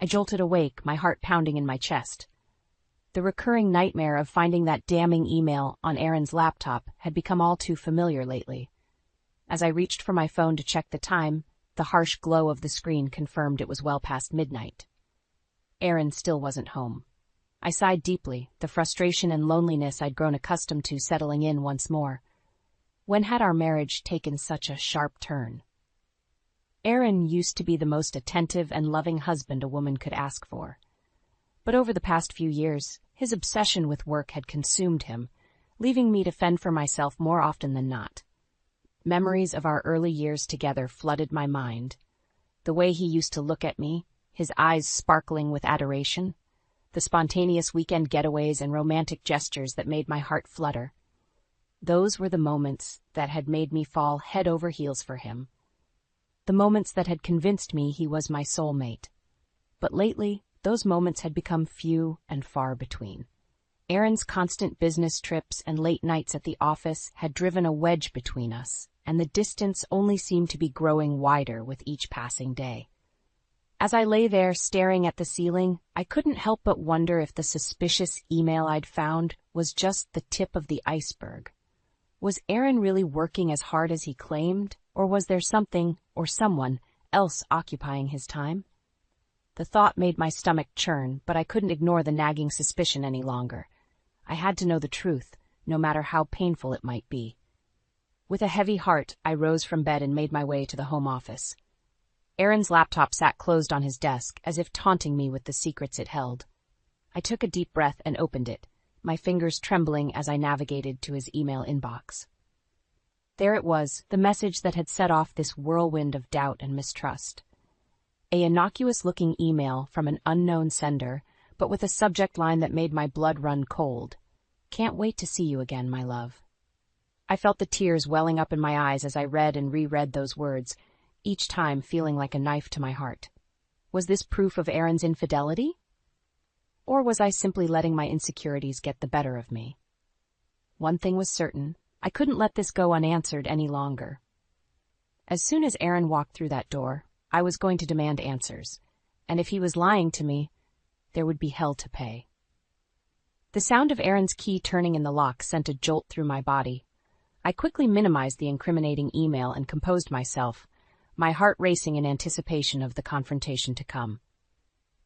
I jolted awake, my heart pounding in my chest. The recurring nightmare of finding that damning email on Aaron's laptop had become all too familiar lately. As I reached for my phone to check the time, the harsh glow of the screen confirmed it was well past midnight. Aaron still wasn't home. I sighed deeply, the frustration and loneliness I'd grown accustomed to settling in once more. When had our marriage taken such a sharp turn? Aaron used to be the most attentive and loving husband a woman could ask for. But over the past few years, his obsession with work had consumed him, leaving me to fend for myself more often than not. Memories of our early years together flooded my mind. The way he used to look at me, his eyes sparkling with adoration, the spontaneous weekend getaways and romantic gestures that made my heart flutter. Those were the moments that had made me fall head over heels for him. The moments that had convinced me he was my soulmate. But lately, those moments had become few and far between. Aaron's constant business trips and late nights at the office had driven a wedge between us, and the distance only seemed to be growing wider with each passing day. As I lay there staring at the ceiling, I couldn't help but wonder if the suspicious email I'd found was just the tip of the iceberg. Was Aaron really working as hard as he claimed, or was there something or someone else occupying his time? The thought made my stomach churn, but I couldn't ignore the nagging suspicion any longer. I had to know the truth, no matter how painful it might be. With a heavy heart, I rose from bed and made my way to the home office. Aaron's laptop sat closed on his desk, as if taunting me with the secrets it held. I took a deep breath and opened it, my fingers trembling as I navigated to his email inbox. There it was, the message that had set off this whirlwind of doubt and mistrust. A innocuous-looking email from an unknown sender, but with a subject line that made my blood run cold. "Can't wait to see you again, my love." I felt the tears welling up in my eyes as I read and reread those words, each time feeling like a knife to my heart. Was this proof of Aaron's infidelity? Or was I simply letting my insecurities get the better of me? One thing was certain, I couldn't let this go unanswered any longer. As soon as Aaron walked through that door, I was going to demand answers, and if he was lying to me, there would be hell to pay. The sound of Aaron's key turning in the lock sent a jolt through my body. I quickly minimized the incriminating email and composed myself, my heart racing in anticipation of the confrontation to come.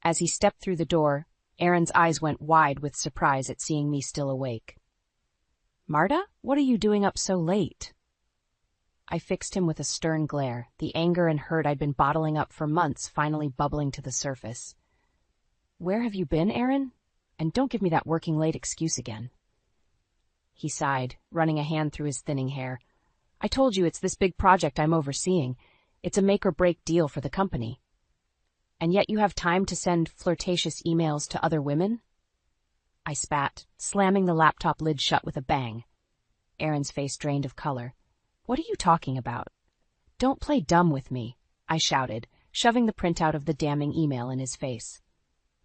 As he stepped through the door, Aaron's eyes went wide with surprise at seeing me still awake. "Marta, what are you doing up so late?" I fixed him with a stern glare, the anger and hurt I'd been bottling up for months finally bubbling to the surface. "Where have you been, Aaron? And don't give me that working late excuse again." He sighed, running a hand through his thinning hair. "I told you it's this big project I'm overseeing. It's a make-or-break deal for the company. And yet you have time to send flirtatious emails to other women?" I spat, slamming the laptop lid shut with a bang. Aaron's face drained of color. "What are you talking about?" "Don't play dumb with me," I shouted, shoving the printout of the damning email in his face.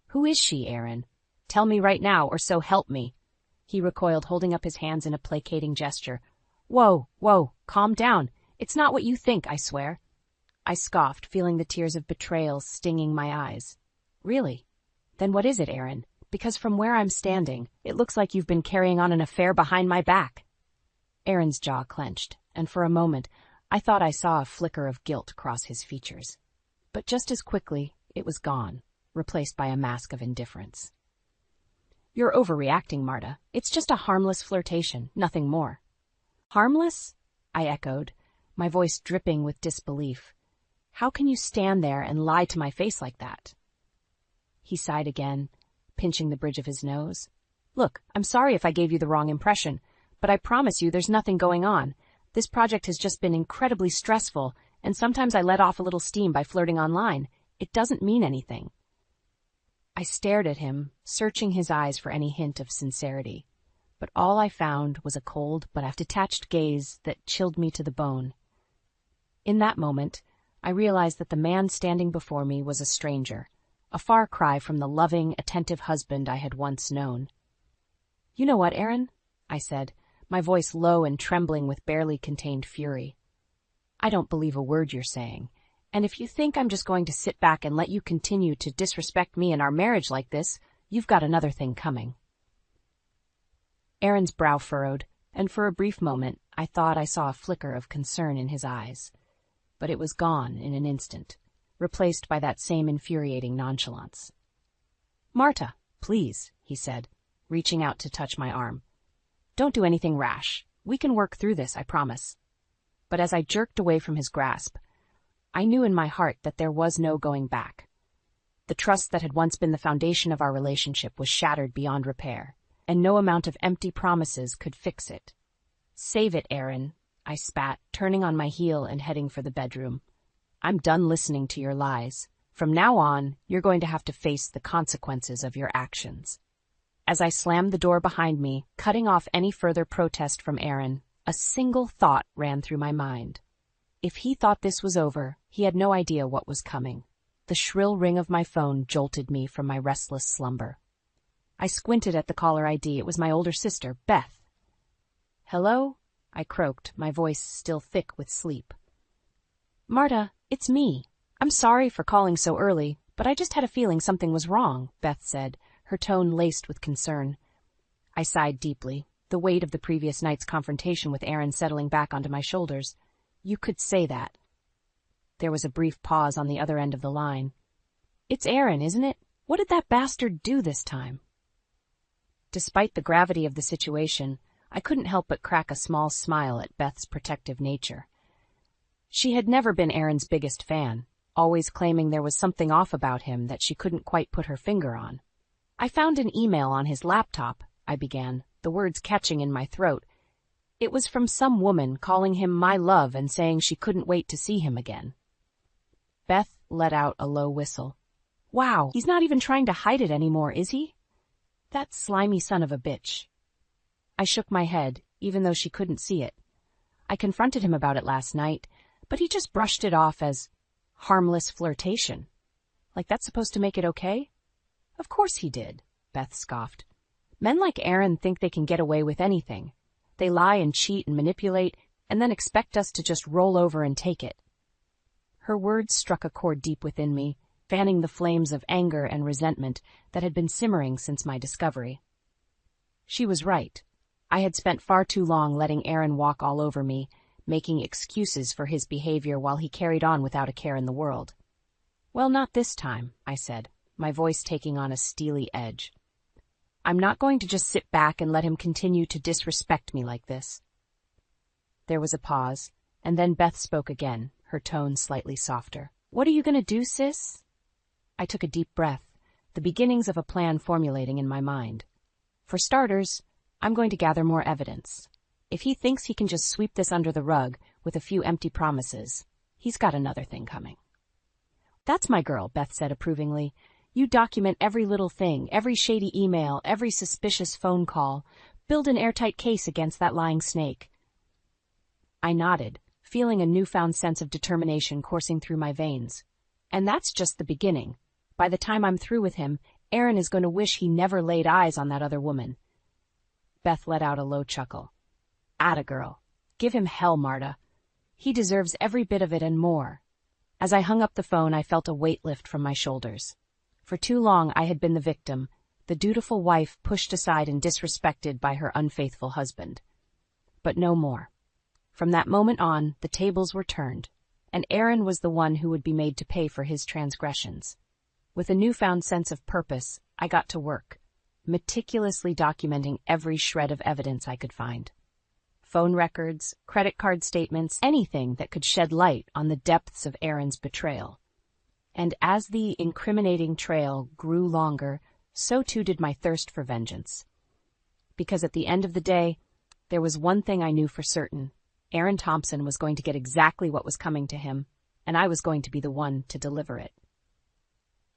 "Who is she, Aaron? Tell me right now, or so help me." He recoiled, holding up his hands in a placating gesture. Whoa, calm down. It's not what you think, I swear." I scoffed, feeling the tears of betrayal stinging my eyes. "Really? Then what is it, Aaron? Because from where I'm standing, it looks like you've been carrying on an affair behind my back." Aaron's jaw clenched, and for a moment, I thought I saw a flicker of guilt cross his features. But just as quickly, it was gone, replaced by a mask of indifference. "You're overreacting, Marta. It's just a harmless flirtation, nothing more." "Harmless?" I echoed, my voice dripping with disbelief. "How can you stand there and lie to my face like that?" He sighed again, pinching the bridge of his nose. "Look, I'm sorry if I gave you the wrong impression, but I promise you there's nothing going on. This project has just been incredibly stressful, and sometimes I let off a little steam by flirting online. It doesn't mean anything." I stared at him, searching his eyes for any hint of sincerity, but all I found was a cold but detached gaze that chilled me to the bone. In that moment, I realized that the man standing before me was a stranger, a far cry from the loving, attentive husband I had once known. "You know what, Aaron?" I said, my voice low and trembling with barely contained fury. "I don't believe a word you're saying, And if you think I'm just going to sit back and let you continue to disrespect me and our marriage like this, you've got another thing coming. Aaron's brow furrowed, and for a brief moment I thought I saw a flicker of concern in his eyes. But it was gone in an instant, replaced by that same infuriating nonchalance. "Marta, please," he said, reaching out to touch my arm. "Don't do anything rash. We can work through this, I promise." But as I jerked away from his grasp, I knew in my heart that there was no going back. The trust that had once been the foundation of our relationship was shattered beyond repair, and no amount of empty promises could fix it. "Save it, Aaron," I spat, turning on my heel and heading for the bedroom. "I'm done listening to your lies. From now on, you're going to have to face the consequences of your actions." As I slammed the door behind me, cutting off any further protest from Aaron, a single thought ran through my mind. If he thought this was over, he had no idea what was coming. The shrill ring of my phone jolted me from my restless slumber. I squinted at the caller ID. It was my older sister, Beth. "Hello?" I croaked, my voice still thick with sleep. "Marta, it's me. I'm sorry for calling so early, but I just had a feeling something was wrong," Beth said, her tone laced with concern. I sighed deeply, the weight of the previous night's confrontation with Aaron settling back onto my shoulders. "You could say that." There was a brief pause on the other end of the line. "It's Aaron, isn't it? What did that bastard do this time?" Despite the gravity of the situation, I couldn't help but crack a small smile at Beth's protective nature. She had never been Aaron's biggest fan, always claiming there was something off about him that she couldn't quite put her finger on. "I found an email on his laptop," I began, the words catching in my throat. "It was from some woman calling him my love and saying she couldn't wait to see him again." Beth let out a low whistle. "Wow, he's not even trying to hide it anymore, is he? That slimy son of a bitch." I shook my head, even though she couldn't see it. I confronted him about it last night, but he just brushed it off as harmless flirtation. Like that's supposed to make it okay? "Of course he did," Beth scoffed. "Men like Aaron think they can get away with anything. They lie and cheat and manipulate, and then expect us to just roll over and take it." Her words struck a chord deep within me, fanning the flames of anger and resentment that had been simmering since my discovery. She was right. I had spent far too long letting Aaron walk all over me, making excuses for his behavior while he carried on without a care in the world. "Well, not this time," I said, my voice taking on a steely edge. "I'm not going to just sit back and let him continue to disrespect me like this." There was a pause, and then Beth spoke again, her tone slightly softer. "What are you going to do, sis?" I took a deep breath, the beginnings of a plan formulating in my mind. "For starters, I'm going to gather more evidence. If he thinks he can just sweep this under the rug with a few empty promises, he's got another thing coming." "That's my girl," Beth said approvingly. "You document every little thing, every shady email, every suspicious phone call. Build an airtight case against that lying snake." I nodded, feeling a newfound sense of determination coursing through my veins. "And that's just the beginning. By the time I'm through with him, Aaron is going to wish he never laid eyes on that other woman." Beth let out a low chuckle. "Atta girl. Give him hell, Marta. He deserves every bit of it and more." As I hung up the phone, I felt a weight lift from my shoulders. For too long I had been the victim, the dutiful wife pushed aside and disrespected by her unfaithful husband. But no more. From that moment on, the tables were turned, and Aaron was the one who would be made to pay for his transgressions. With a newfound sense of purpose, I got to work, meticulously documenting every shred of evidence I could find. Phone records, credit card statements, anything that could shed light on the depths of Aaron's betrayal. And as the incriminating trail grew longer, so too did my thirst for vengeance. Because at the end of the day, there was one thing I knew for certain. Aaron Thompson was going to get exactly what was coming to him, and I was going to be the one to deliver it.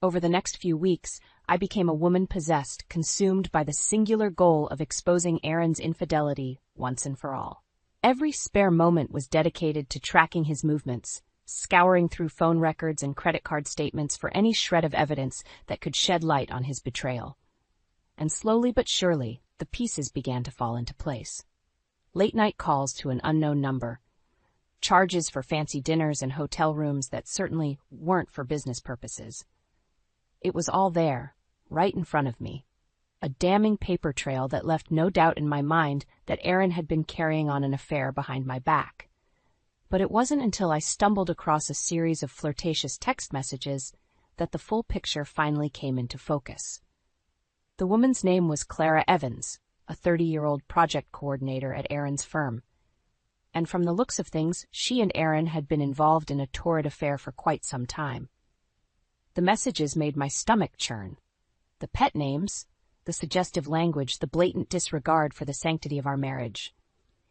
Over the next few weeks, I became a woman possessed, consumed by the singular goal of exposing Aaron's infidelity once and for all. Every spare moment was dedicated to tracking his movements, scouring through phone records and credit card statements for any shred of evidence that could shed light on his betrayal. And slowly but surely, the pieces began to fall into place. Late-night calls to an unknown number, charges for fancy dinners and hotel rooms that certainly weren't for business purposes. It was all there, right in front of me. A damning paper trail that left no doubt in my mind that Aaron had been carrying on an affair behind my back. But it wasn't until I stumbled across a series of flirtatious text messages that the full picture finally came into focus. The woman's name was Clara Evans, a 30-year-old project coordinator at Aaron's firm. And from the looks of things, she and Aaron had been involved in a torrid affair for quite some time. The messages made my stomach churn. The pet names, the suggestive language, the blatant disregard for the sanctity of our marriage.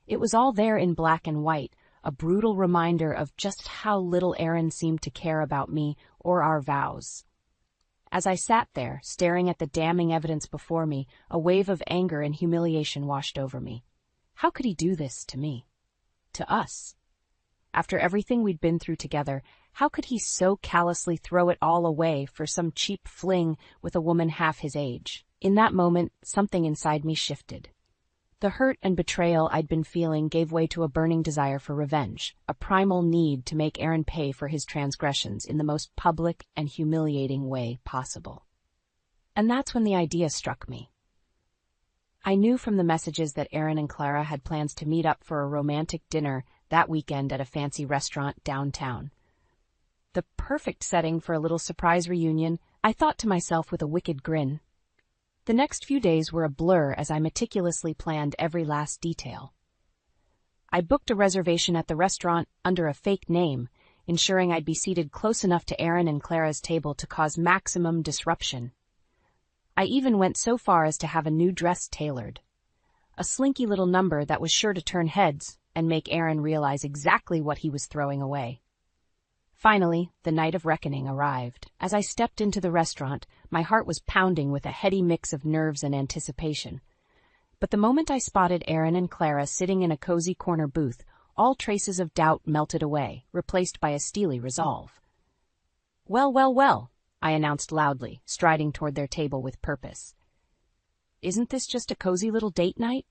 It was all there in black and white, a brutal reminder of just how little Aaron seemed to care about me or our vows. As I sat there, staring at the damning evidence before me, a wave of anger and humiliation washed over me. How could he do this to me? To us? After everything we'd been through together, how could he so callously throw it all away for some cheap fling with a woman half his age? In that moment, something inside me shifted. The hurt and betrayal I'd been feeling gave way to a burning desire for revenge, a primal need to make Aaron pay for his transgressions in the most public and humiliating way possible. And that's when the idea struck me. I knew from the messages that Aaron and Clara had plans to meet up for a romantic dinner that weekend at a fancy restaurant downtown. The perfect setting for a little surprise reunion, I thought to myself with a wicked grin. The next few days were a blur as I meticulously planned every last detail. I booked a reservation at the restaurant under a fake name, ensuring I'd be seated close enough to Aaron and Clara's table to cause maximum disruption. I even went so far as to have a new dress tailored. A slinky little number that was sure to turn heads and make Aaron realize exactly what he was throwing away. Finally, the night of reckoning arrived. As I stepped into the restaurant, my heart was pounding with a heady mix of nerves and anticipation. But the moment I spotted Aaron and Clara sitting in a cozy corner booth, all traces of doubt melted away, replaced by a steely resolve. "Well, well, well," I announced loudly, striding toward their table with purpose. "Isn't this just a cozy little date night?"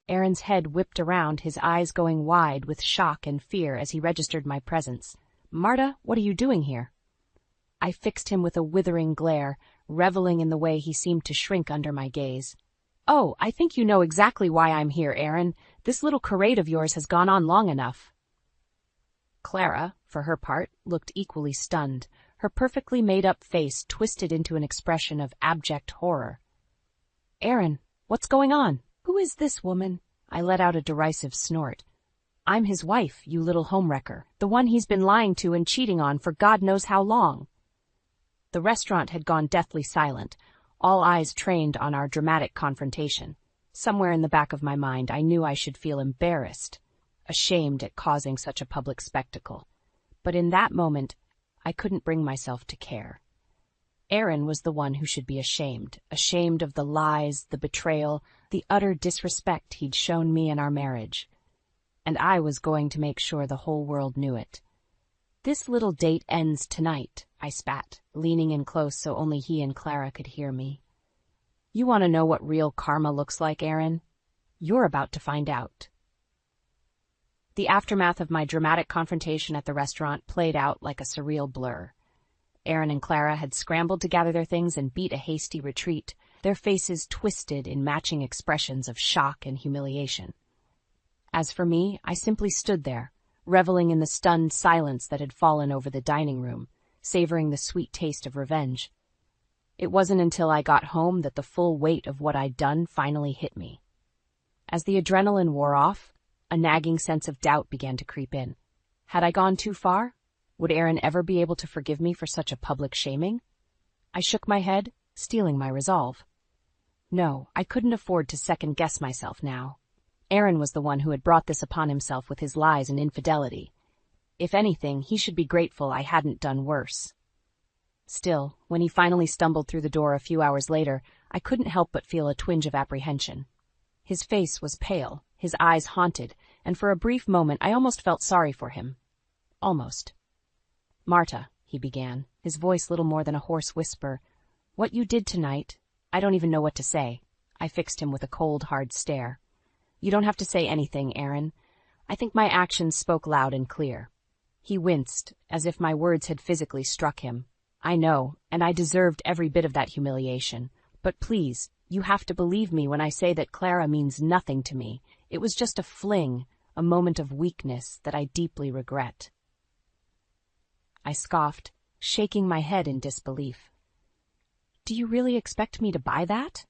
Aaron's head whipped around, his eyes going wide with shock and fear as he registered my presence. "Marta, what are you doing here?" I fixed him with a withering glare, reveling in the way he seemed to shrink under my gaze. "Oh, I think you know exactly why I'm here, Aaron. This little charade of yours has gone on long enough." Clara, for her part, looked equally stunned, her perfectly made-up face twisted into an expression of abject horror. "Aaron, what's going on? Who is this woman?" I let out a derisive snort. "I'm his wife, you little homewrecker, the one he's been lying to and cheating on for God knows how long." The restaurant had gone deathly silent, all eyes trained on our dramatic confrontation. Somewhere in the back of my mind, I knew I should feel embarrassed, ashamed at causing such a public spectacle. But in that moment, I couldn't bring myself to care. Aaron was the one who should be ashamed of the lies, the betrayal, the utter disrespect he'd shown me in our marriage. And I was going to make sure the whole world knew it. "This little date ends tonight," I spat, leaning in close so only he and Clara could hear me. "You want to know what real karma looks like, Aaron? You're about to find out." The aftermath of my dramatic confrontation at the restaurant played out like a surreal blur. Aaron and Clara had scrambled to gather their things and beat a hasty retreat, their faces twisted in matching expressions of shock and humiliation. As for me, I simply stood there, reveling in the stunned silence that had fallen over the dining room, savoring the sweet taste of revenge. It wasn't until I got home that the full weight of what I'd done finally hit me. As the adrenaline wore off, a nagging sense of doubt began to creep in. Had I gone too far? Would Aaron ever be able to forgive me for such a public shaming? I shook my head, steeling my resolve. No, I couldn't afford to second-guess myself now. Aaron was the one who had brought this upon himself with his lies and infidelity. If anything, he should be grateful I hadn't done worse. Still, when he finally stumbled through the door a few hours later, I couldn't help but feel a twinge of apprehension. His face was pale, his eyes haunted, and for a brief moment I almost felt sorry for him. Almost. "Marta," he began, his voice little more than a hoarse whisper, "what you did tonight, I don't even know what to say." I fixed him with a cold, hard stare. "You don't have to say anything, Aaron. I think my actions spoke loud and clear. He winced, as if my words had physically struck him. I know, and I deserved every bit of that humiliation. But please, you have to believe me when I say that Clara means nothing to me. It was just a fling, a moment of weakness that I deeply regret. I scoffed, shaking my head in disbelief. Do you really expect me to buy that?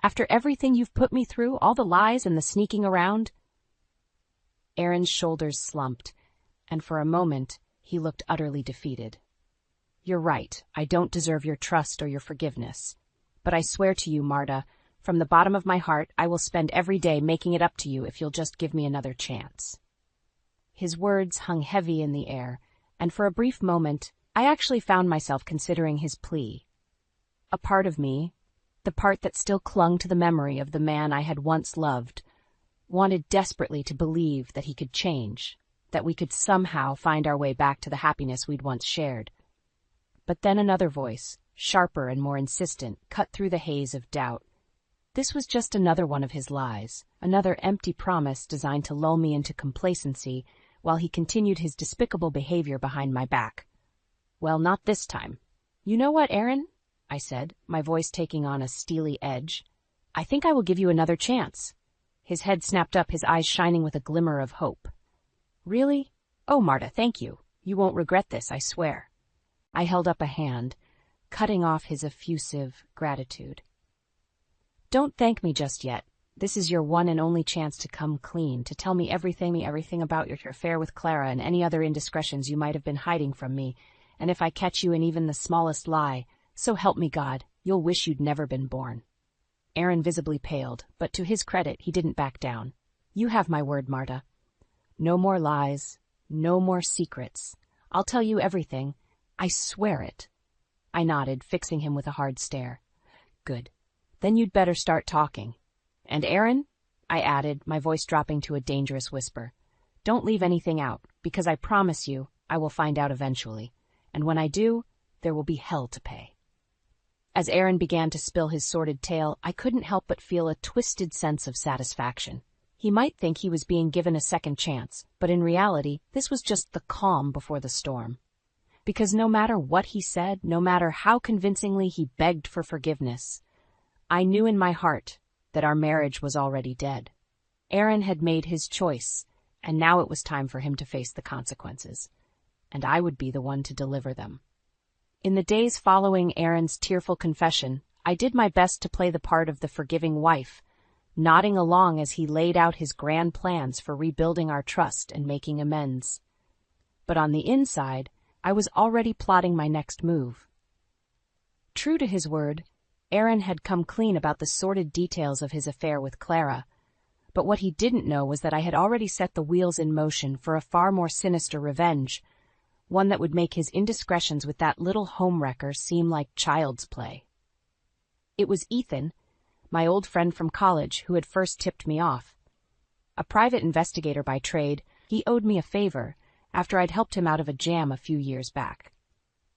After everything you've put me through, all the lies and the sneaking around? Aaron's shoulders slumped, and for a moment, he looked utterly defeated. You're right, I don't deserve your trust or your forgiveness. But I swear to you, Marta, from the bottom of my heart, I will spend every day making it up to you if you'll just give me another chance. His words hung heavy in the air, and for a brief moment, I actually found myself considering his plea. A part of me, the part that still clung to the memory of the man I had once loved, wanted desperately to believe that he could change, that we could somehow find our way back to the happiness we'd once shared. But then another voice, sharper and more insistent, cut through the haze of doubt. This was just another one of his lies, another empty promise designed to lull me into complacency while he continued his despicable behavior behind my back. Well, not this time. You know what, Aaron? I said, my voice taking on a steely edge. I think I will give you another chance. His head snapped up, his eyes shining with a glimmer of hope. Really? Oh, Marta, thank you. You won't regret this, I swear. I held up a hand, cutting off his effusive gratitude. Don't thank me just yet. This is your one and only chance to come clean, to tell me everything about your affair with Clara and any other indiscretions you might have been hiding from me, and if I catch you in even the smallest lie, so help me God, you'll wish you'd never been born. Aaron visibly paled, but to his credit, he didn't back down. You have my word, Marta. No more lies, no more secrets. I'll tell you everything. I swear it. I nodded, fixing him with a hard stare. Good. Then you'd better start talking. And Aaron, I added, my voice dropping to a dangerous whisper, don't leave anything out, because I promise you I will find out eventually. And when I do, there will be hell to pay. As Aaron began to spill his sordid tale, I couldn't help but feel a twisted sense of satisfaction. He might think he was being given a second chance, but in reality, this was just the calm before the storm. Because no matter what he said, no matter how convincingly he begged for forgiveness, I knew in my heart that our marriage was already dead. Aaron had made his choice, and now it was time for him to face the consequences, and I would be the one to deliver them. In the days following Aaron's tearful confession, I did my best to play the part of the forgiving wife, nodding along as he laid out his grand plans for rebuilding our trust and making amends. But on the inside, I was already plotting my next move. True to his word, Aaron had come clean about the sordid details of his affair with Clara, but what he didn't know was that I had already set the wheels in motion for a far more sinister revenge, one that would make his indiscretions with that little homewrecker seem like child's play. It was Ethan, my old friend from college, who had first tipped me off. A private investigator by trade, he owed me a favor after I'd helped him out of a jam a few years back.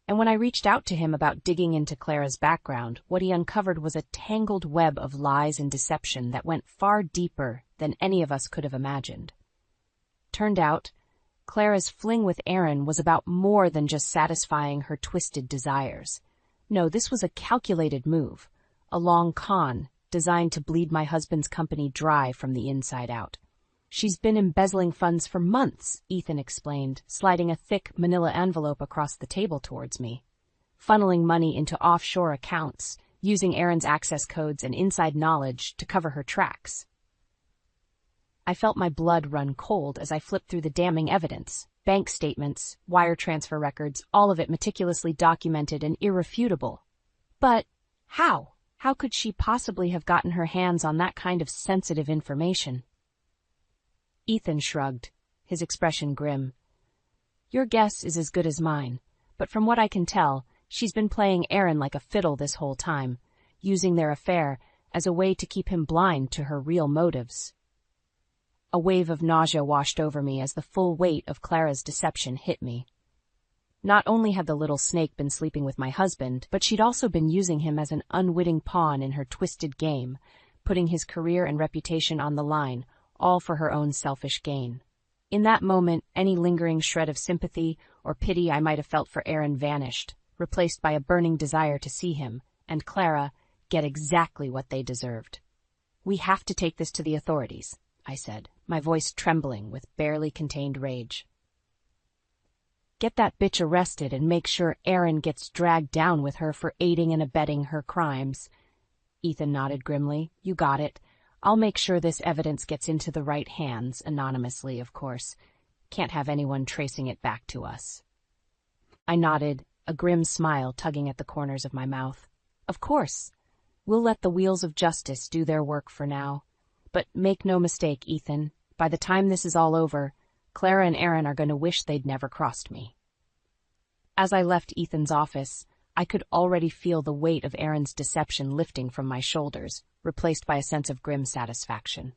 And when I reached out to him about digging into Clara's background, what he uncovered was a tangled web of lies and deception that went far deeper than any of us could have imagined. Turned out, Clara's fling with Aaron was about more than just satisfying her twisted desires. No, this was a calculated move, a long con designed to bleed my husband's company dry from the inside out. She's been embezzling funds for months, Ethan explained, sliding a thick manila envelope across the table towards me. Funneling money into offshore accounts, using Aaron's access codes and inside knowledge to cover her tracks. I felt my blood run cold as I flipped through the damning evidence. Bank statements, wire transfer records, all of it meticulously documented and irrefutable. But how? How could she possibly have gotten her hands on that kind of sensitive information? Ethan shrugged, his expression grim. Your guess is as good as mine, but from what I can tell, she's been playing Aaron like a fiddle this whole time, using their affair as a way to keep him blind to her real motives. A wave of nausea washed over me as the full weight of Clara's deception hit me. Not only had the little snake been sleeping with my husband, but she'd also been using him as an unwitting pawn in her twisted game, putting his career and reputation on the line, all for her own selfish gain. In that moment, any lingering shred of sympathy or pity I might have felt for Aaron vanished, replaced by a burning desire to see him and Clara get exactly what they deserved. "We have to take this to the authorities," I said, my voice trembling with barely contained rage. "Get that bitch arrested and make sure Aaron gets dragged down with her for aiding and abetting her crimes." Ethan nodded grimly. "You got it. I'll make sure this evidence gets into the right hands, anonymously, of course. Can't have anyone tracing it back to us." I nodded, a grim smile tugging at the corners of my mouth. "Of course. We'll let the wheels of justice do their work for now. But make no mistake, Ethan, by the time this is all over, Clara and Aaron are going to wish they'd never crossed me." As I left Ethan's office, I could already feel the weight of Aaron's deception lifting from my shoulders, replaced by a sense of grim satisfaction.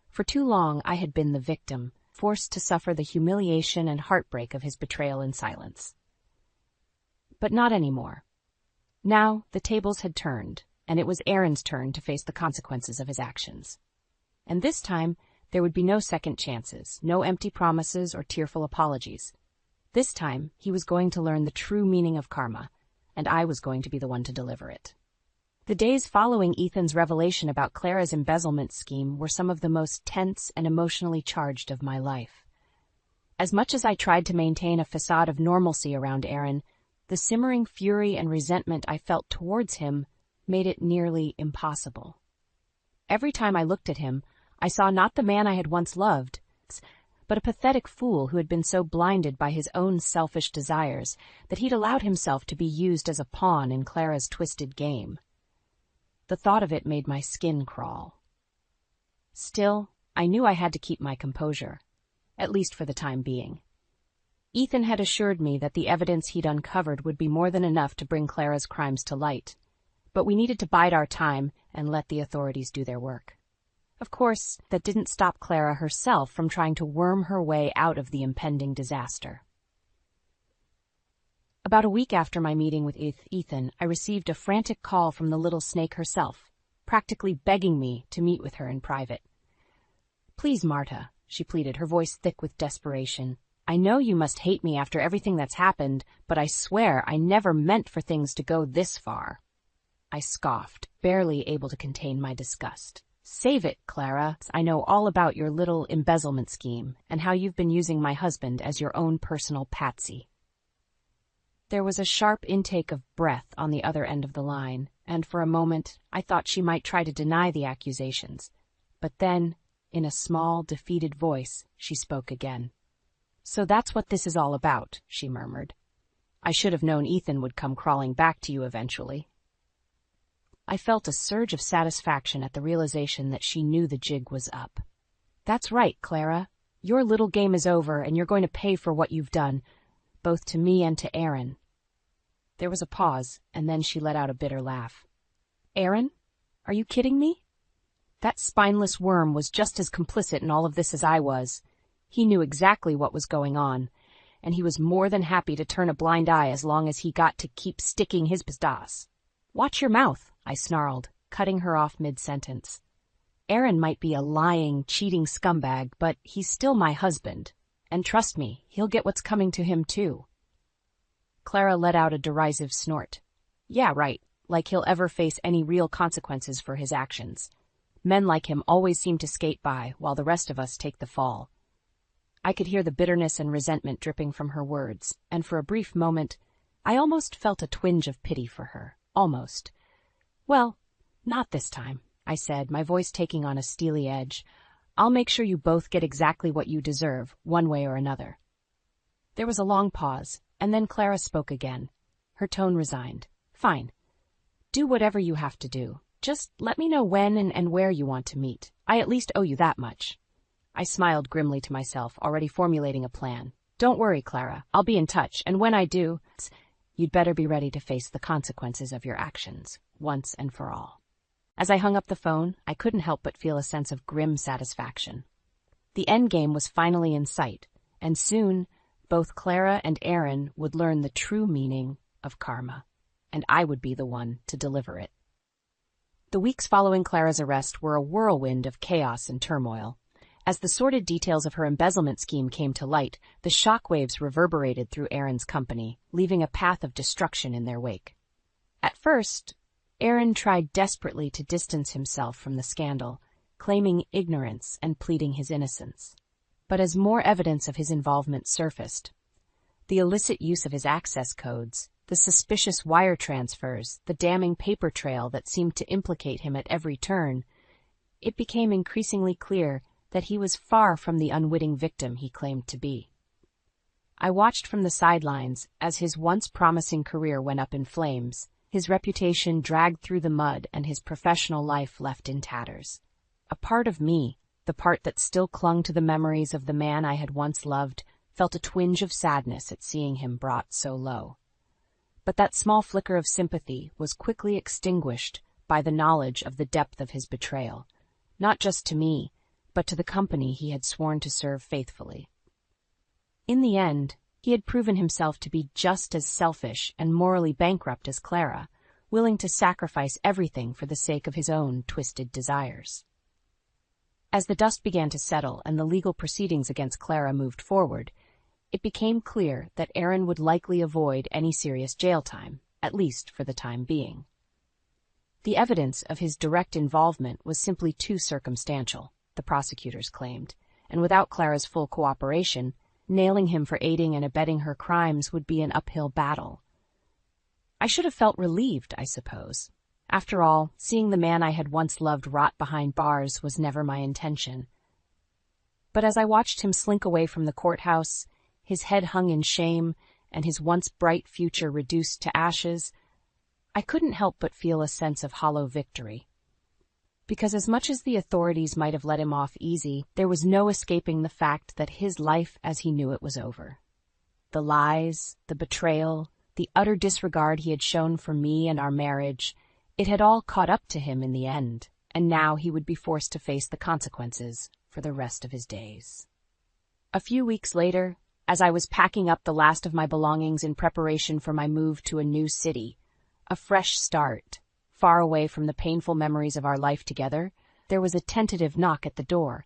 For too long I had been the victim, forced to suffer the humiliation and heartbreak of his betrayal in silence. But not anymore. Now the tables had turned, and it was Aaron's turn to face the consequences of his actions. And this time, there would be no second chances, no empty promises or tearful apologies. This time, he was going to learn the true meaning of karma, and I was going to be the one to deliver it. The days following Ethan's revelation about Clara's embezzlement scheme were some of the most tense and emotionally charged of my life. As much as I tried to maintain a facade of normalcy around Aaron, the simmering fury and resentment I felt towards him made it nearly impossible. Every time I looked at him, I saw not the man I had once loved, but a pathetic fool who had been so blinded by his own selfish desires that he'd allowed himself to be used as a pawn in Clara's twisted game. The thought of it made my skin crawl. Still, I knew I had to keep my composure, at least for the time being. Ethan had assured me that the evidence he'd uncovered would be more than enough to bring Clara's crimes to light, but we needed to bide our time and let the authorities do their work. Of course, that didn't stop Clara herself from trying to worm her way out of the impending disaster. About a week after my meeting with Ethan, I received a frantic call from the little snake herself, practically begging me to meet with her in private. "Please, Marta," she pleaded, her voice thick with desperation. "I know you must hate me after everything that's happened, but I swear I never meant for things to go this far." I scoffed, barely able to contain my disgust. "Save it, Clara. I know all about your little embezzlement scheme and how you've been using my husband as your own personal patsy." There was a sharp intake of breath on the other end of the line, and for a moment I thought she might try to deny the accusations. But then, in a small, defeated voice, she spoke again. "So that's what this is all about," she murmured. "I should have known Ethan would come crawling back to you eventually." I felt a surge of satisfaction at the realization that she knew the jig was up. "That's right, Clara. Your little game is over, and you're going to pay for what you've done, both to me and to Aaron." There was a pause, and then she let out a bitter laugh. "Aaron? Are you kidding me? That spineless worm was just as complicit in all of this as I was. He knew exactly what was going on, and he was more than happy to turn a blind eye as long as he got to keep sticking his pistache." "Watch your mouth," I snarled, cutting her off mid-sentence. "Aaron might be a lying, cheating scumbag, but he's still my husband. And trust me, he'll get what's coming to him, too." Clara let out a derisive snort. "Yeah, right, like he'll ever face any real consequences for his actions. Men like him always seem to skate by, while the rest of us take the fall." I could hear the bitterness and resentment dripping from her words, and for a brief moment, I almost felt a twinge of pity for her. Almost. "Well, not this time," I said, my voice taking on a steely edge. "I'll make sure you both get exactly what you deserve, one way or another." There was a long pause, and then Clara spoke again. Her tone resigned. "Fine. Do whatever you have to do. Just let me know when and where you want to meet. I at least owe you that much." I smiled grimly to myself, already formulating a plan. "Don't worry, Clara. I'll be in touch, and when I do, you'd better be ready to face the consequences of your actions, once and for all." As I hung up the phone, I couldn't help but feel a sense of grim satisfaction. The endgame was finally in sight, and soon, both Clara and Aaron would learn the true meaning of karma, and I would be the one to deliver it. The weeks following Clara's arrest were a whirlwind of chaos and turmoil. As the sordid details of her embezzlement scheme came to light, the shockwaves reverberated through Aaron's company, leaving a path of destruction in their wake. At first, Aaron tried desperately to distance himself from the scandal, claiming ignorance and pleading his innocence. But as more evidence of his involvement surfaced, the illicit use of his access codes, the suspicious wire transfers, the damning paper trail that seemed to implicate him at every turn, it became increasingly clear that he was far from the unwitting victim he claimed to be. I watched from the sidelines as his once promising career went up in flames, his reputation dragged through the mud, and his professional life left in tatters. A part of me, the part that still clung to the memories of the man I had once loved, felt a twinge of sadness at seeing him brought so low. But that small flicker of sympathy was quickly extinguished by the knowledge of the depth of his betrayal, not just to me, but to the company he had sworn to serve faithfully. In the end, he had proven himself to be just as selfish and morally bankrupt as Clara, willing to sacrifice everything for the sake of his own twisted desires. As the dust began to settle and the legal proceedings against Clara moved forward, it became clear that Aaron would likely avoid any serious jail time, at least for the time being. The evidence of his direct involvement was simply too circumstantial, the prosecutors claimed, and without Clara's full cooperation, nailing him for aiding and abetting her crimes would be an uphill battle. I should have felt relieved, I suppose. After all, seeing the man I had once loved rot behind bars was never my intention. But as I watched him slink away from the courthouse, his head hung in shame, and his once bright future reduced to ashes, I couldn't help but feel a sense of hollow victory. Because as much as the authorities might have let him off easy, there was no escaping the fact that his life as he knew it was over. The lies, the betrayal, the utter disregard he had shown for me and our marriage, it had all caught up to him in the end, and now he would be forced to face the consequences for the rest of his days. A few weeks later, as I was packing up the last of my belongings in preparation for my move to a new city, a fresh start, far away from the painful memories of our life together, there was a tentative knock at the door.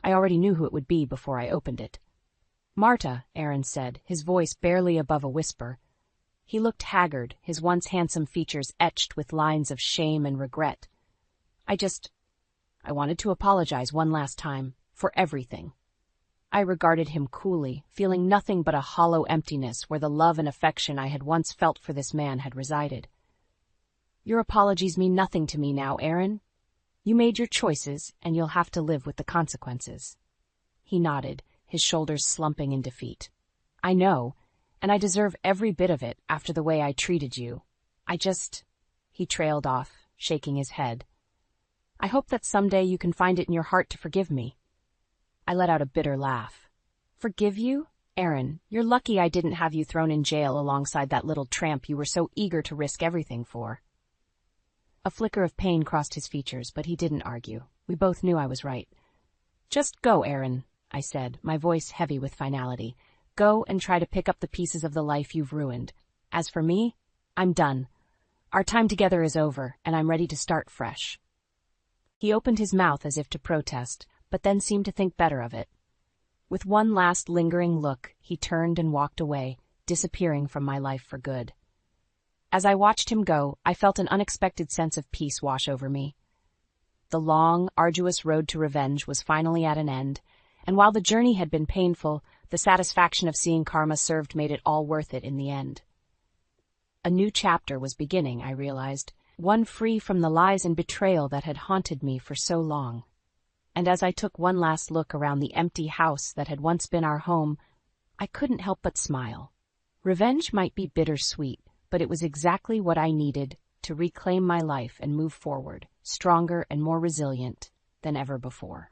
I already knew who it would be before I opened it. "Marta," Aaron said, his voice barely above a whisper. He looked haggard, his once handsome features etched with lines of shame and regret. I wanted to apologize one last time, for everything. I regarded him coolly, feeling nothing but a hollow emptiness where the love and affection I had once felt for this man had resided. "Your apologies mean nothing to me now, Aaron. You made your choices, and you'll have to live with the consequences." He nodded, his shoulders slumping in defeat. "I know, and I deserve every bit of it after the way I treated you. He trailed off, shaking his head. "I hope that someday you can find it in your heart to forgive me." I let out a bitter laugh. "Forgive you? Aaron, you're lucky I didn't have you thrown in jail alongside that little tramp you were so eager to risk everything for." A flicker of pain crossed his features, but he didn't argue. We both knew I was right. "Just go, Aaron," I said, my voice heavy with finality. "Go and try to pick up the pieces of the life you've ruined. As for me, I'm done. Our time together is over, and I'm ready to start fresh." He opened his mouth as if to protest, but then seemed to think better of it. With one last lingering look, he turned and walked away, disappearing from my life for good. As I watched him go, I felt an unexpected sense of peace wash over me. The long, arduous road to revenge was finally at an end, and while the journey had been painful, the satisfaction of seeing karma served made it all worth it in the end. A new chapter was beginning, I realized, one free from the lies and betrayal that had haunted me for so long. And as I took one last look around the empty house that had once been our home, I couldn't help but smile. Revenge might be bittersweet, but it was exactly what I needed to reclaim my life and move forward, stronger and more resilient than ever before.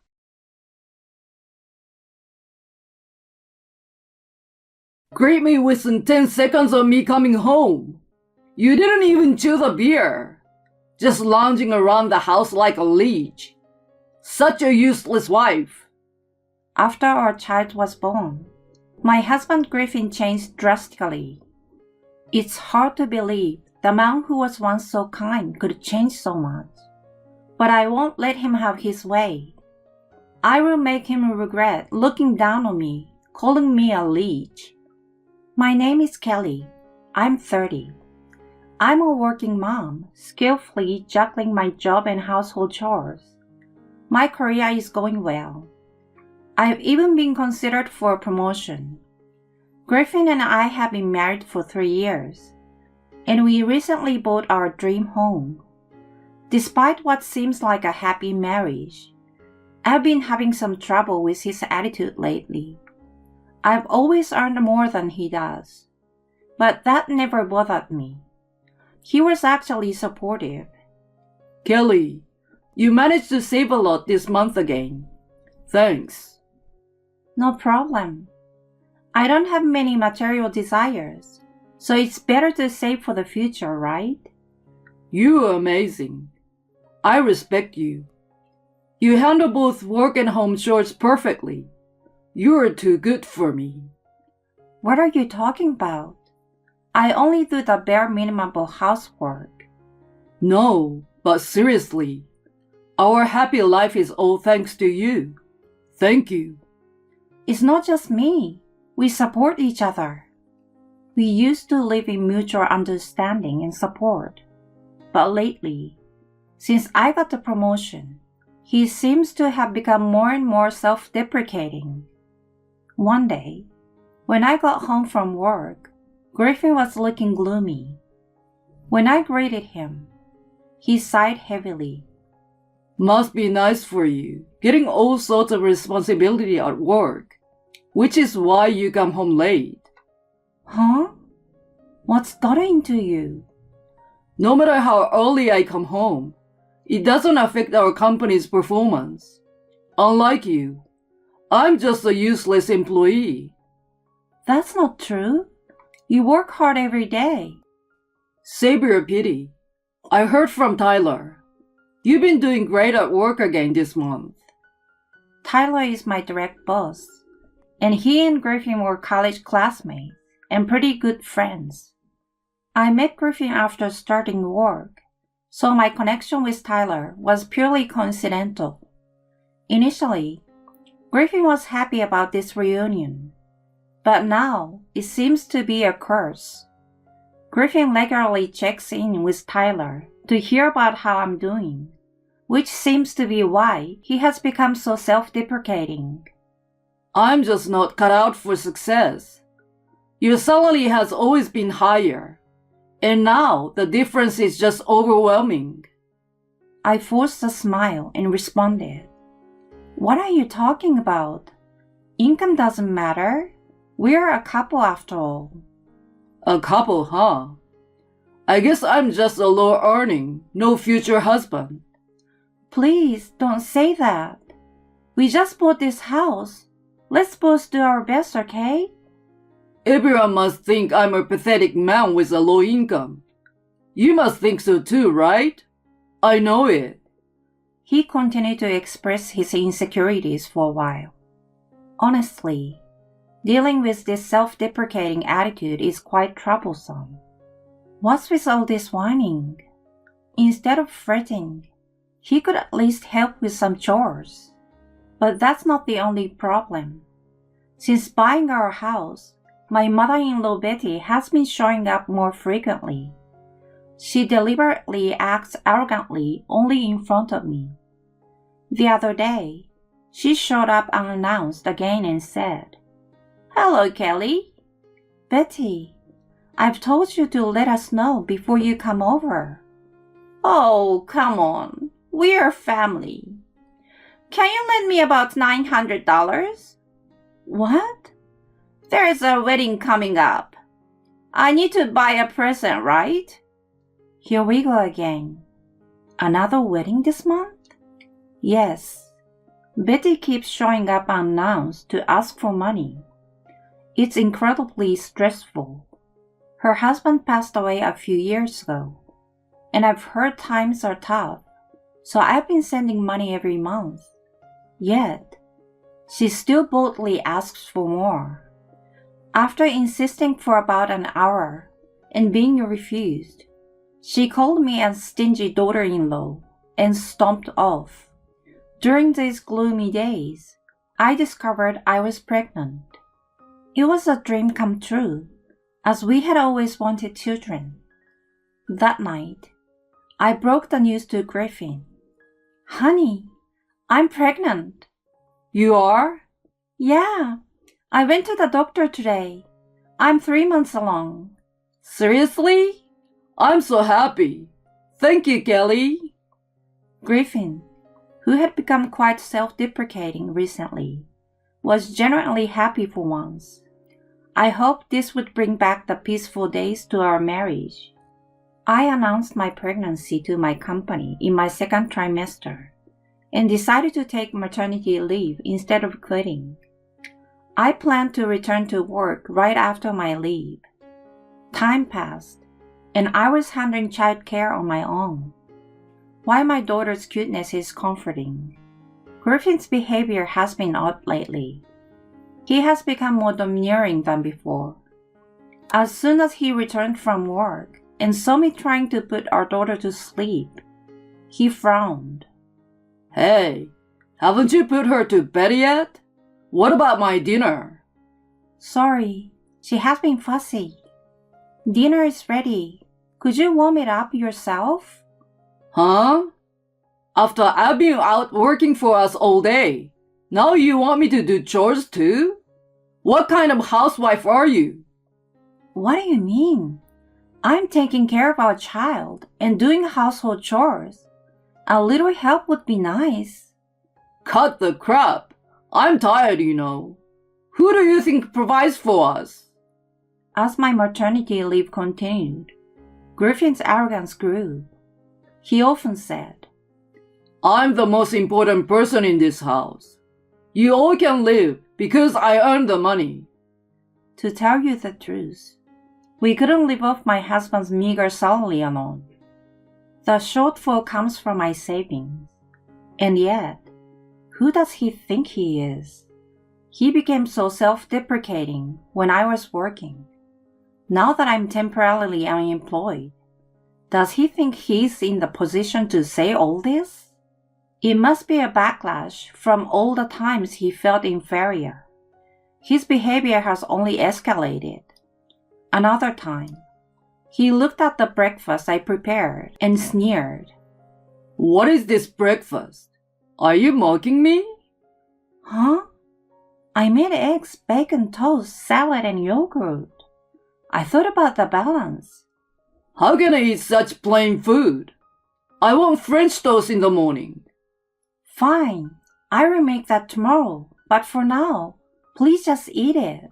Greet me within 10 seconds of me coming home. You didn't even choose a beer. Just lounging around the house like a leech. Such a useless wife. After our child was born, my husband Griffin changed drastically. It's hard to believe the man who was once so kind could change so much. But I won't let him have his way. I will make him regret looking down on me, calling me a leech. My name is Kelly. I'm 30. I'm a working mom, skillfully juggling my job and household chores. My career is going well. I've even been considered for a promotion. Griffin and I have been married for 3 years, and we recently bought our dream home. Despite what seems like a happy marriage, I've been having some trouble with his attitude lately. I've always earned more than he does, but that never bothered me. He was actually supportive. Kelly, you managed to save a lot this month again. Thanks. No problem. I don't have many material desires, so it's better to save for the future, right? You're amazing. I respect you. You handle both work and home chores perfectly. You're too good for me. What are you talking about? I only do the bare minimum of housework. No, but seriously, our happy life is all thanks to you. Thank you. It's not just me. We support each other. We used to live in mutual understanding and support. But lately, since I got the promotion, he seems to have become more and more self-deprecating. One day, when I got home from work, Griffin was looking gloomy. When I greeted him, he sighed heavily. Must be nice for you, getting all sorts of responsibility at work, which is why you come home late. Huh? What's gotten into you? No matter how early I come home, it doesn't affect our company's performance. Unlike you, I'm just a useless employee. That's not true. You work hard every day. Save your pity. I heard from Tyler. You've been doing great at work again this month. Tyler is my direct boss, and he and Griffin were college classmates and pretty good friends. I met Griffin after starting work, so my connection with Tyler was purely coincidental. Initially, Griffin was happy about this reunion, but now it seems to be a curse. Griffin regularly checks in with Tyler to hear about how I'm doing, which seems to be why he has become so self-deprecating. I'm just not cut out for success. Your salary has always been higher, and now the difference is just overwhelming. I forced a smile and responded, "What are you talking about? Income doesn't matter. We're a couple after all." A couple, huh? I guess I'm just a low-earning, no future husband. Please don't say that. We just bought this house. Let's both do our best, okay? Everyone must think I'm a pathetic man with a low income. You must think so too, right? I know it. He continued to express his insecurities for a while. Honestly, dealing with this self-deprecating attitude is quite troublesome. What's with all this whining? Instead of fretting, he could at least help with some chores. But that's not the only problem. Since buying our house, my mother-in-law Betty has been showing up more frequently. She deliberately acts arrogantly only in front of me. The other day, she showed up unannounced again and said, "Hello, Kelly." "Betty, I've told you to let us know before you come over." "Oh, come on. We're family. Can you lend me about $900? "What?" "There's a wedding coming up. I need to buy a present, right?" Here we go again. Another wedding this month? Yes. Betty keeps showing up unannounced to ask for money. It's incredibly stressful. Her husband passed away a few years ago, and I've heard times are tough, so I've been sending money every month. Yet, she still boldly asks for more. After insisting for about an hour and being refused, she called me a stingy daughter-in-law and stomped off. During these gloomy days, I discovered I was pregnant. It was a dream come true, as we had always wanted children. That night, I broke the news to Griffin. Honey, I'm pregnant. You are? Yeah, I went to the doctor today. I'm 3 months along. Seriously? I'm so happy. Thank you, Kelly. Griffin, who had become quite self-deprecating recently, was genuinely happy for once. I hoped this would bring back the peaceful days to our marriage. I announced my pregnancy to my company in my second trimester and decided to take maternity leave instead of quitting. I planned to return to work right after my leave. Time passed, and I was handling childcare on my own. While my daughter's cuteness is comforting, Griffin's behavior has been odd lately. He has become more domineering than before. As soon as he returned from work and saw me trying to put our daughter to sleep, he frowned. Hey, haven't you put her to bed yet? What about my dinner? Sorry, she has been fussy. Dinner is ready. Could you warm it up yourself? Huh? After I've been out working for us all day, now you want me to do chores too? What kind of housewife are you? What do you mean? I'm taking care of our child and doing household chores. A little help would be nice. Cut the crap. I'm tired, you know. Who do you think provides for us? As my maternity leave continued, Griffin's arrogance grew. He often said, I'm the most important person in this house. You all can live because I earn the money. To tell you the truth, we couldn't live off my husband's meager salary alone. The shortfall comes from my savings. And yet, who does he think he is? He became so self-deprecating when I was working. Now that I'm temporarily unemployed, does he think he's in the position to say all this? It must be a backlash from all the times he felt inferior. His behavior has only escalated. Another time, he looked at the breakfast I prepared and sneered. What is this breakfast? Are you mocking me? Huh? I made eggs, bacon, toast, salad, and yogurt. I thought about the balance. How can I eat such plain food? I want French toast in the morning. Fine, I will make that tomorrow, but for now, please just eat it.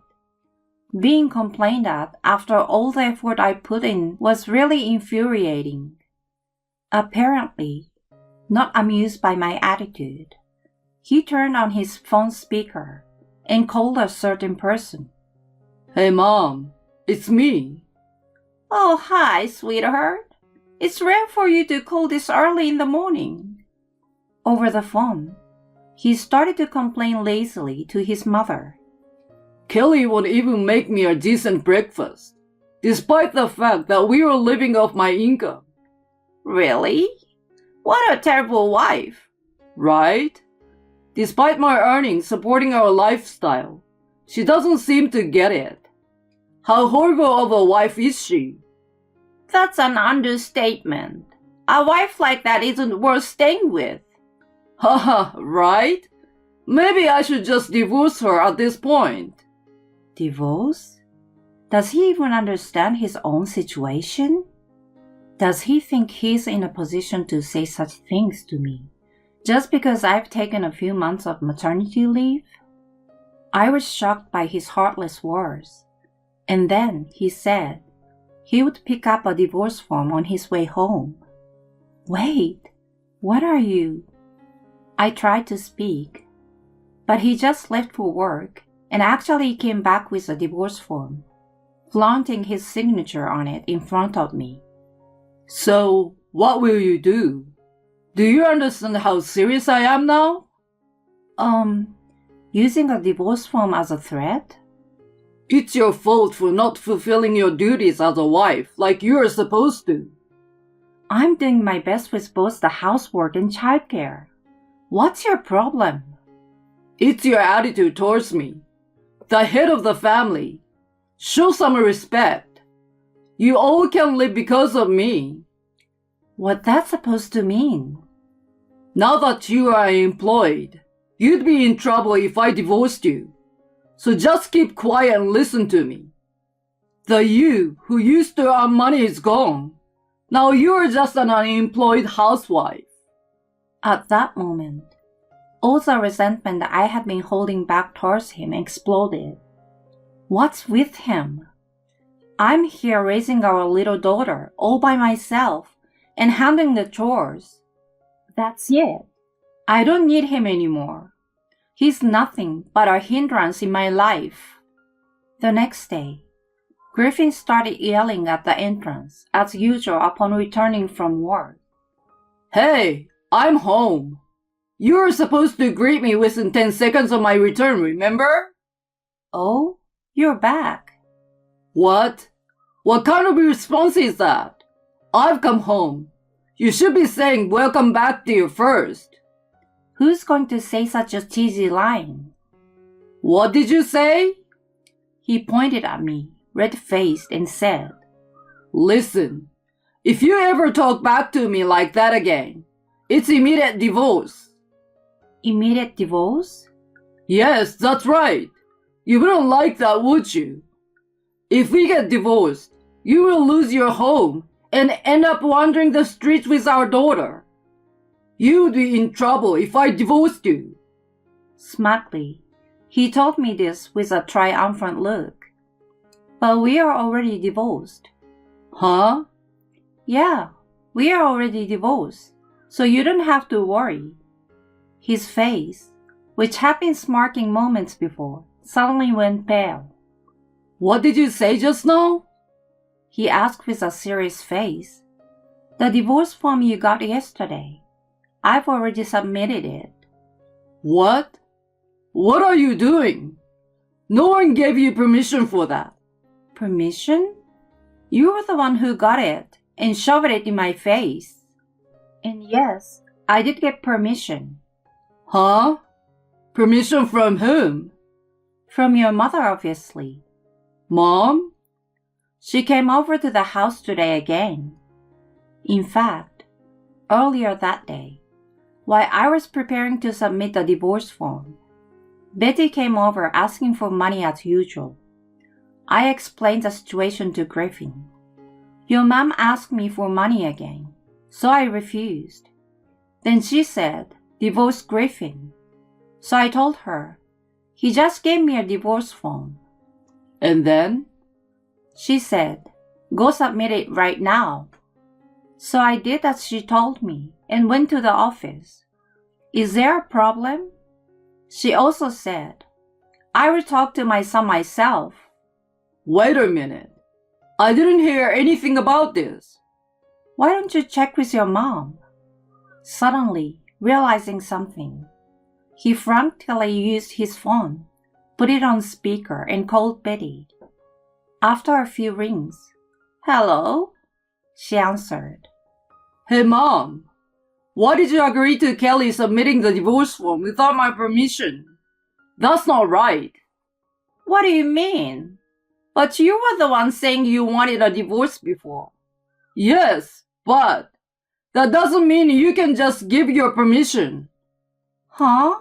Being complained at after all the effort I put in was really infuriating. Apparently, not amused by my attitude, he turned on his phone speaker and called a certain person. Hey Mom, it's me. Oh, hi, sweetheart. It's rare for you to call this early in the morning. Over the phone, he started to complain lazily to his mother. Kelly won't even make me a decent breakfast, despite the fact that we were living off my income. Really? What a terrible wife. Right? Despite my earnings supporting our lifestyle, she doesn't seem to get it. How horrible of a wife is she? That's an understatement. A wife like that isn't worth staying with. Haha, right? Maybe I should just divorce her at this point. Divorce? Does he even understand his own situation? Does he think he's in a position to say such things to me just because I've taken a few months of maternity leave? I was shocked by his heartless words. And then he said he would pick up a divorce form on his way home. Wait, what are you? I tried to speak, but he just left for work and actually came back with a divorce form, flaunting his signature on it in front of me. So, what will you do? Do you understand how serious I am now? Using a divorce form as a threat? It's your fault for not fulfilling your duties as a wife like you're supposed to. I'm doing my best with both the housework and childcare. What's your problem? It's your attitude towards me. The head of the family. Show some respect. You all can live because of me. What's that supposed to mean? Now that you are employed, you'd be in trouble if I divorced you. So just keep quiet and listen to me. The you who used to earn money is gone. Now you're just an unemployed housewife. At that moment, all the resentment that I had been holding back towards him exploded. What's with him? I'm here raising our little daughter all by myself and handling the chores. That's it. I don't need him anymore. He's nothing but a hindrance in my life. The next day, Griffin started yelling at the entrance, as usual upon returning from work. Hey, I'm home. You were supposed to greet me within 10 seconds of my return, remember? Oh, you're back. What? What kind of response is that? I've come home. You should be saying welcome back to you first. Who's going to say such a cheesy line? What did you say? He pointed at me, red-faced, and said, Listen, if you ever talk back to me like that again, it's immediate divorce. Immediate divorce? Yes, that's right. You wouldn't like that, would you? If we get divorced, you will lose your home and end up wandering the streets with our daughter. You would be in trouble if I divorced you. Smartly, he told me this with a triumphant look. But we are already divorced. Huh? Yeah, we are already divorced, so you don't have to worry. His face, which had been smirking moments before, suddenly went pale. What did you say just now? He asked with a serious face. The divorce form you got yesterday. I've already submitted it. What? What are you doing? No one gave you permission for that. Permission? You were the one who got it and shoved it in my face. And yes, I did get permission. Huh? Permission from whom? From your mother, obviously. Mom? She came over to the house today again. In fact, earlier that day, while I was preparing to submit the divorce form, Betty came over asking for money as usual. I explained the situation to Griffin. Your mom asked me for money again, so I refused. Then she said, divorce Griffin. So I told her, he just gave me a divorce form. And then? She said, go submit it right now. So I did as she told me and went to the office. Is there a problem? She also said, I will talk to my son myself. Wait a minute. I didn't hear anything about this. Why don't you check with your mom? Suddenly, realizing something, he frantically used his phone, put it on speaker, and called Betty. After a few rings, hello? She answered. Hey, Mom. Why did you agree to Kelly submitting the divorce form without my permission? That's not right. What do you mean? But you were the one saying you wanted a divorce before. Yes, but that doesn't mean you can just give your permission. Huh?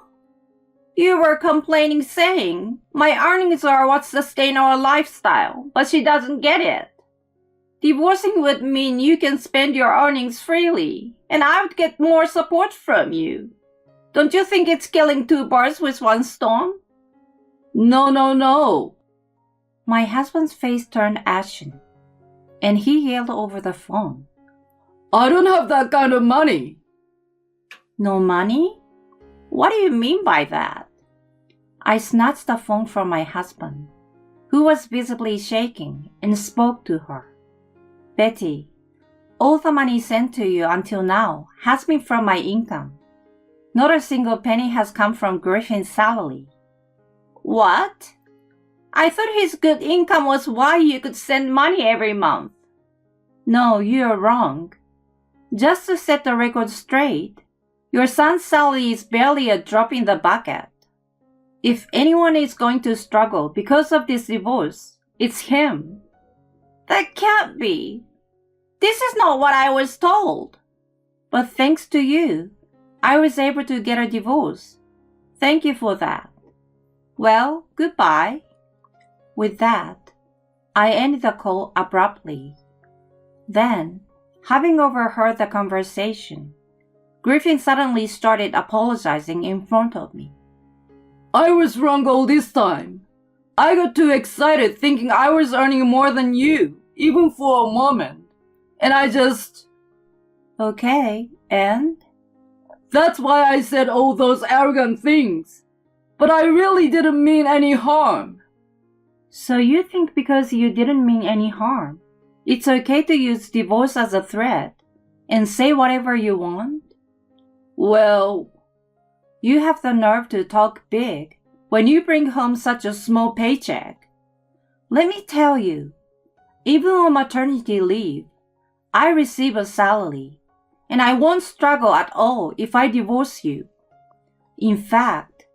You were complaining saying, my earnings are what sustain our lifestyle, but she doesn't get it. Divorcing would mean you can spend your earnings freely, and I would get more support from you. Don't you think it's killing two birds with one stone? No. My husband's face turned ashen, and he yelled over the phone. I don't have that kind of money. No money? What do you mean by that? I snatched the phone from my husband, who was visibly shaking, and spoke to her. Betty, all the money sent to you until now has been from my income. Not a single penny has come from Griffin's salary. What? I thought his good income was why you could send money every month. No, you're wrong. Just to set the record straight, Your son's salary is barely a drop in the bucket. If anyone is going to struggle because of this divorce, it's him. That can't be. This is not what I was told. But thanks to you, I was able to get a divorce. Thank you for that. Well, goodbye. With that, I ended the call abruptly. Then, having overheard the conversation, Griffin suddenly started apologizing in front of me. I was wrong all this time. I got too excited thinking I was earning more than you, even for a moment. And I just... Okay, and? That's why I said all those arrogant things. But I really didn't mean any harm. So you think because you didn't mean any harm, it's okay to use divorce as a threat and say whatever you want? Well, you have the nerve to talk big when you bring home such a small paycheck. Let me tell you, even on maternity leave, I receive a salary, and I won't struggle at all if I divorce you. In fact,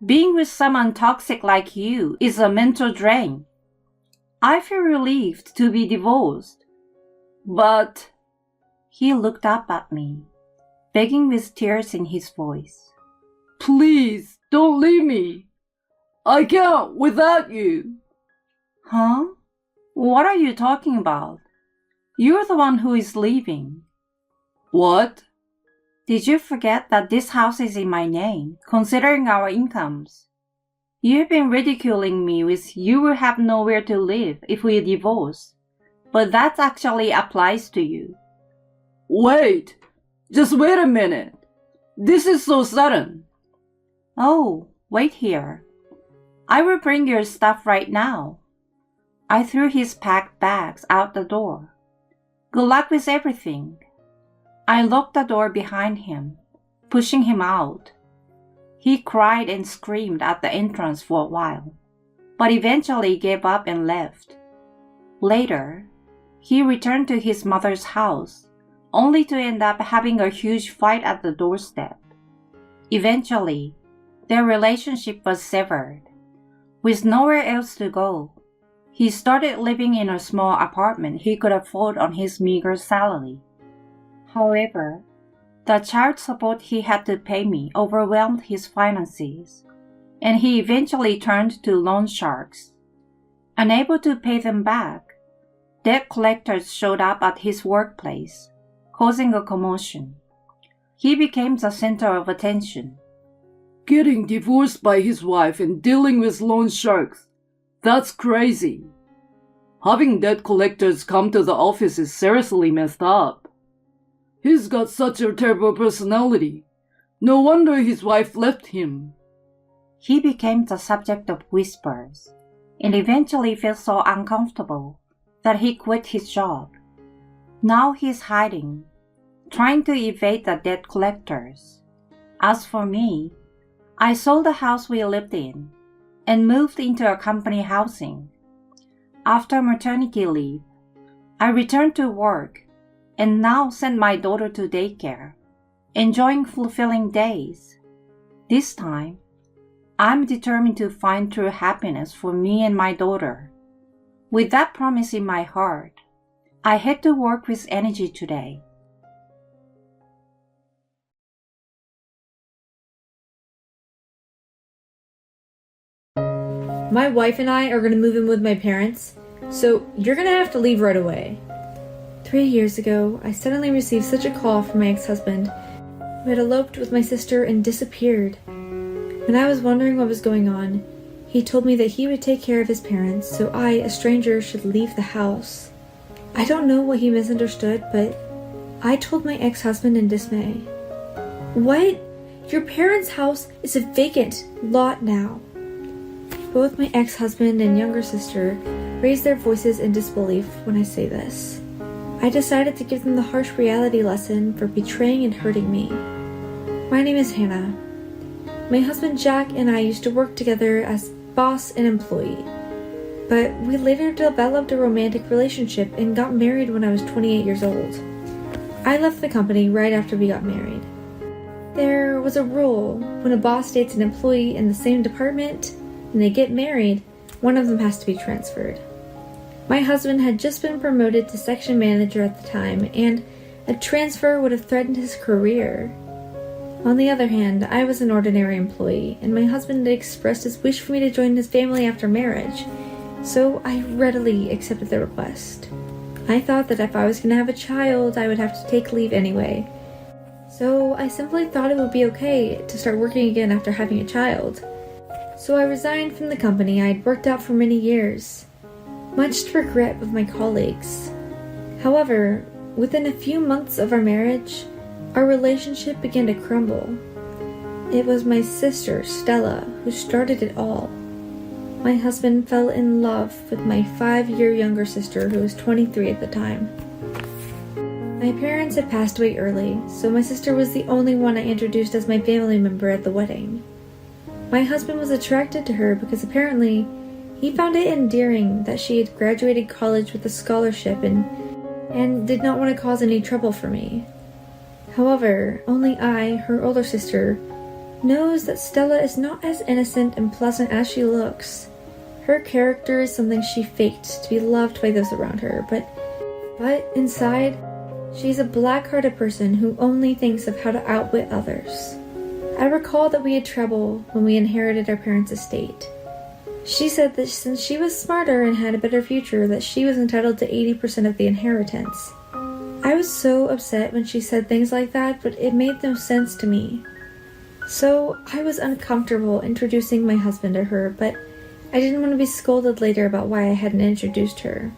being with someone toxic like you is a mental drain. I feel relieved to be divorced. But he looked up at me, begging with tears in his voice. Please, don't leave me. I can't without you. Huh? What are you talking about? You're the one who is leaving. What? Did you forget that this house is in my name, considering our incomes? You've been ridiculing me with you will have nowhere to live if we divorce, but that actually applies to you. Wait, just wait a minute. This is so sudden. Oh, wait here. I will bring your stuff right now. I threw his packed bags out the door. Good luck with everything. I locked the door behind him, pushing him out. He cried and screamed at the entrance for a while, but eventually gave up and left. Later, he returned to his mother's house, only to end up having a huge fight at the doorstep. Eventually, their relationship was severed. With nowhere else to go, he started living in a small apartment he could afford on his meager salary. However, the child support he had to pay me overwhelmed his finances, and he eventually turned to loan sharks. Unable to pay them back, debt collectors showed up at his workplace, causing a commotion. He became the center of attention. Getting divorced by his wife and dealing with loan sharks, that's crazy. Having debt collectors come to the office is seriously messed up. He's got such a terrible personality. No wonder his wife left him. He became the subject of whispers, and eventually felt so uncomfortable that he quit his job. Now he's hiding, trying to evade the debt collectors. As for me, I sold the house we lived in and moved into a company housing. After maternity leave, I returned to work and now send my daughter to daycare, enjoying fulfilling days. This time, I'm determined to find true happiness for me and my daughter. With that promise in my heart, I head to work with energy today. My wife and I are going to move in with my parents, so you're going to have to leave right away. 3 years ago, I suddenly received such a call from my ex-husband, who had eloped with my sister and disappeared. When I was wondering what was going on, he told me that he would take care of his parents, so I, a stranger, should leave the house. I don't know what he misunderstood, but I told my ex-husband in dismay. What? Your parents' house is a vacant lot now. Both my ex-husband and younger sister raised their voices in disbelief when I say this. I decided to give them the harsh reality lesson for betraying and hurting me. My name is Hannah. My husband Jack and I used to work together as boss and employee. But we later developed a romantic relationship and got married when I was 28 years old. I left the company right after we got married. There was a rule: when a boss dates an employee in the same department and they get married, one of them has to be transferred. My husband had just been promoted to section manager at the time, and a transfer would have threatened his career. On the other hand, I was an ordinary employee, and my husband had expressed his wish for me to join his family after marriage, so I readily accepted the request. I thought that if I was going to have a child, I would have to take leave anyway, so I simply thought it would be okay to start working again after having a child. So I resigned from the company I had worked out for many years, much to regret of my colleagues. However, within a few months of our marriage, our relationship began to crumble. It was my sister, Stella, who started it all. My husband fell in love with my 5-year younger sister, who was 23 at the time. My parents had passed away early, so my sister was the only one I introduced as my family member at the wedding. My husband was attracted to her because apparently he found it endearing that she had graduated college with a scholarship and did not want to cause any trouble for me. However, only I, her older sister, knows that Stella is not as innocent and pleasant as she looks. Her character is something she faked to be loved by those around her, but inside, she's a black-hearted person who only thinks of how to outwit others. I recall that we had trouble when we inherited our parents' estate. She said that since she was smarter and had a better future, that she was entitled to 80% of the inheritance. I was so upset when she said things like that, but it made no sense to me. So I was uncomfortable introducing my husband to her, but I didn't want to be scolded later about why I hadn't introduced her.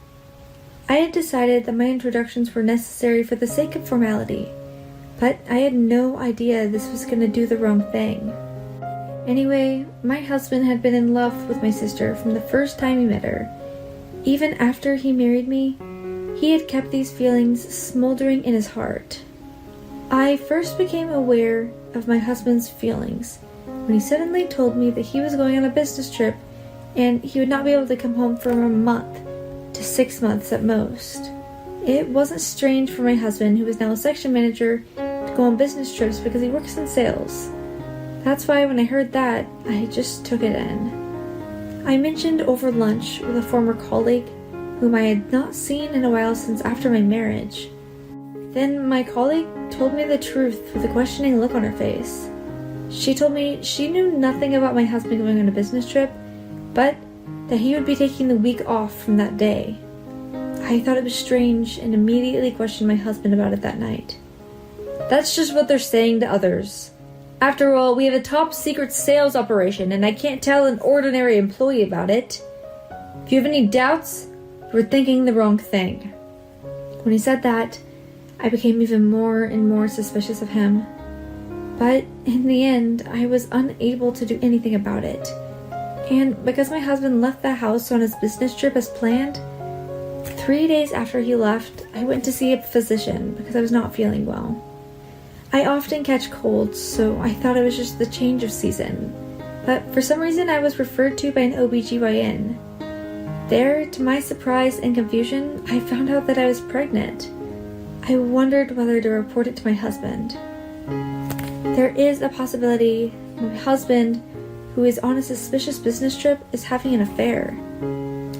I had decided that my introductions were necessary for the sake of formality, but I had no idea this was going to do the wrong thing. Anyway, my husband had been in love with my sister from the first time he met her. Even after he married me, he had kept these feelings smoldering in his heart. I first became aware of my husband's feelings when he suddenly told me that he was going on a business trip and he would not be able to come home for a month to 6 months at most. It wasn't strange for my husband, who is now a section manager, to go on business trips because he works in sales. That's why when I heard that, I just took it in. I mentioned over lunch with a former colleague whom I had not seen in a while since after my marriage. Then my colleague told me the truth with a questioning look on her face. She told me she knew nothing about my husband going on a business trip, but that he would be taking the week off from that day. I thought it was strange and immediately questioned my husband about it that night. That's just what they're saying to others. After all, we have a top secret sales operation and I can't tell an ordinary employee about it. If you have any doubts, you're thinking the wrong thing. When he said that, I became even more and more suspicious of him. But in the end, I was unable to do anything about it. And because my husband left the house on his business trip as planned, 3 days after he left, I went to see a physician because I was not feeling well. I often catch colds, so I thought it was just the change of season. But for some reason, I was referred to by an OBGYN. There, to my surprise and confusion, I found out that I was pregnant. I wondered whether to report it to my husband. There is a possibility my husband, who is on a suspicious business trip, is having an affair.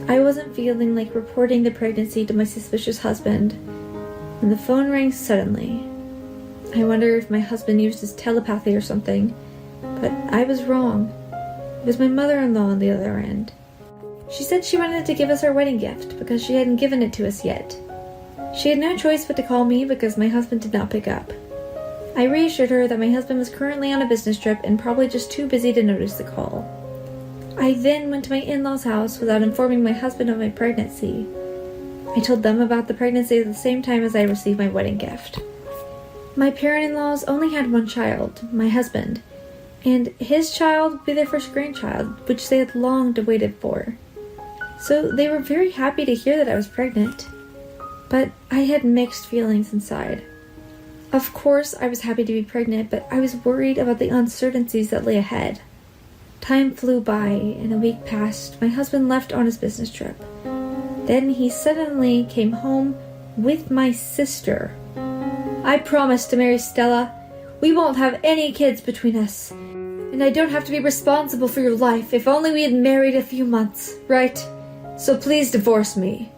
I wasn't feeling like reporting the pregnancy to my suspicious husband when the phone rang suddenly. I wonder if my husband used his telepathy or something, but I was wrong. It was my mother-in-law on the other end. She said she wanted to give us our wedding gift because she hadn't given it to us yet. She had no choice but to call me because my husband did not pick up. I reassured her that my husband was currently on a business trip and probably just too busy to notice the call. I then went to my in-laws' house without informing my husband of my pregnancy. I told them about the pregnancy at the same time as I received my wedding gift. My parent-in-laws only had one child, my husband, and his child would be their first grandchild, which they had long awaited for. So they were very happy to hear that I was pregnant, but I had mixed feelings inside. Of course, I was happy to be pregnant, but I was worried about the uncertainties that lay ahead. Time flew by, and a week passed. My husband left on his business trip. Then he suddenly came home with my sister. I promised to marry Stella. We won't have any kids between us. And I don't have to be responsible for your life. If only we had married a few months, right? So please divorce me."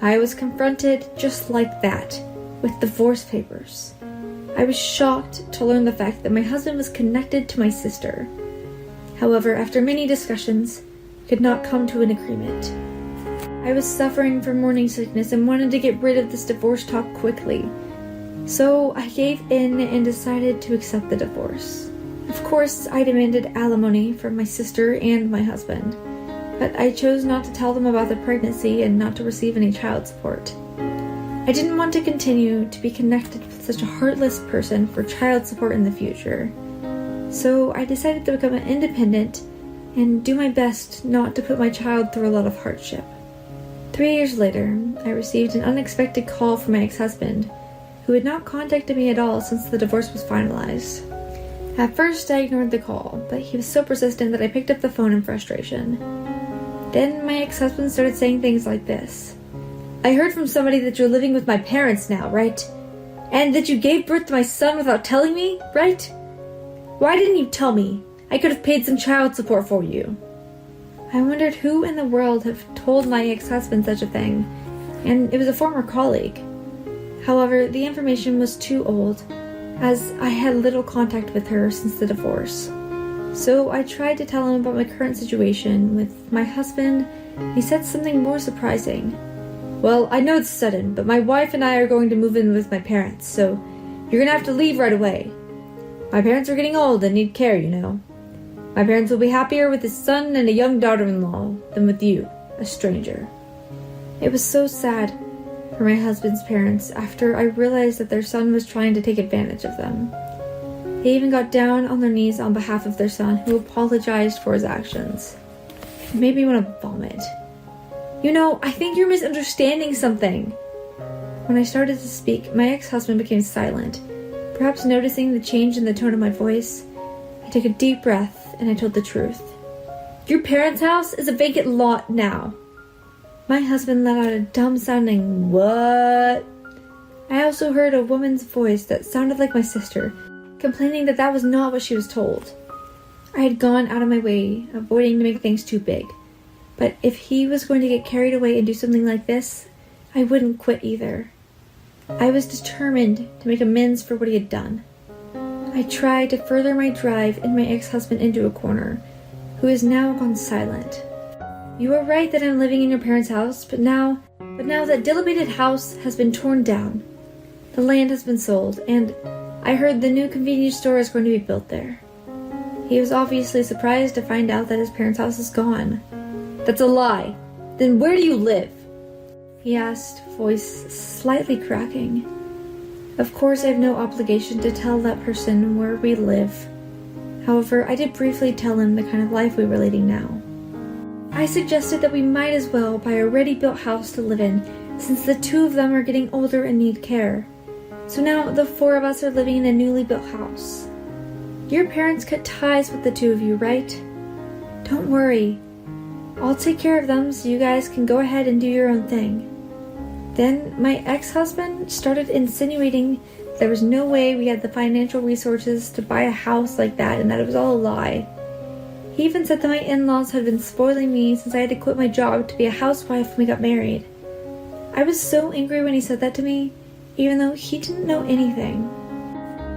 I was confronted just like that, with divorce papers. I was shocked to learn the fact that my husband was connected to my sister. However, after many discussions, we could not come to an agreement. I was suffering from morning sickness and wanted to get rid of this divorce talk quickly. So I gave in and decided to accept the divorce. Of course, I demanded alimony from my sister and my husband, but I chose not to tell them about the pregnancy and not to receive any child support. I didn't want to continue to be connected with such a heartless person for child support in the future. So I decided to become independent and do my best not to put my child through a lot of hardship. 3 years later, I received an unexpected call from my ex-husband, who had not contacted me at all since the divorce was finalized. At first, I ignored the call, but he was so persistent that I picked up the phone in frustration. Then my ex-husband started saying things like this. "I heard from somebody that you're living with my parents now, right? And that you gave birth to my son without telling me, right? Why didn't you tell me? I could have paid some child support for you." I wondered who in the world had told my ex-husband such a thing, and it was a former colleague. However, the information was too old, as I had little contact with her since the divorce. So I tried to tell him about my current situation with my husband. He said something more surprising. "Well, I know it's sudden, but my wife and I are going to move in with my parents, so you're gonna have to leave right away. My parents are getting old and need care, you know. My parents will be happier with a son and a young daughter-in-law than with you, a stranger." It was so sad for my husband's parents after I realized that their son was trying to take advantage of them. They even got down on their knees on behalf of their son, who apologized for his actions. It made me want to vomit. "You know, I think you're misunderstanding something." When I started to speak, my ex-husband became silent. Perhaps noticing the change in the tone of my voice, I took a deep breath and I told the truth. "Your parents' house is a vacant lot now." My husband let out a dumb-sounding "what?" I also heard a woman's voice that sounded like my sister, complaining that that was not what she was told. I had gone out of my way, avoiding to make things too big. But if he was going to get carried away and do something like this, I wouldn't quit either. I was determined to make amends for what he had done. I tried to further my drive and my ex-husband into a corner, who has now gone silent. "You are right that I'm living in your parents' house, but now that dilapidated house has been torn down. The land has been sold, and I heard the new convenience store is going to be built there." He was obviously surprised to find out that his parents' house is gone. "That's a lie. Then where do you live?" he asked, voice slightly cracking. Of course, I have no obligation to tell that person where we live. However, I did briefly tell him the kind of life we were leading now. I suggested that we might as well buy a ready-built house to live in, since the two of them are getting older and need care. So now the four of us are living in a newly built house. Your parents cut ties with the two of you, right? Don't worry. I'll take care of them so you guys can go ahead and do your own thing. Then my ex-husband started insinuating there was no way we had the financial resources to buy a house like that and that it was all a lie. He even said that my in-laws had been spoiling me since I had to quit my job to be a housewife when we got married. I was so angry when he said that to me, even though he didn't know anything.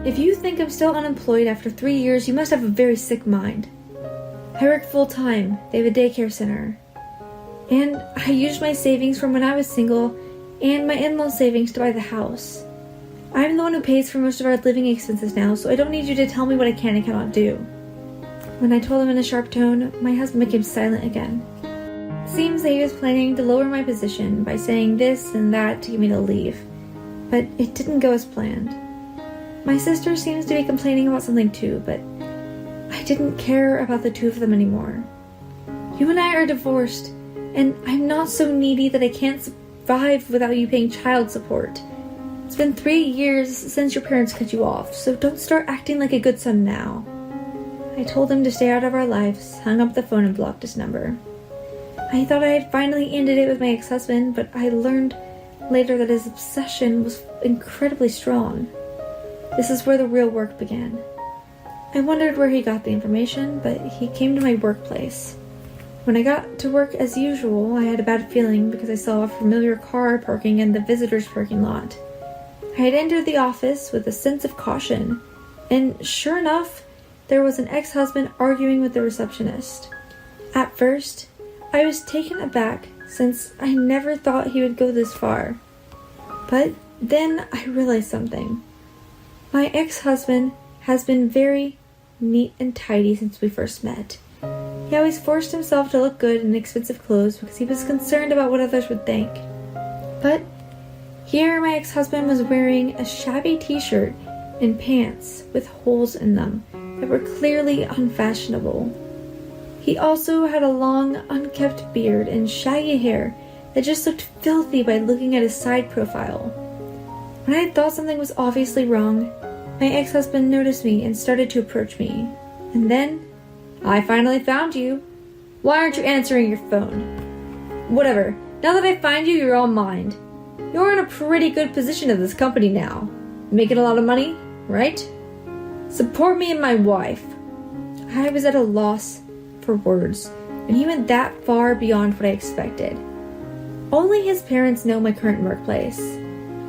If you think I'm still unemployed after 3 years, you must have a very sick mind. I work full-time. They have a daycare center. And I used my savings from when I was single and my in-laws' savings to buy the house. I'm the one who pays for most of our living expenses now, so I don't need you to tell me what I can and cannot do. When I told him in a sharp tone, my husband became silent again. It seems that he was planning to lower my position by saying this and that to get me to leave, but it didn't go as planned. My sister seems to be complaining about something too, but I didn't care about the two of them anymore. You and I are divorced, and I'm not so needy that I can't survive without you paying child support. It's been 3 years since your parents cut you off, so don't start acting like a good son now. I told him to stay out of our lives, hung up the phone and blocked his number. I thought I had finally ended it with my ex-husband, but I learned later that his obsession was incredibly strong. This is where the real work began. I wondered where he got the information, but he came to my workplace. When I got to work as usual, I had a bad feeling because I saw a familiar car parking in the visitors' parking lot. I had entered the office with a sense of caution, and sure enough, there was an ex-husband arguing with the receptionist. At first, I was taken aback since I never thought he would go this far. But then I realized something. My ex-husband has been very neat and tidy since we first met. He always forced himself to look good in expensive clothes because he was concerned about what others would think. But here my ex-husband was wearing a shabby t-shirt and pants with holes in them that were clearly unfashionable. He also had a long, unkempt beard and shaggy hair that just looked filthy by looking at his side profile. When I thought something was obviously wrong, my ex-husband noticed me and started to approach me. And then, "I finally found you. Why aren't you answering your phone?" "Whatever. Now that I find you, you're all mine. You're in a pretty good position at this company now. Making a lot of money, right? Support me and my wife." I was at a loss for words, and he went that far beyond what I expected. Only his parents know my current workplace.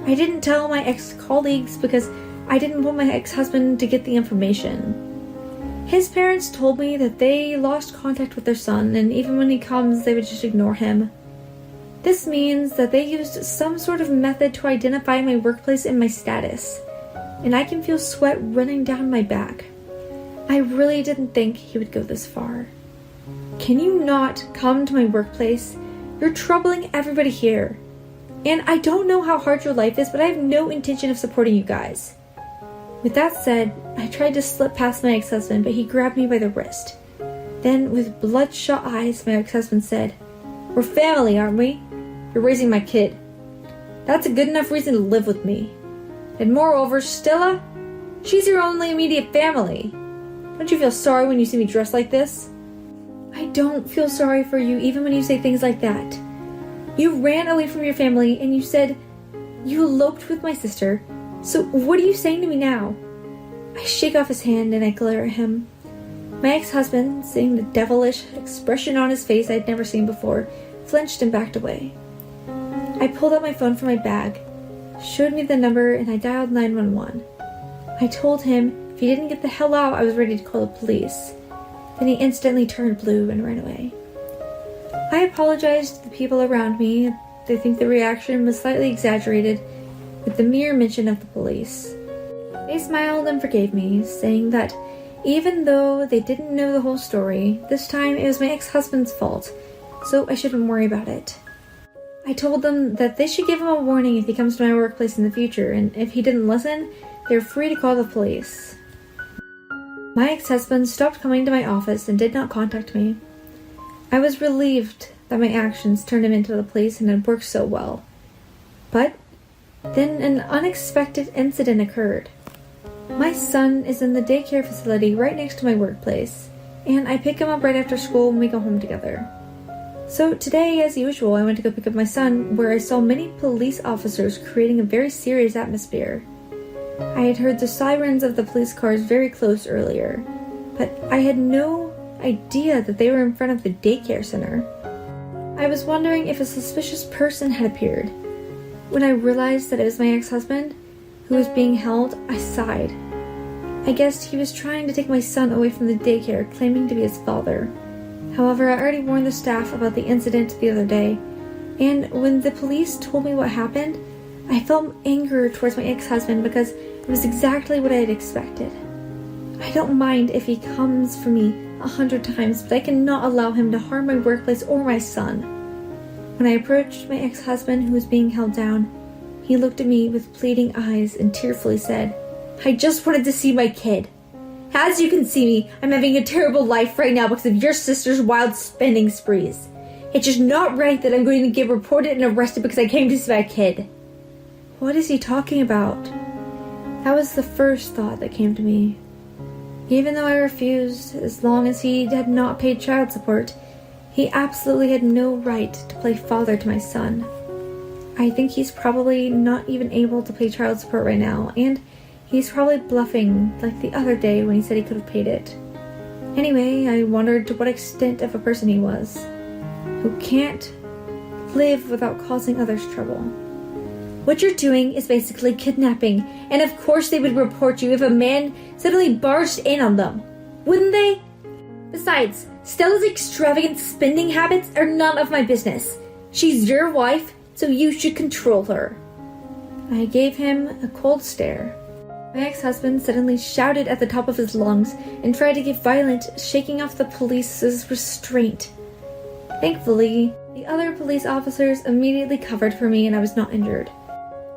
I didn't tell my ex-colleagues because I didn't want my ex-husband to get the information. His parents told me that they lost contact with their son, and even when he comes, they would just ignore him. This means that they used some sort of method to identify my workplace and my status, and I can feel sweat running down my back. I really didn't think he would go this far. "Can you not come to my workplace? You're troubling everybody here. And I don't know how hard your life is, but I have no intention of supporting you guys." With that said, I tried to slip past my ex-husband, but he grabbed me by the wrist. Then, with bloodshot eyes, my ex-husband said, "We're family, aren't we? You're raising my kid. That's a good enough reason to live with me. And moreover, Stella, she's your only immediate family. Don't you feel sorry when you see me dressed like this?" "I don't feel sorry for you even when you say things like that. You ran away from your family and you said you eloped with my sister. So what are you saying to me now?" I shake off his hand and I glare at him. My ex-husband, seeing the devilish expression on his face I'd never seen before, flinched and backed away. I pulled out my phone from my bag, showed me the number, and I dialed 911. I told him if he didn't get the hell out, I was ready to call the police. Then he instantly turned blue and ran away. I apologized to the people around me. They think the reaction was slightly exaggerated with the mere mention of the police. They smiled and forgave me, saying that even though they didn't know the whole story, this time it was my ex-husband's fault, so I shouldn't worry about it. I told them that they should give him a warning if he comes to my workplace in the future, and if he didn't listen, they were free to call the police. My ex-husband stopped coming to my office and did not contact me. I was relieved that my actions turned him into the police and had worked so well. But then an unexpected incident occurred. My son is in the daycare facility right next to my workplace, and I pick him up right after school when we go home together. So today, as usual, I went to go pick up my son, where I saw many police officers creating a very serious atmosphere. I had heard the sirens of the police cars very close earlier, but I had no idea that they were in front of the daycare center. I was wondering if a suspicious person had appeared. When I realized that it was my ex-husband who was being held, I sighed. I guessed he was trying to take my son away from the daycare, claiming to be his father. However, I already warned the staff about the incident the other day, and when the police told me what happened, I felt anger towards my ex-husband because it was exactly what I had expected. I don't mind if he comes for me 100 times, but I cannot allow him to harm my workplace or my son. When I approached my ex-husband, who was being held down, he looked at me with pleading eyes and tearfully said, "I just wanted to see my kid. As you can see me, I'm having a terrible life right now because of your sister's wild spending sprees. It's just not right that I'm going to get reported and arrested because I came to see my kid." What is he talking about? That was the first thought that came to me. Even though I refused, as long as he had not paid child support, he absolutely had no right to play father to my son. I think he's probably not even able to pay child support right now, and He's probably bluffing like the other day when he said he could have paid it. Anyway, I wondered to what extent of a person he was, who can't live without causing others trouble. What you're doing is basically kidnapping, and of course they would report you if a man suddenly barged in on them, wouldn't they? Besides, Stella's extravagant spending habits are none of my business. She's your wife, so you should control her. I gave him a cold stare. My ex-husband suddenly shouted at the top of his lungs and tried to get violent, shaking off the police's restraint. Thankfully, the other police officers immediately covered for me and I was not injured.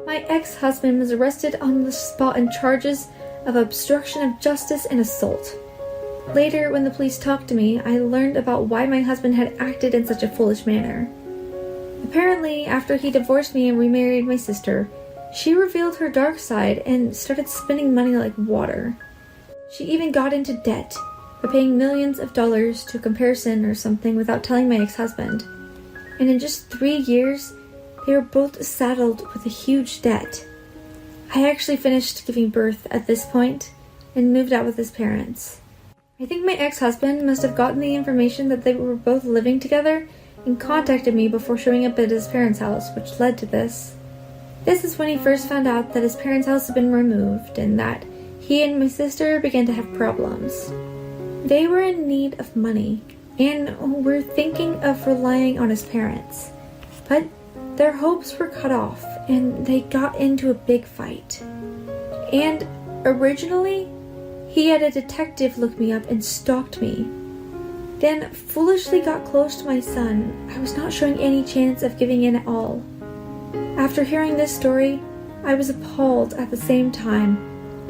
My ex-husband was arrested on the spot on charges of obstruction of justice and assault. Later, when the police talked to me, I learned about why my husband had acted in such a foolish manner. Apparently, after he divorced me and remarried my sister, she revealed her dark side and started spending money like water. She even got into debt by paying millions of dollars to a comparison or something without telling my ex-husband. And in just 3 years, they were both saddled with a huge debt. I actually finished giving birth at this point and moved out with his parents. I think my ex-husband must have gotten the information that they were both living together and contacted me before showing up at his parents' house, which led to this. This is when he first found out that his parents' house had been removed and that he and my sister began to have problems. They were in need of money and were thinking of relying on his parents. But their hopes were cut off and they got into a big fight. And originally, he had a detective look me up and stalked me. Then foolishly got close to my son. I was not showing any chance of giving in at all. After hearing this story, I was appalled at the same time.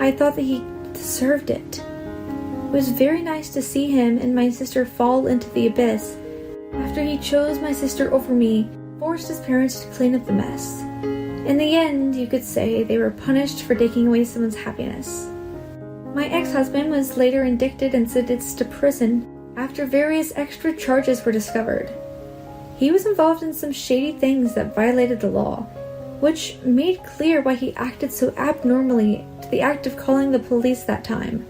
I thought that he deserved it. It was very nice to see him and my sister fall into the abyss after he chose my sister over me, forced his parents to clean up the mess. In the end, you could say they were punished for taking away someone's happiness. My ex-husband was later indicted and sentenced to prison after various extra charges were discovered. He was involved in some shady things that violated the law, which made clear why he acted so abnormally to the act of calling the police that time.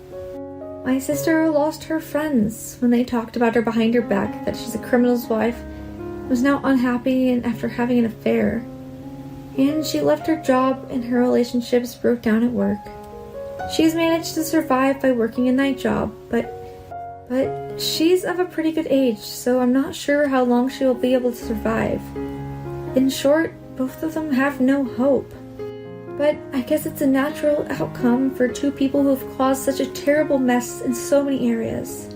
My sister lost her friends when they talked about her behind her back that she's a criminal's wife, was now unhappy and after having an affair. And she left her job and her relationships broke down at work. She's managed to survive by working a night job, but she's of a pretty good age, so I'm not sure how long she will be able to survive. In short, both of them have no hope. But I guess it's a natural outcome for two people who have caused such a terrible mess in so many areas.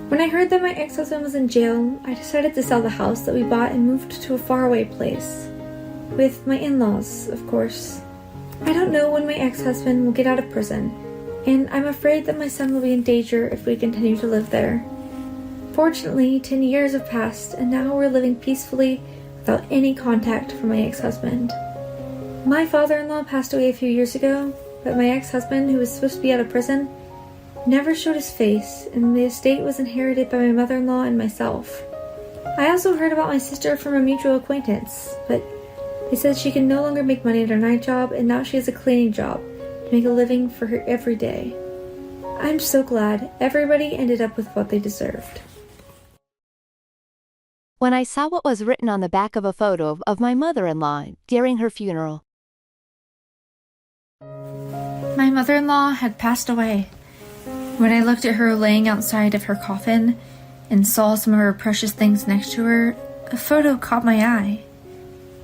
When I heard that my ex-husband was in jail, I decided to sell the house that we bought and moved to a faraway place. With my in-laws, of course. I don't know when my ex-husband will get out of prison, and I'm afraid that my son will be in danger if we continue to live there. Fortunately, 10 years have passed, and now we're living peacefully without any contact from my ex-husband. My father-in-law passed away a few years ago, but my ex-husband, who was supposed to be out of prison, never showed his face, and the estate was inherited by my mother-in-law and myself. I also heard about my sister from a mutual acquaintance, but they said she can no longer make money at her night job, and now she has a cleaning job to make a living for her every day. I'm so glad everybody ended up with what they deserved. When I saw what was written on the back of a photo of my mother-in-law during her funeral. My mother-in-law had passed away. When I looked at her laying outside of her coffin and saw some of her precious things next to her, a photo caught my eye.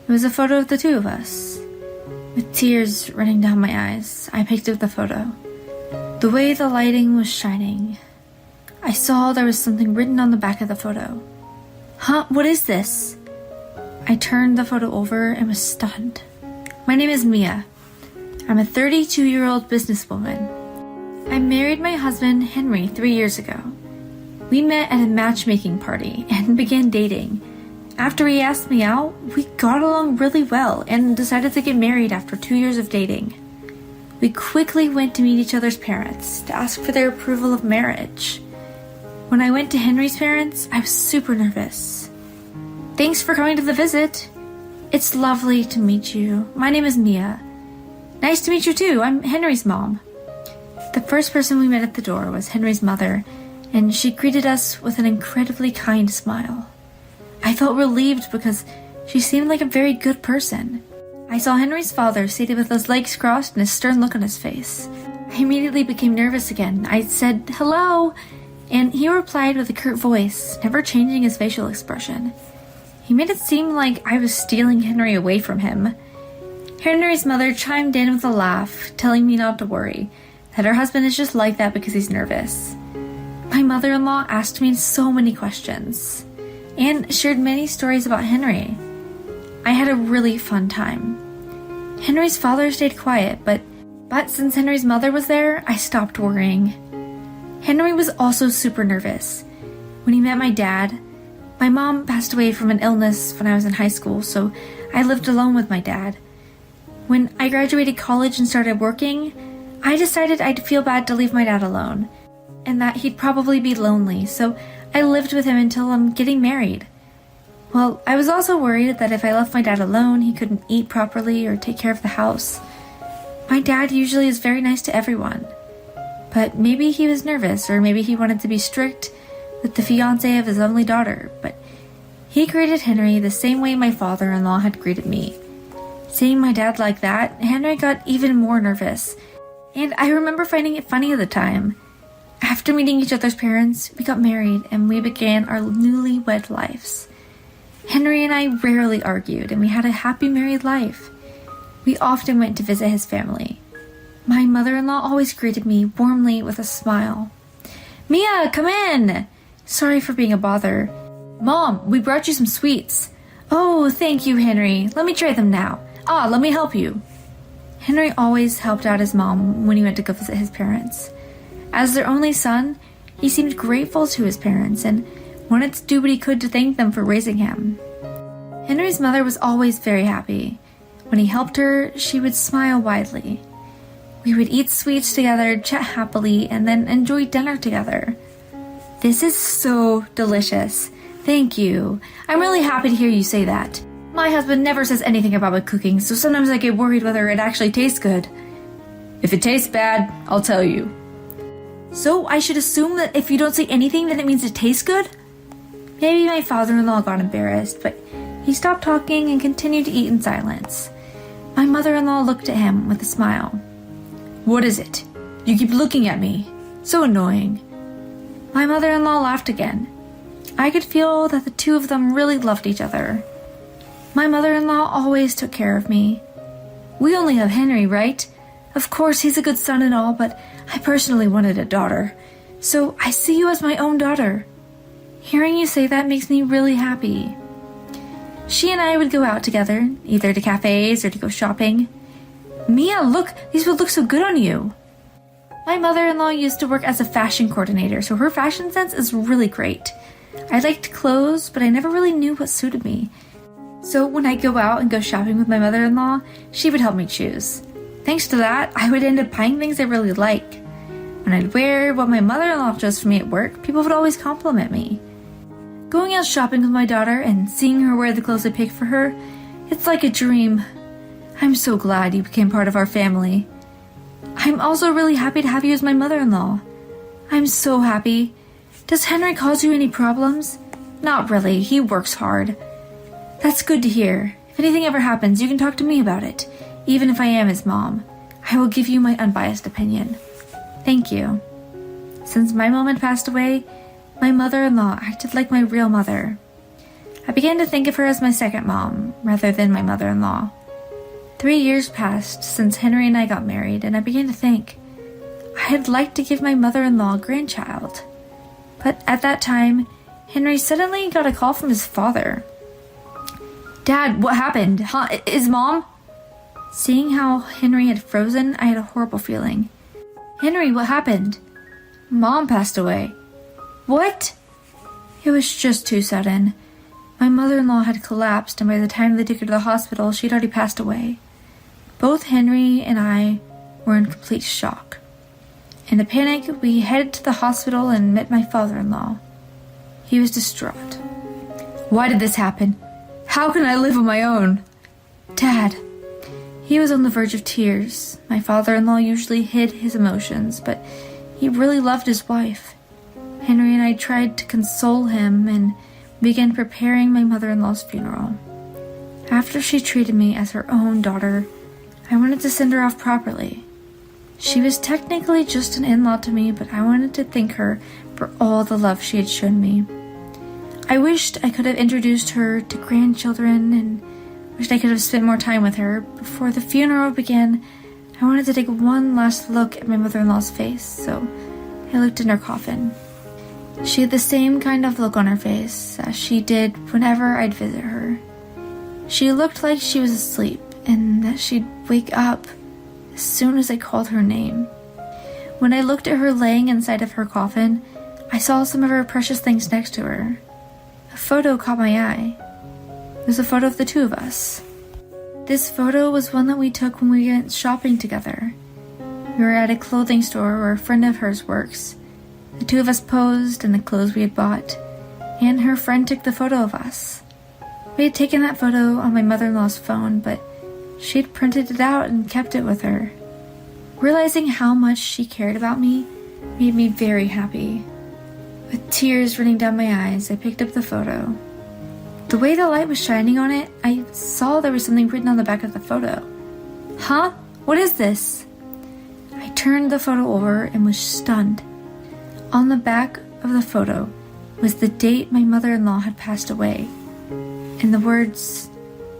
It was a photo of the two of us. With tears running down my eyes, I picked up the photo. The way the lighting was shining, I saw there was something written on the back of the photo. Huh? What is this? I turned the photo over and was stunned. My name is Mia. I'm a 32-year-old businesswoman. I married my husband, Henry, 3 years ago. We met at a matchmaking party and began dating. After he asked me out, we got along really well and decided to get married after 2 years of dating. We quickly went to meet each other's parents to ask for their approval of marriage. When I went to Henry's parents, I was super nervous. Thanks for coming to the visit. It's lovely to meet you. My name is Mia. Nice to meet you too. I'm Henry's mom. The first person we met at the door was Henry's mother, and she greeted us with an incredibly kind smile. I felt relieved because she seemed like a very good person. I saw Henry's father seated with his legs crossed and a stern look on his face. I immediately became nervous again. I said, "Hello," and he replied with a curt voice, never changing his facial expression. He made it seem like I was stealing Henry away from him. Henry's mother chimed in with a laugh, telling me not to worry, that her husband is just like that because he's nervous. My mother-in-law asked me so many questions, and shared many stories about Henry. I had a really fun time. Henry's father stayed quiet, but since Henry's mother was there, I stopped worrying. Henry was also super nervous. When he met my dad, my mom passed away from an illness when I was in high school, so I lived alone with my dad. When I graduated college and started working, I decided I'd feel bad to leave my dad alone, and that he'd probably be lonely, so I lived with him until I'm getting married. Well, I was also worried that if I left my dad alone, he couldn't eat properly or take care of the house. My dad usually is very nice to everyone, but maybe he was nervous, or maybe he wanted to be strict with the fiancé of his only daughter, but he greeted Henry the same way my father-in-law had greeted me. Seeing my dad like that, Henry got even more nervous, and I remember finding it funny at the time. After meeting each other's parents, we got married and we began our newlywed lives. Henry and I rarely argued, and we had a happy married life. We often went to visit his family. My mother-in-law always greeted me warmly with a smile. "Mia, come in! Sorry for being a bother. Mom, we brought you some sweets." "Oh, thank you, Henry. Let me try them now. Let me help you." Henry always helped out his mom when he went to go visit his parents. As their only son, he seemed grateful to his parents and wanted to do what he could to thank them for raising him. Henry's mother was always very happy. When he helped her, she would smile widely. We would eat sweets together, chat happily, and then enjoy dinner together. "This is so delicious. Thank you. I'm really happy to hear you say that. My husband never says anything about my cooking, so sometimes I get worried whether it actually tastes good." "If it tastes bad, I'll tell you." "So I should assume that if you don't say anything, then it means it tastes good?" Maybe my father-in-law got embarrassed, but he stopped talking and continued to eat in silence. My mother-in-law looked at him with a smile. "What is it? You keep looking at me. So annoying." My mother-in-law laughed again. I could feel that the two of them really loved each other. My mother-in-law always took care of me. "We only have Henry, right? Of course, he's a good son and all, but I personally wanted a daughter. So I see you as my own daughter. Hearing you say that makes me really happy." She and I would go out together, either to cafes or to go shopping. "Mia, look, these would look so good on you." My mother-in-law used to work as a fashion coordinator, so her fashion sense is really great. I liked clothes, but I never really knew what suited me. So when I go out and go shopping with my mother-in-law, she would help me choose. Thanks to that, I would end up buying things I really like. When I'd wear what my mother-in-law chose for me at work, people would always compliment me. Going out shopping with my daughter and seeing her wear the clothes I picked for her, it's like a dream. I'm so glad you became part of our family. I'm also really happy to have you as my mother-in-law. I'm so happy. Does Henry cause you any problems? Not really, he works hard. That's good to hear. If anything ever happens, you can talk to me about it, even if I am his mom. I will give you my unbiased opinion. Thank you. Since my mom had passed away, my mother-in-law acted like my real mother. I began to think of her as my second mom, rather than my mother-in-law. 3 years passed since Henry and I got married, and I began to think, I'd like to give my mother-in-law a grandchild. But at that time, Henry suddenly got a call from his father. "Dad, what happened? Is Mom?" Seeing how Henry had frozen, I had a horrible feeling. "Henry, what happened?" "Mom passed away." "What?" It was just too sudden. My mother-in-law had collapsed, and by the time they took her to the hospital, she'd already passed away. Both Henry and I were in complete shock. In a panic, we headed to the hospital and met my father-in-law. He was distraught. "Why did this happen? How can I live on my own?" "Dad." He was on the verge of tears. My father-in-law usually hid his emotions, but he really loved his wife. Henry and I tried to console him and began preparing my mother-in-law's funeral. After she treated me as her own daughter, I wanted to send her off properly. She was technically just an in-law to me, but I wanted to thank her for all the love she had shown me. I wished I could have introduced her to grandchildren and wished I could have spent more time with her. Before the funeral began, I wanted to take one last look at my mother-in-law's face, so I looked in her coffin. She had the same kind of look on her face as she did whenever I'd visit her. She looked like she was asleep and that she'd wake up as soon as I called her name. When I looked at her laying inside of her coffin, I saw some of her precious things next to her. A photo caught my eye. It was a photo of the two of us. This photo was one that we took when we went shopping together. We were at a clothing store where a friend of hers works. The two of us posed in the clothes we had bought, and her friend took the photo of us. We had taken that photo on my mother-in-law's phone, but she had printed it out and kept it with her. Realizing how much she cared about me made me very happy. With tears running down my eyes, I picked up the photo. The way the light was shining on it, I saw there was something written on the back of the photo. Huh? What is this? I turned the photo over and was stunned. On the back of the photo was the date my mother-in-law had passed away, and the words,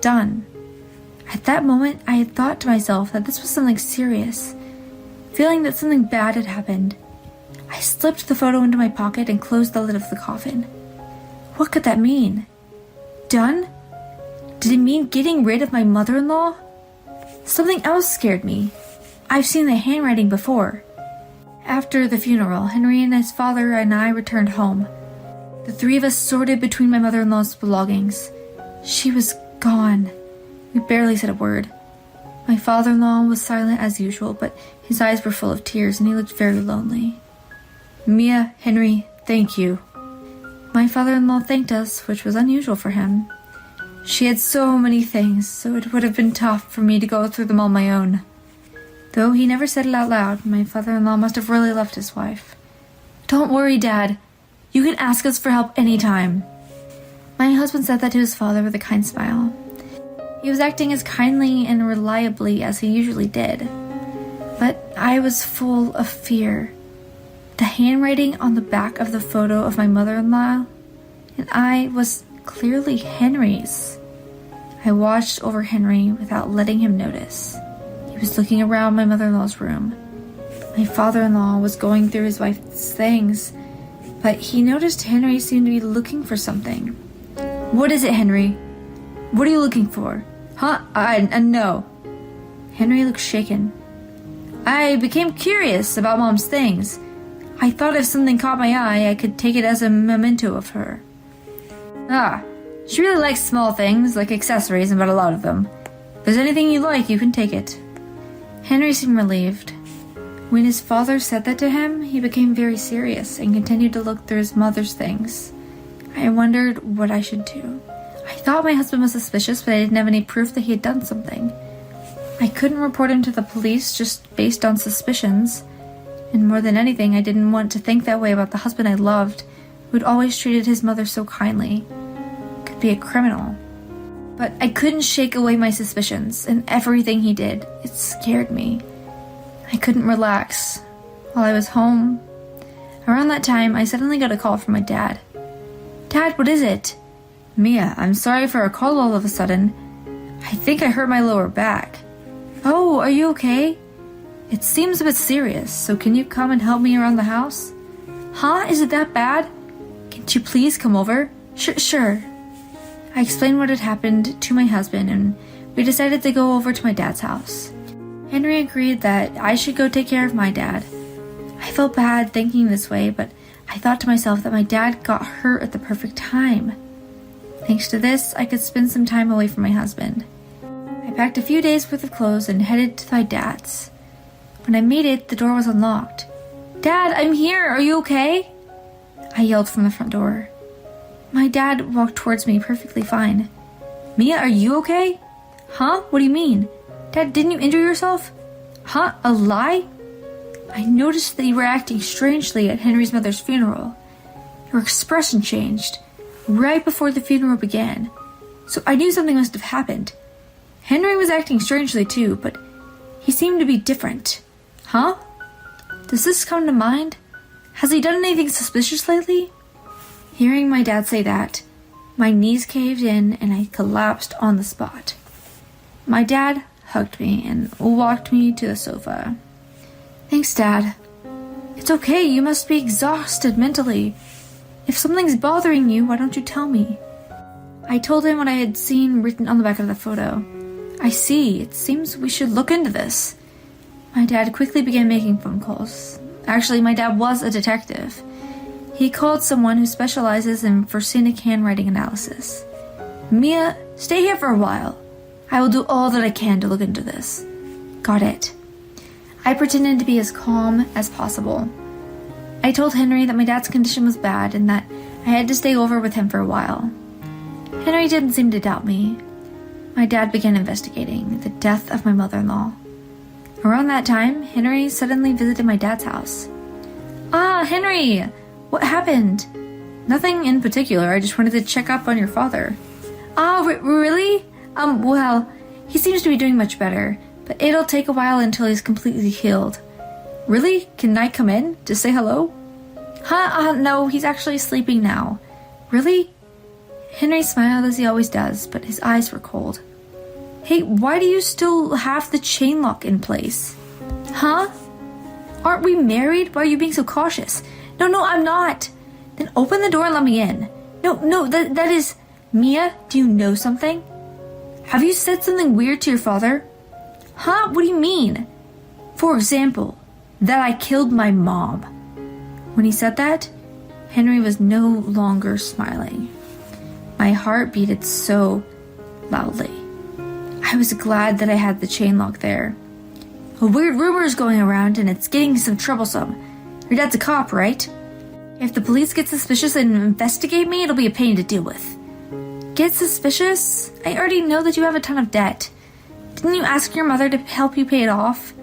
"Done." At that moment, I had thought to myself that this was something serious. Feeling that something bad had happened, I slipped the photo into my pocket and closed the lid of the coffin. What could that mean? Done? Did it mean getting rid of my mother-in-law? Something else scared me. I've seen the handwriting before. After the funeral, Henry and his father and I returned home. The three of us sorted between my mother-in-law's belongings. She was gone. We barely said a word. My father-in-law was silent as usual, but his eyes were full of tears and he looked very lonely. Mia, Henry, thank you. My father-in-law thanked us, which was unusual for him. She had so many things, so it would have been tough for me to go through them on my own. Though he never said it out loud, my father-in-law must have really loved his wife. Don't worry, Dad. You can ask us for help anytime. My husband said that to his father with a kind smile. He was acting as kindly and reliably as he usually did. But I was full of fear. The handwriting on the back of the photo of my mother-in-law and I was clearly Henry's. I watched over Henry without letting him notice. He was looking around my mother-in-law's room. My father-in-law was going through his wife's things, but he noticed Henry seemed to be looking for something. What is it, Henry? What are you looking for? Huh? No. Henry looked shaken. I became curious about Mom's things. I thought if something caught my eye, I could take it as a memento of her. She really likes small things, like accessories, and bought a lot of them. If there's anything you like, you can take it. Henry seemed relieved. When his father said that to him, he became very serious and continued to look through his mother's things. I wondered what I should do. I thought my husband was suspicious, but I didn't have any proof that he had done something. I couldn't report him to the police just based on suspicions. And more than anything, I didn't want to think that way about the husband I loved, who had always treated his mother so kindly. Could be a criminal. But I couldn't shake away my suspicions, and everything he did, it scared me. I couldn't relax. While I was home, around that time, I suddenly got a call from my dad. Dad, what is it? Mia, I'm sorry for a call all of a sudden. I think I hurt my lower back. Oh, are you okay? It seems a bit serious, so can you come and help me around the house? Huh? Is it that bad? Can't you please come over? Sure. I explained what had happened to my husband, and we decided to go over to my dad's house. Henry agreed that I should go take care of my dad. I felt bad thinking this way, but I thought to myself that my dad got hurt at the perfect time. Thanks to this, I could spend some time away from my husband. I packed a few days' worth of clothes and headed to my dad's. When I made it, the door was unlocked. Dad, I'm here! Are you okay? I yelled from the front door. My dad walked towards me perfectly fine. Mia, are you okay? Huh? What do you mean? Dad, didn't you injure yourself? Huh? A lie? I noticed that you were acting strangely at Henry's mother's funeral. Your expression changed right before the funeral began, so I knew something must have happened. Henry was acting strangely too, but he seemed to be different. Huh? Does this come to mind? Has he done anything suspicious lately? Hearing my dad say that, my knees caved in and I collapsed on the spot. My dad hugged me and walked me to the sofa. Thanks, Dad. It's okay, you must be exhausted mentally. If something's bothering you, why don't you tell me? I told him what I had seen written on the back of the photo. I see, it seems we should look into this. My dad quickly began making phone calls. Actually, my dad was a detective. He called someone who specializes in forensic handwriting analysis. Mia, stay here for a while. I will do all that I can to look into this. Got it. I pretended to be as calm as possible. I told Henry that my dad's condition was bad and that I had to stay over with him for a while. Henry didn't seem to doubt me. My dad began investigating the death of my mother-in-law. Around that time, Henry suddenly visited my dad's house. Ah, Henry! What happened? Nothing in particular, I just wanted to check up on your father. Ah, really? Well, he seems to be doing much better, but it'll take a while until he's completely healed. Really? Can I come in to say hello? No, he's actually sleeping now. Really? Henry smiled as he always does, but his eyes were cold. Hey, why do you still have the chain lock in place? Huh? Aren't we married? Why are you being so cautious? No, I'm not. Then open the door and let me in. No, that is... Mia, do you know something? Have you said something weird to your father? Huh? What do you mean? For example, that I killed my mom. When he said that, Henry was no longer smiling. My heart beat so loudly. I was glad that I had the chain lock there. A weird rumor is going around and it's getting some troublesome. Your dad's a cop, right? If the police get suspicious and investigate me, it'll be a pain to deal with. Get suspicious? I already know that you have a ton of debt. Didn't you ask your mother to help you pay it off?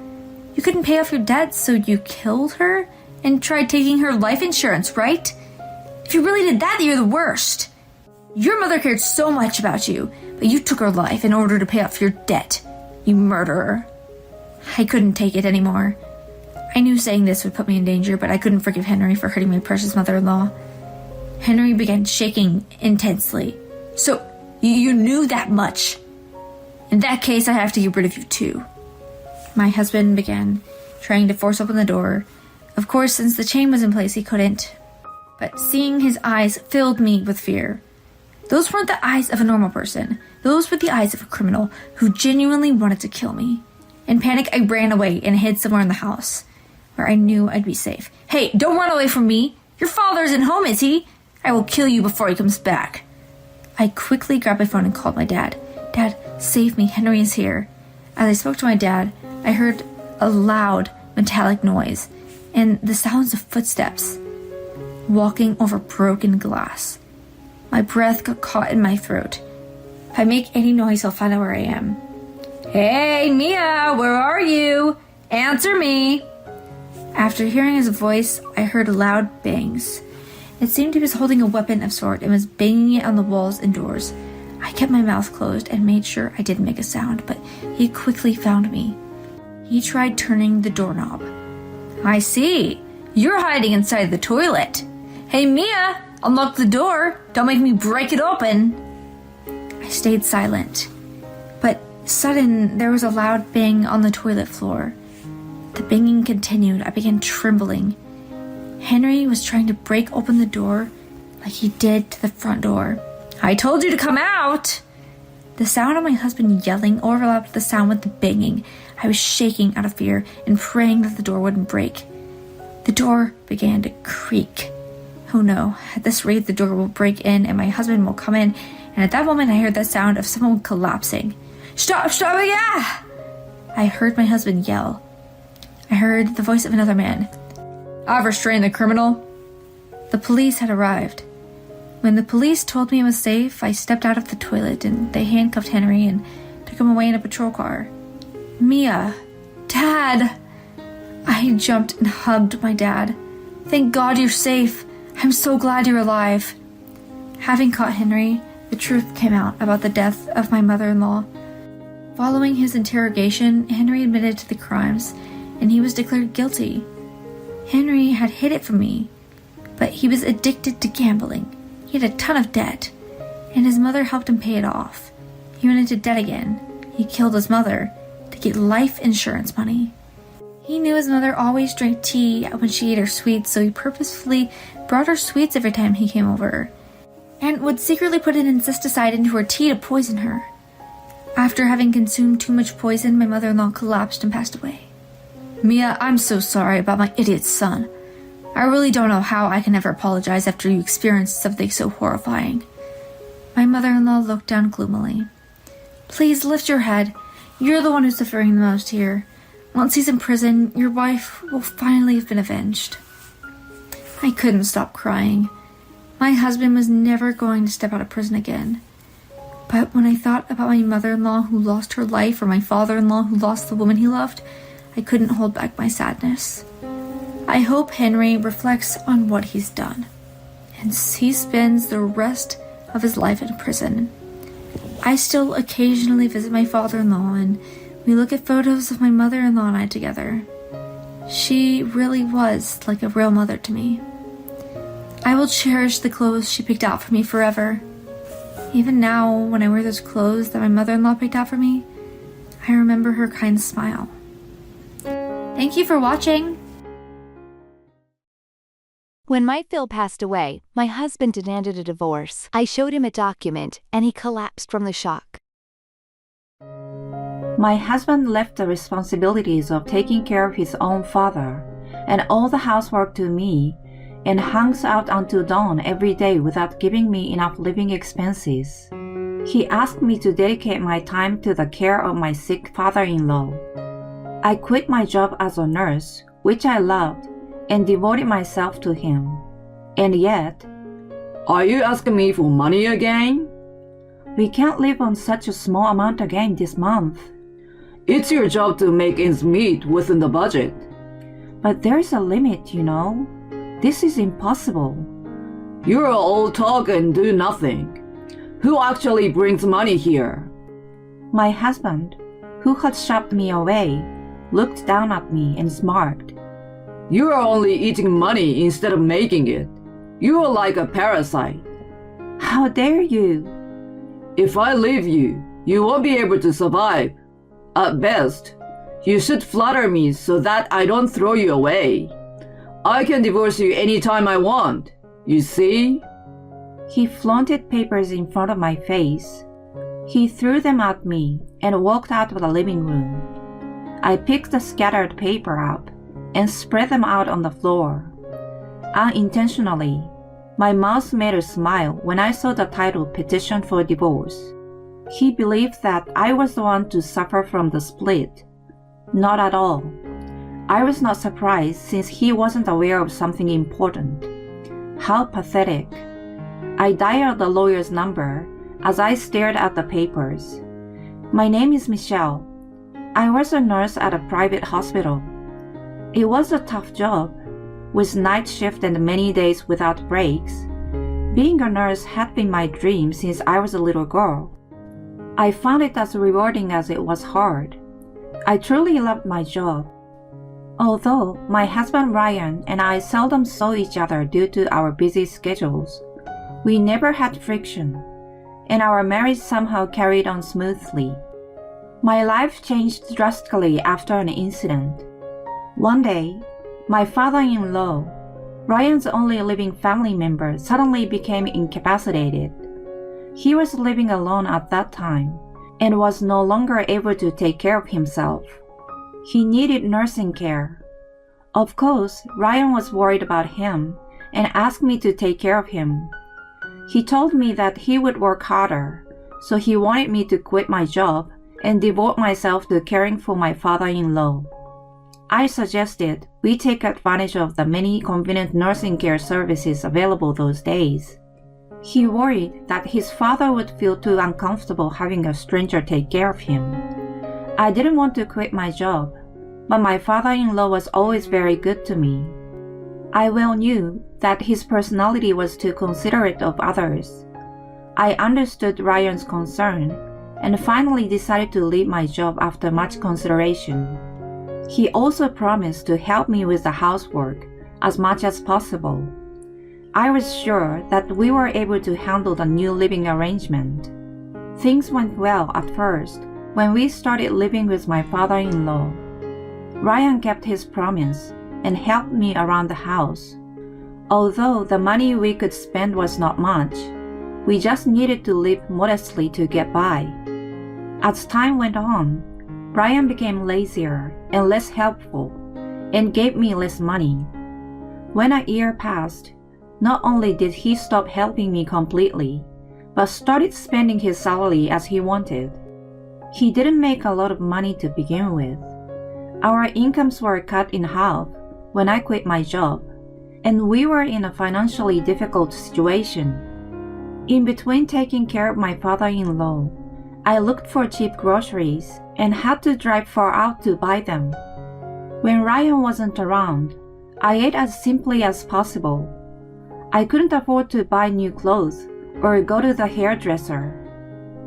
You couldn't pay off your debt, so you killed her and tried taking her life insurance, right? If you really did that, you're the worst. Your mother cared so much about you, but you took her life in order to pay off your debt, you murderer. I couldn't take it anymore. I knew saying this would put me in danger, but I couldn't forgive Henry for hurting my precious mother-in-law. Henry began shaking intensely. So, you knew that much? In that case, I have to get rid of you too. My husband began trying to force open the door. Of course, since the chain was in place, he couldn't. But seeing his eyes filled me with fear. Those weren't the eyes of a normal person. Those were the eyes of a criminal who genuinely wanted to kill me. In panic, I ran away and hid somewhere in the house, where I knew I'd be safe. Hey, don't run away from me! Your father isn't home, is he? I will kill you before he comes back. I quickly grabbed my phone and called my dad. Dad, save me, Henry is here. As I spoke to my dad, I heard a loud metallic noise and the sounds of footsteps walking over broken glass. My breath got caught in my throat. If I make any noise, I'll find out where I am. Hey, Mia, where are you? Answer me. After hearing his voice, I heard loud bangs. It seemed he was holding a weapon of sort and was banging it on the walls and doors. I kept my mouth closed and made sure I didn't make a sound, but he quickly found me. He tried turning the doorknob. I see. You're hiding inside the toilet. Hey, Mia, unlock the door. Don't make me break it open. I stayed silent. But sudden, there was a loud bang on the toilet floor. The banging continued. I began trembling. Henry was trying to break open the door like he did to the front door. I told you to come out! The sound of my husband yelling overlapped the sound with the banging. I was shaking out of fear and praying that the door wouldn't break. The door began to creak. Oh no, at this rate the door will break in and my husband will come in, and at that moment I heard the sound of someone collapsing. Stop, yeah! I heard my husband yell. I heard the voice of another man. I've restrained the criminal. The police had arrived. When the police told me I was safe, I stepped out of the toilet and they handcuffed Henry and took him away in a patrol car. Mia, Dad! I jumped and hugged my dad. Thank God you're safe. I'm so glad you're alive. Having caught Henry, the truth came out about the death of my mother-in-law. Following his interrogation, Henry admitted to the crimes, and he was declared guilty. Henry had hid it from me, but he was addicted to gambling. He had a ton of debt, and his mother helped him pay it off. He went into debt again. He killed his mother to get life insurance money. He knew his mother always drank tea when she ate her sweets, so he purposefully brought her sweets every time he came over, and would secretly put an insecticide into her tea to poison her. After having consumed too much poison, my mother-in-law collapsed and passed away. Mia, I'm so sorry about my idiot son. I really don't know how I can ever apologize after you experienced something so horrifying. My mother-in-law looked down gloomily. Please lift your head. You're the one who's suffering the most here. Once he's in prison, your wife will finally have been avenged. I couldn't stop crying. My husband was never going to step out of prison again. But when I thought about my mother-in-law who lost her life, or my father-in-law who lost the woman he loved, I couldn't hold back my sadness. I hope Henry reflects on what he's done, and he spends the rest of his life in prison. I still occasionally visit my father-in-law, and we look at photos of my mother-in-law and I together. She really was like a real mother to me. I will cherish the clothes she picked out for me forever. Even now, when I wear those clothes that my mother-in-law picked out for me, I remember her kind smile. Thank you for watching! When my Phil passed away, my husband demanded a divorce. I showed him a document, and he collapsed from the shock. My husband left the responsibilities of taking care of his own father and all the housework to me, and hangs out until dawn every day without giving me enough living expenses. He asked me to dedicate my time to the care of my sick father-in-law. I quit my job as a nurse, which I loved, and devoted myself to him. And yet, Are you asking me for money again? we can't live on such a small amount again this month. It's your job to make ends meet within the budget. But there's a limit, you know. This is impossible. You're all talk and do nothing. Who actually brings money here? My husband, who had shoved me away, looked down at me and smirked. You are only eating money instead of making it. You are like a parasite. How dare you? If I leave you, you won't be able to survive. At best, you should flatter me so that I don't throw you away. I can divorce you anytime I want. You see? He flaunted papers in front of my face. He threw them at me and walked out of the living room. I picked the scattered paper up and spread them out on the floor. Unintentionally, my mouth made a smile when I saw the title Petition for Divorce. He believed that I was the one to suffer from the split. Not at all. I was not surprised since he wasn't aware of something important. How pathetic. I dialed the lawyer's number as I stared at the papers. My name is Michelle. I was a nurse at a private hospital. It was a tough job, with night shift and many days without breaks. Being a nurse had been my dream since I was a little girl. I found it as rewarding as it was hard. I truly loved my job. Although my husband Ryan and I seldom saw each other due to our busy schedules, we never had friction, and our marriage somehow carried on smoothly. My life changed drastically after an incident. One day, my father-in-law, Ryan's only living family member, suddenly became incapacitated. He was living alone at that time and was no longer able to take care of himself. He needed nursing care. Of course, Ryan was worried about him and asked me to take care of him. He told me that he would work harder, so he wanted me to quit my job and devote myself to caring for my father-in-law. I suggested we take advantage of the many convenient nursing care services available those days. He worried that his father would feel too uncomfortable having a stranger take care of him. I didn't want to quit my job, but my father-in-law was always very good to me. I well knew that his personality was too considerate of others. I understood Ryan's concern and finally decided to leave my job after much consideration. He also promised to help me with the housework as much as possible. I was sure that we were able to handle the new living arrangement. Things went well at first when we started living with my father-in-law. Ryan kept his promise and helped me around the house. Although the money we could spend was not much, we just needed to live modestly to get by. As time went on, Ryan became lazier and less helpful and gave me less money. When a year passed, not only did he stop helping me completely, but started spending his salary as he wanted. He didn't make a lot of money to begin with. Our incomes were cut in half when I quit my job, and we were in a financially difficult situation. In between taking care of my father-in-law, I looked for cheap groceries and had to drive far out to buy them. When Ryan wasn't around, I ate as simply as possible. I couldn't afford to buy new clothes or go to the hairdresser.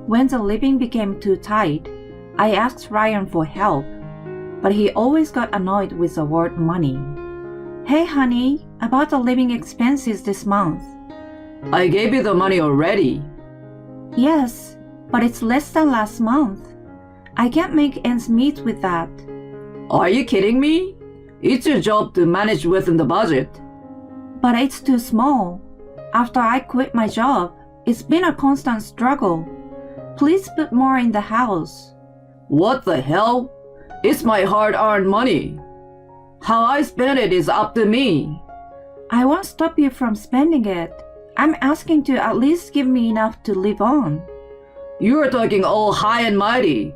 When the living became too tight, I asked Ryan for help, but he always got annoyed with the word money. "Hey honey, about the living expenses this month." I gave you the money already. "Yes, but it's less than last month. I can't make ends meet with that." Are you kidding me? It's your job to manage within the budget. "But it's too small. After I quit my job, it's been a constant struggle. Please put more in the house." What the hell? It's my hard-earned money. How I spend it is up to me. "I won't stop you from spending it. I'm asking to at least give me enough to live on." You are talking all high and mighty.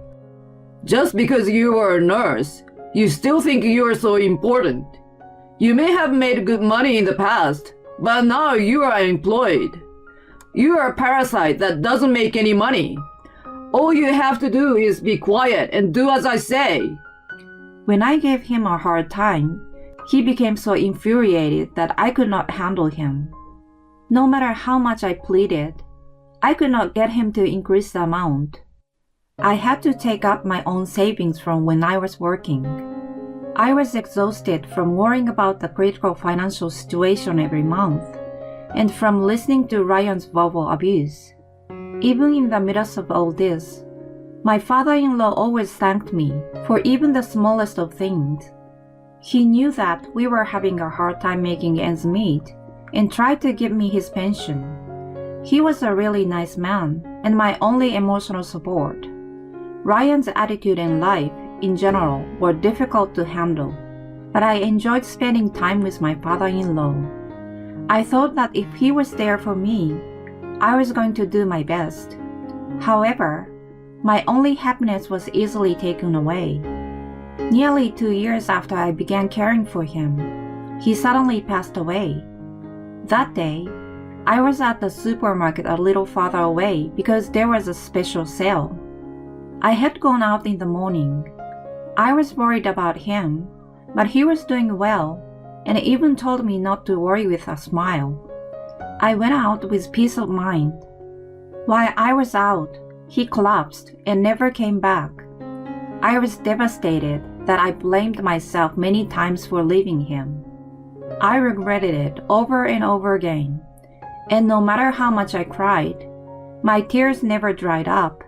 Just because you are a nurse, you still think you are so important. You may have made good money in the past, but now you are unemployed. You are a parasite that doesn't make any money. All you have to do is be quiet and do as I say. When I gave him a hard time, he became so infuriated that I could not handle him. No matter how much I pleaded, I could not get him to increase the amount. I had to take out my own savings from when I was working. I was exhausted from worrying about the critical financial situation every month, and from listening to Ryan's verbal abuse. Even in the midst of all this, my father-in-law always thanked me for even the smallest of things. He knew that we were having a hard time making ends meet and tried to give me his pension. He was a really nice man and my only emotional support. Ryan's attitude and life, in general, were difficult to handle, but I enjoyed spending time with my father-in-law. I thought that if he was there for me, I was going to do my best. However, my only happiness was easily taken away. Nearly 2 years after I began caring for him, he suddenly passed away. That day, I was at the supermarket a little farther away because there was a special sale. I had gone out in the morning. I was worried about him, but he was doing well and even told me not to worry with a smile. I went out with peace of mind. While I was out, he collapsed and never came back. I was devastated that I blamed myself many times for leaving him. I regretted it over and over again, and no matter how much I cried, my tears never dried up.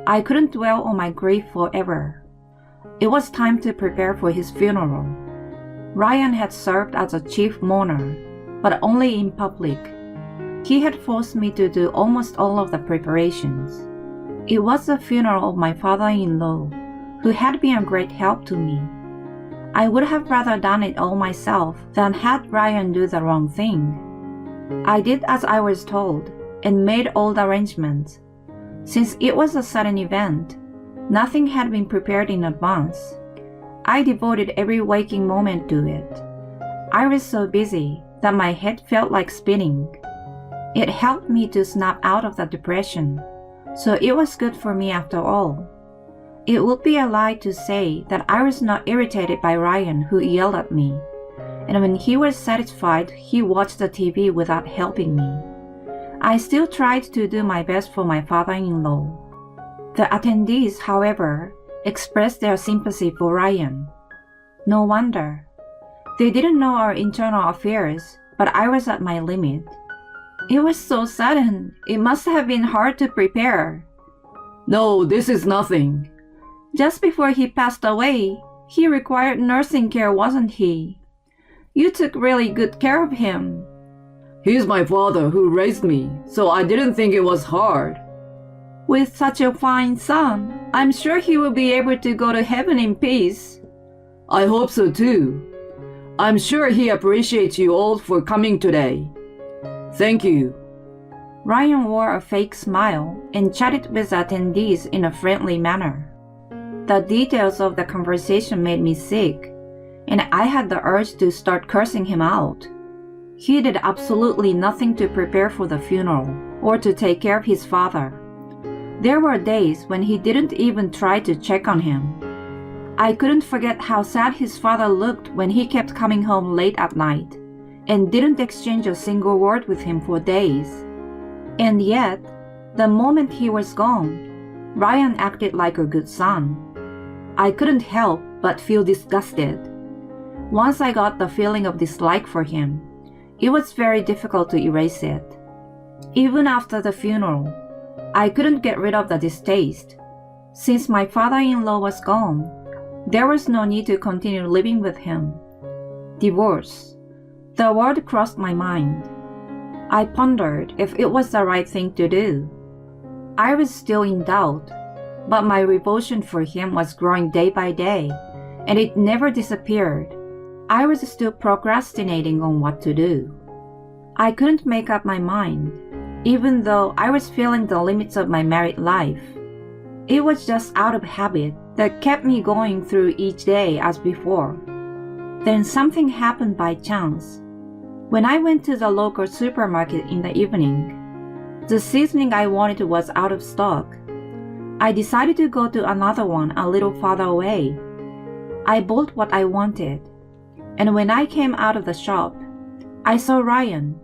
I couldn't dwell on my grief forever. It was time to prepare for his funeral. Ryan had served as a chief mourner, but only in public. He had forced me to do almost all of the preparations. It was the funeral of my father-in-law, who had been a great help to me. I would have rather done it all myself than had Ryan do the wrong thing. I did as I was told and made all the arrangements. Since it was a sudden event, nothing had been prepared in advance. I devoted every waking moment to it. I was so busy that my head felt like spinning. It helped me to snap out of the depression, so it was good for me after all. It would be a lie to say that I was not irritated by Ryan, who yelled at me, and when he was satisfied, he watched the TV without helping me. I still tried to do my best for my father-in-law. The attendees, however, expressed their sympathy for Ryan. No wonder. They didn't know our internal affairs, but I was at my limit. It was so sudden. It must have been hard to prepare. No, this is nothing. Just before he passed away, he required nursing care, wasn't he? You took really good care of him. He's my father who raised me, so I didn't think it was hard. With such a fine son, I'm sure he will be able to go to heaven in peace. I hope so too. I'm sure he appreciates you all for coming today. Thank you. Ryan wore a fake smile and chatted with attendees in a friendly manner. The details of the conversation made me sick, and I had the urge to start cursing him out. He did absolutely nothing to prepare for the funeral or to take care of his father. There were days when he didn't even try to check on him. I couldn't forget how sad his father looked when he kept coming home late at night and didn't exchange a single word with him for days. And yet, the moment he was gone, Ryan acted like a good son. I couldn't help but feel disgusted. Once I got the feeling of dislike for him, it was very difficult to erase it. Even after the funeral, I couldn't get rid of the distaste. Since my father-in-law was gone, there was no need to continue living with him. Divorce. The word crossed my mind. I pondered if it was the right thing to do. I was still in doubt, but my revulsion for him was growing day by day, and it never disappeared. I was still procrastinating on what to do. I couldn't make up my mind, even though I was feeling the limits of my married life. It was just out of habit that kept me going through each day as before. Then something happened by chance. When I went to the local supermarket in the evening, the seasoning I wanted was out of stock. I decided to go to another one a little farther away. I bought what I wanted, and when I came out of the shop, I saw Ryan,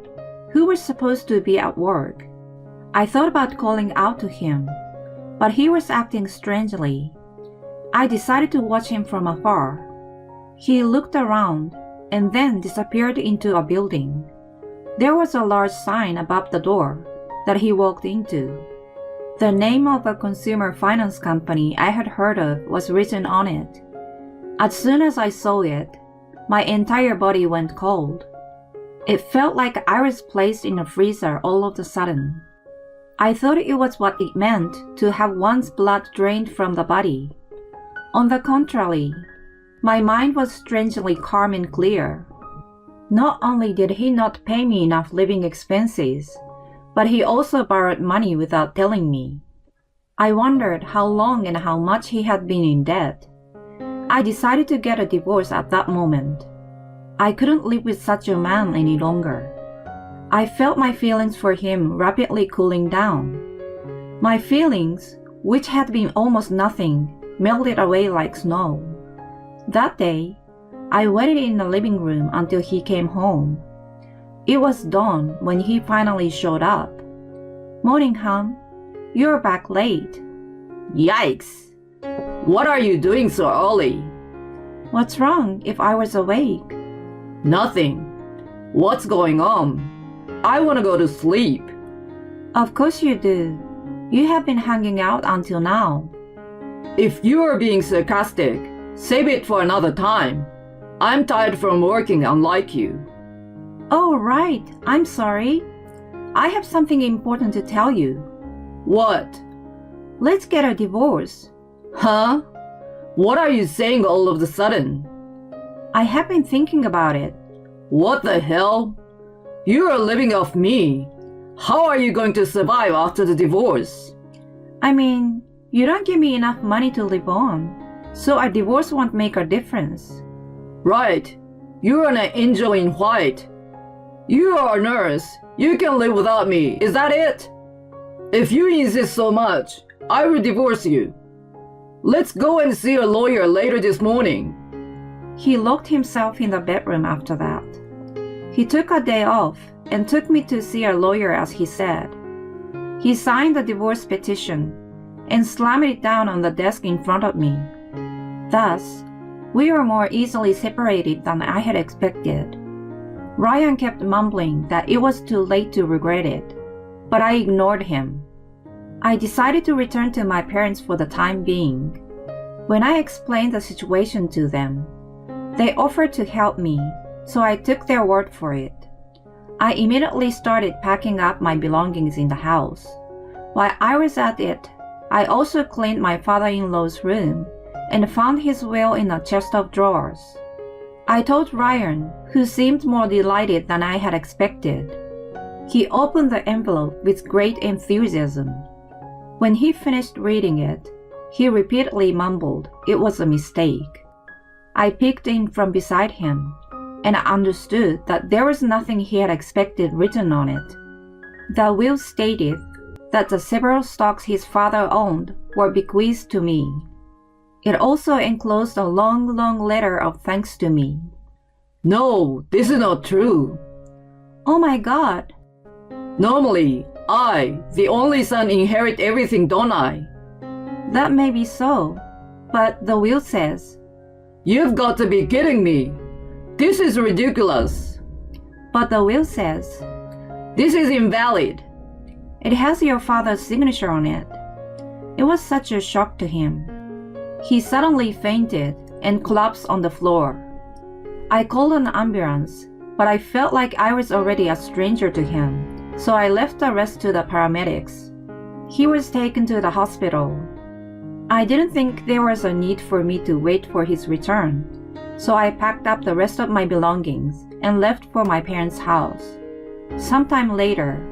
who was supposed to be at work. I thought about calling out to him, but he was acting strangely. I decided to watch him from afar. He looked around and then disappeared into a building. There was a large sign above the door that he walked into. The name of a consumer finance company I had heard of was written on it. As soon as I saw it, my entire body went cold. It felt like I was placed in a freezer all of a sudden. I thought it was what it meant to have one's blood drained from the body. On the contrary, my mind was strangely calm and clear. Not only did he not pay me enough living expenses, but he also borrowed money without telling me. I wondered how long and how much he had been in debt. I decided to get a divorce at that moment. I couldn't live with such a man any longer. I felt my feelings for him rapidly cooling down. My feelings, which had been almost nothing, melted away like snow. That day, I waited in the living room until he came home. It was dawn when he finally showed up. "Morning, hon. You're back late." Yikes! What are you doing so early? What's wrong if I was awake? Nothing. What's going on? I want to go to sleep. Of course you do. You have been hanging out until now. If you are being sarcastic, save it for another time. I'm tired from working unlike you. Oh, right. I'm sorry. I have something important to tell you. What? Let's get a divorce. Huh? What are you saying all of a sudden? I have been thinking about it. What the hell? You are living off me. How are you going to survive after the divorce? I mean, you don't give me enough money to live on, so a divorce won't make a difference. Right. You're an angel in white. You are a nurse. You can live without me. Is that it? If you insist so much, I will divorce you. Let's go and see a lawyer later this morning. He locked himself in the bedroom after that. He took a day off and took me to see a lawyer as he said. He signed the divorce petition and slammed it down on the desk in front of me. Thus, we were more easily separated than I had expected. Ryan kept mumbling that it was too late to regret it, but I ignored him. I decided to return to my parents for the time being. When I explained the situation to them, they offered to help me, so I took their word for it. I immediately started packing up my belongings in the house. While I was at it, I also cleaned my father-in-law's room and found his will in a chest of drawers. I told Ryan, who seemed more delighted than I had expected. He opened the envelope with great enthusiasm. When he finished reading it, he repeatedly mumbled it was a mistake. I peeked in from beside him, and I understood that there was nothing he had expected written on it. The will stated that the several stocks his father owned were bequeathed to me. It also enclosed a long, long letter of thanks to me. No, this is not true. Oh my God! Normally, I, the only son, inherit everything, don't I? That may be so, but the will says... You've got to be kidding me. This is ridiculous. But the will says... This is invalid. It has your father's signature on it. It was such a shock to him. He suddenly fainted and collapsed on the floor. I called an ambulance, but I felt like I was already a stranger to him, so I left the rest to the paramedics. He was taken to the hospital. I didn't think there was a need for me to wait for his return, so I packed up the rest of my belongings and left for my parents' house. Sometime later,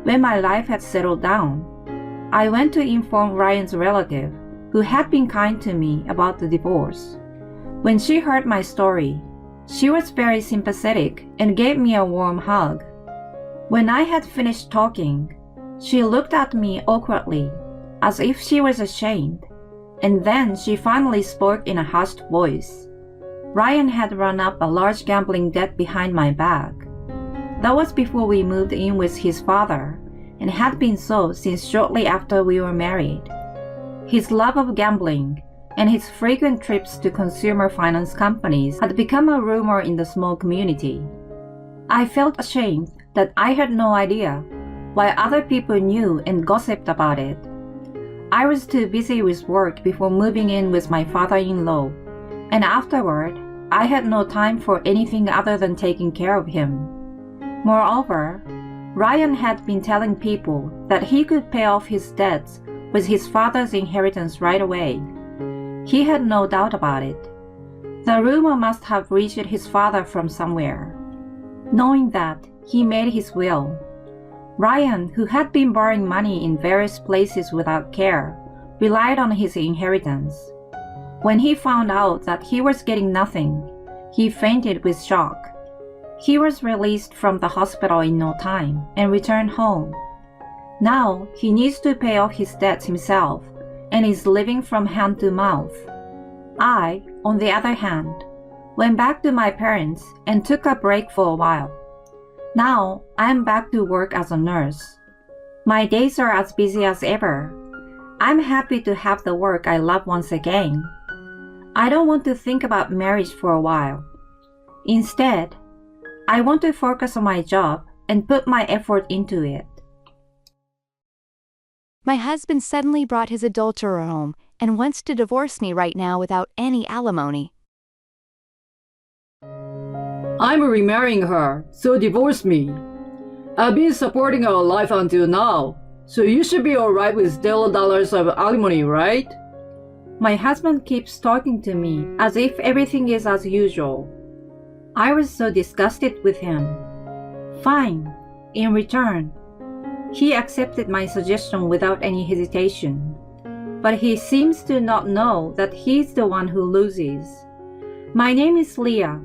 when my life had settled down, I went to inform Ryan's relative, who had been kind to me, about the divorce. When she heard my story, she was very sympathetic and gave me a warm hug. When I had finished talking, she looked at me awkwardly, as if she was ashamed, and then she finally spoke in a hushed voice. Ryan had run up a large gambling debt behind my back. That was before we moved in with his father, and had been so since shortly after we were married. His love of gambling and his frequent trips to consumer finance companies had become a rumor in the small community. I felt ashamed that I had no idea, while other people knew and gossiped about it. I was too busy with work before moving in with my father-in-law, and afterward, I had no time for anything other than taking care of him. Moreover, Ryan had been telling people that he could pay off his debts with his father's inheritance right away. He had no doubt about it. The rumor must have reached his father from somewhere. Knowing that, he made his will. Ryan, who had been borrowing money in various places without care, relied on his inheritance. When he found out that he was getting nothing, he fainted with shock. He was released from the hospital in no time and returned home. Now he needs to pay off his debts himself and is living from hand to mouth. I, on the other hand, went back to my parents and took a break for a while. Now I am back to work as a nurse. My days are as busy as ever. I'm happy to have the work I love once again. I don't want to think about marriage for a while. Instead, I want to focus on my job and put my effort into it. My husband suddenly brought his adulterer home and wants to divorce me right now without any alimony. I'm remarrying her, so divorce me. I've been supporting our life until now, so you should be alright with $0 of alimony, right? My husband keeps talking to me as if everything is as usual. I was so disgusted with him. Fine. In return, he accepted my suggestion without any hesitation. But he seems to not know that he's the one who loses. My name is Leah.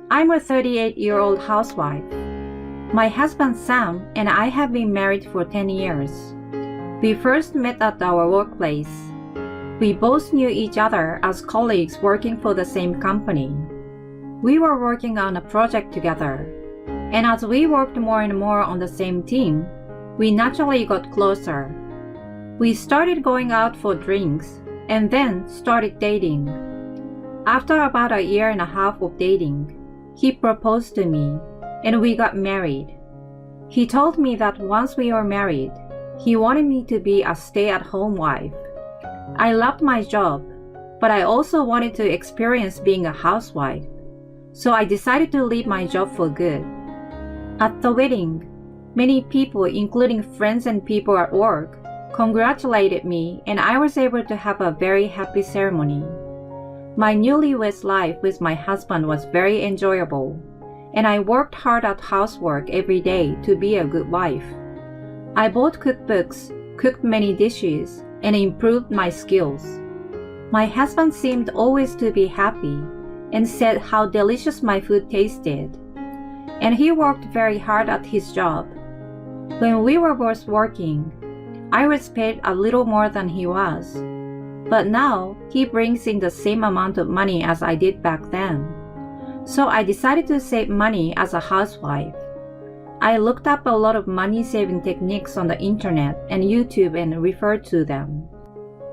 I'm a 38-year-old housewife. My husband Sam and I have been married for 10 years. We first met at our workplace. We both knew each other as colleagues working for the same company. We were working on a project together, and as we worked more and more on the same team, we naturally got closer. We started going out for drinks, and then started dating. After about a year and a half of dating, he proposed to me, and we got married. He told me that once we were married, he wanted me to be a stay-at-home wife. I loved my job, but I also wanted to experience being a housewife, so I decided to leave my job for good. At the wedding, many people, including friends and people at work, congratulated me, and I was able to have a very happy ceremony. My newlywed life with my husband was very enjoyable, and I worked hard at housework every day to be a good wife. I bought cookbooks, cooked many dishes, and improved my skills. My husband seemed always to be happy and said how delicious my food tasted. And he worked very hard at his job. When we were both working, I was paid a little more than he was. But now he brings in the same amount of money as I did back then. So I decided to save money as a housewife. I looked up a lot of money-saving techniques on the internet and YouTube and referred to them.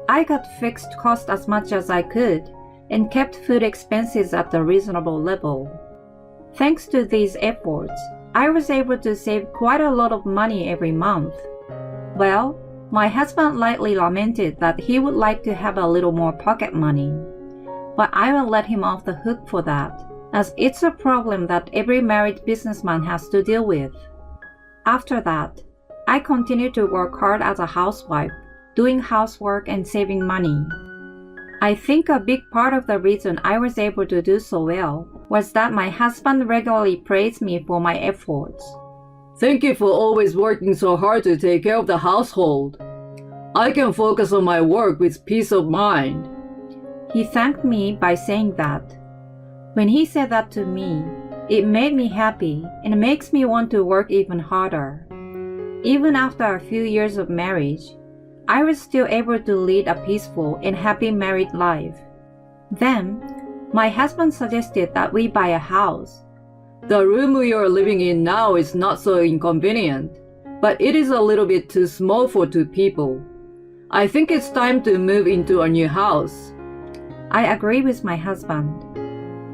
I got fixed costs as much as I could and kept food expenses at a reasonable level. Thanks to these efforts, I was able to save quite a lot of money every month. Well, my husband lightly lamented that he would like to have a little more pocket money, but I will let him off the hook for that, as it's a problem that every married businessman has to deal with. After that, I continued to work hard as a housewife, doing housework and saving money. I think a big part of the reason I was able to do so well was that my husband regularly praised me for my efforts. Thank you for always working so hard to take care of the household. I can focus on my work with peace of mind. He thanked me by saying that. When he said that to me, it made me happy and makes me want to work even harder. Even after a few years of marriage, I was still able to lead a peaceful and happy married life. Then, my husband suggested that we buy a house. The room we are living in now is not so inconvenient, but it is a little bit too small for two people. I think it's time to move into a new house. I agree with my husband.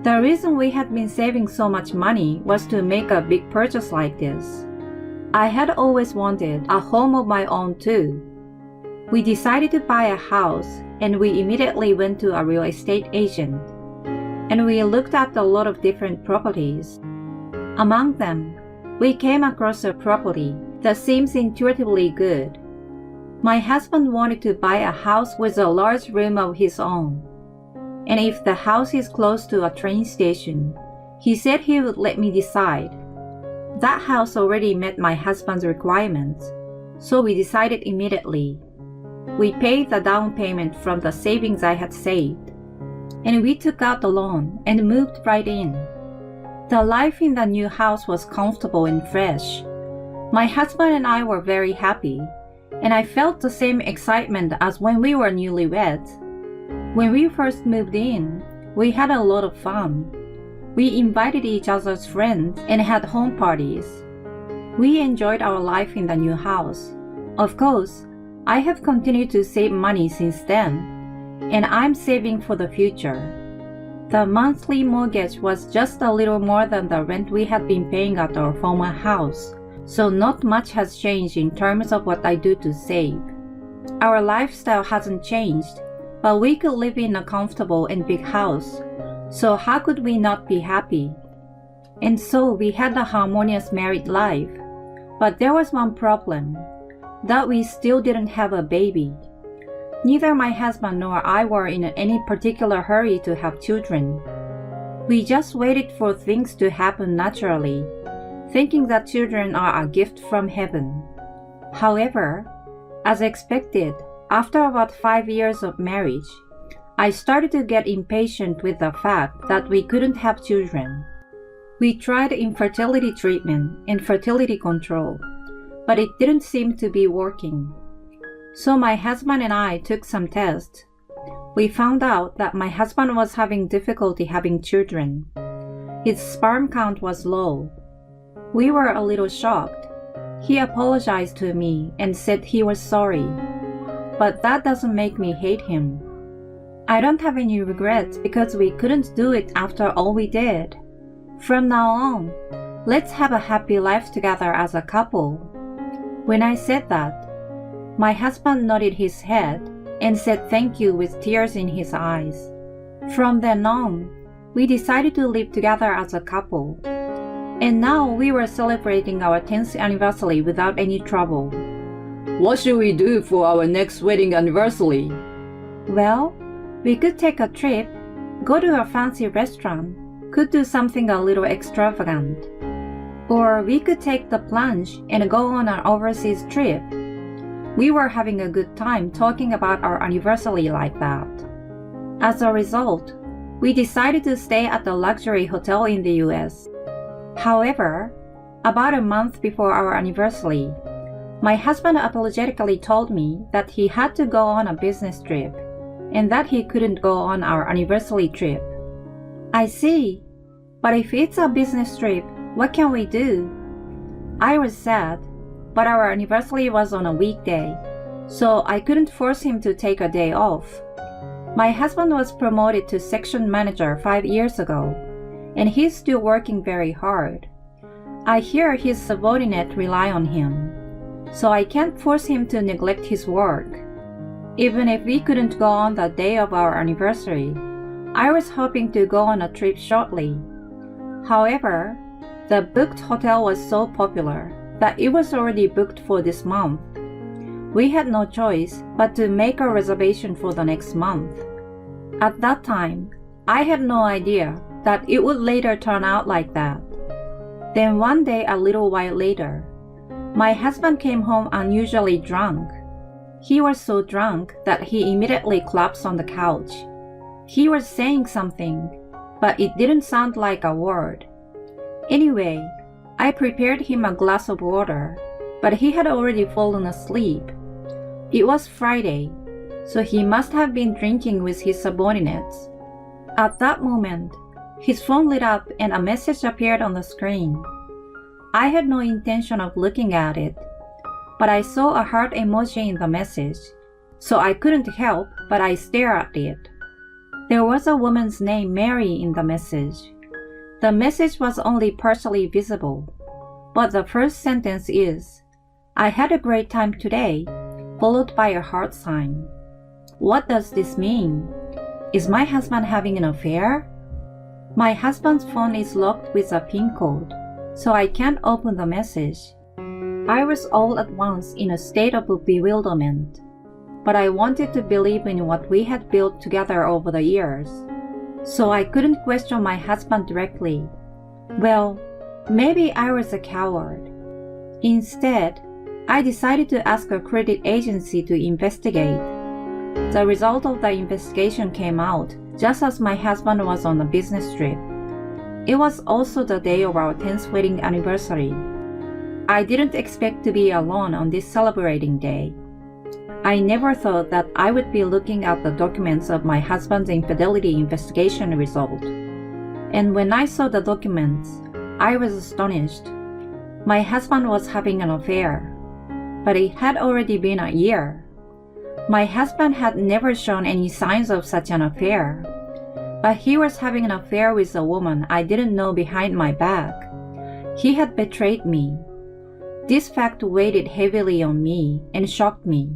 The reason we had been saving so much money was to make a big purchase like this. I had always wanted a home of my own too. We decided to buy a house, and we immediately went to a real estate agent. And we looked at a lot of different properties. Among them, we came across a property that seems intuitively good. My husband wanted to buy a house with a large room of his own. And if the house is close to a train station, he said he would let me decide. That house already met my husband's requirements, so we decided immediately. We paid the down payment from the savings I had saved, and we took out the loan and moved right in. The life in the new house was comfortable and fresh. My husband and I were very happy, and I felt the same excitement as when we were newlyweds. When we first moved in, we had a lot of fun. We invited each other's friends and had home parties. We enjoyed our life in the new house. Of course, I have continued to save money since then, and I'm saving for the future. The monthly mortgage was just a little more than the rent we had been paying at our former house, so not much has changed in terms of what I do to save. Our lifestyle hasn't changed, but we could live in a comfortable and big house, so how could we not be happy? And so we had a harmonious married life, but there was one problem, that we still didn't have a baby. Neither my husband nor I were in any particular hurry to have children. We just waited for things to happen naturally, thinking that children are a gift from heaven. However, as expected, after about 5 years of marriage, I started to get impatient with the fact that we couldn't have children. We tried infertility treatment and fertility control, but it didn't seem to be working. So my husband and I took some tests, we found out that my husband was having difficulty having children. His sperm count was low. We were a little shocked. He apologized to me and said he was sorry. But that doesn't make me hate him. I don't have any regrets because we couldn't do it after all we did. From now on, let's have a happy life together as a couple. When I said that, my husband nodded his head and said thank you with tears in his eyes. From then on, we decided to live together as a couple. And now we were celebrating our 10th anniversary without any trouble. What should we do for our next wedding anniversary? Well, we could take a trip, go to a fancy restaurant, could do something a little extravagant. Or we could take the plunge and go on an overseas trip. We were having a good time talking about our anniversary like that. As a result, we decided to stay at the luxury hotel in the US. However, about a month before our anniversary, my husband apologetically told me that he had to go on a business trip and that he couldn't go on our anniversary trip. I see, but if it's a business trip, what can we do? I was sad, but our anniversary was on a weekday, so I couldn't force him to take a day off. My husband was promoted to section manager 5 years ago, and he's still working very hard. I hear his subordinate rely on him, so I can't force him to neglect his work. Even if we couldn't go on the day of our anniversary, I was hoping to go on a trip shortly. However, the booked hotel was so popular that it was already booked for this month. We had no choice but to make a reservation for the next month. At that time, I had no idea that it would later turn out like that. Then one day a little while later, my husband came home unusually drunk. He was so drunk that he immediately collapsed on the couch. He was saying something, but it didn't sound like a word. Anyway, I prepared him a glass of water, but he had already fallen asleep. It was Friday, so he must have been drinking with his subordinates. At that moment, his phone lit up and a message appeared on the screen. I had no intention of looking at it, but I saw a heart emoji in the message, so I couldn't help but I stared at it. There was a woman's name Mary in the message. The message was only partially visible, but the first sentence is, "I had a great time today," followed by a heart sign. What does this mean? Is my husband having an affair? My husband's phone is locked with a PIN code, so I can't open the message. I was all at once in a state of bewilderment, but I wanted to believe in what we had built together over the years, so I couldn't question my husband directly. Well, maybe I was a coward. Instead, I decided to ask a credit agency to investigate. The result of the investigation came out just as my husband was on a business trip. It was also the day of our 10th wedding anniversary. I didn't expect to be alone on this celebrating day. I never thought that I would be looking at the documents of my husband's infidelity investigation result. And when I saw the documents, I was astonished. My husband was having an affair, but it had already been a year. My husband had never shown any signs of such an affair, but he was having an affair with a woman I didn't know behind my back. He had betrayed me. This fact weighed heavily on me and shocked me.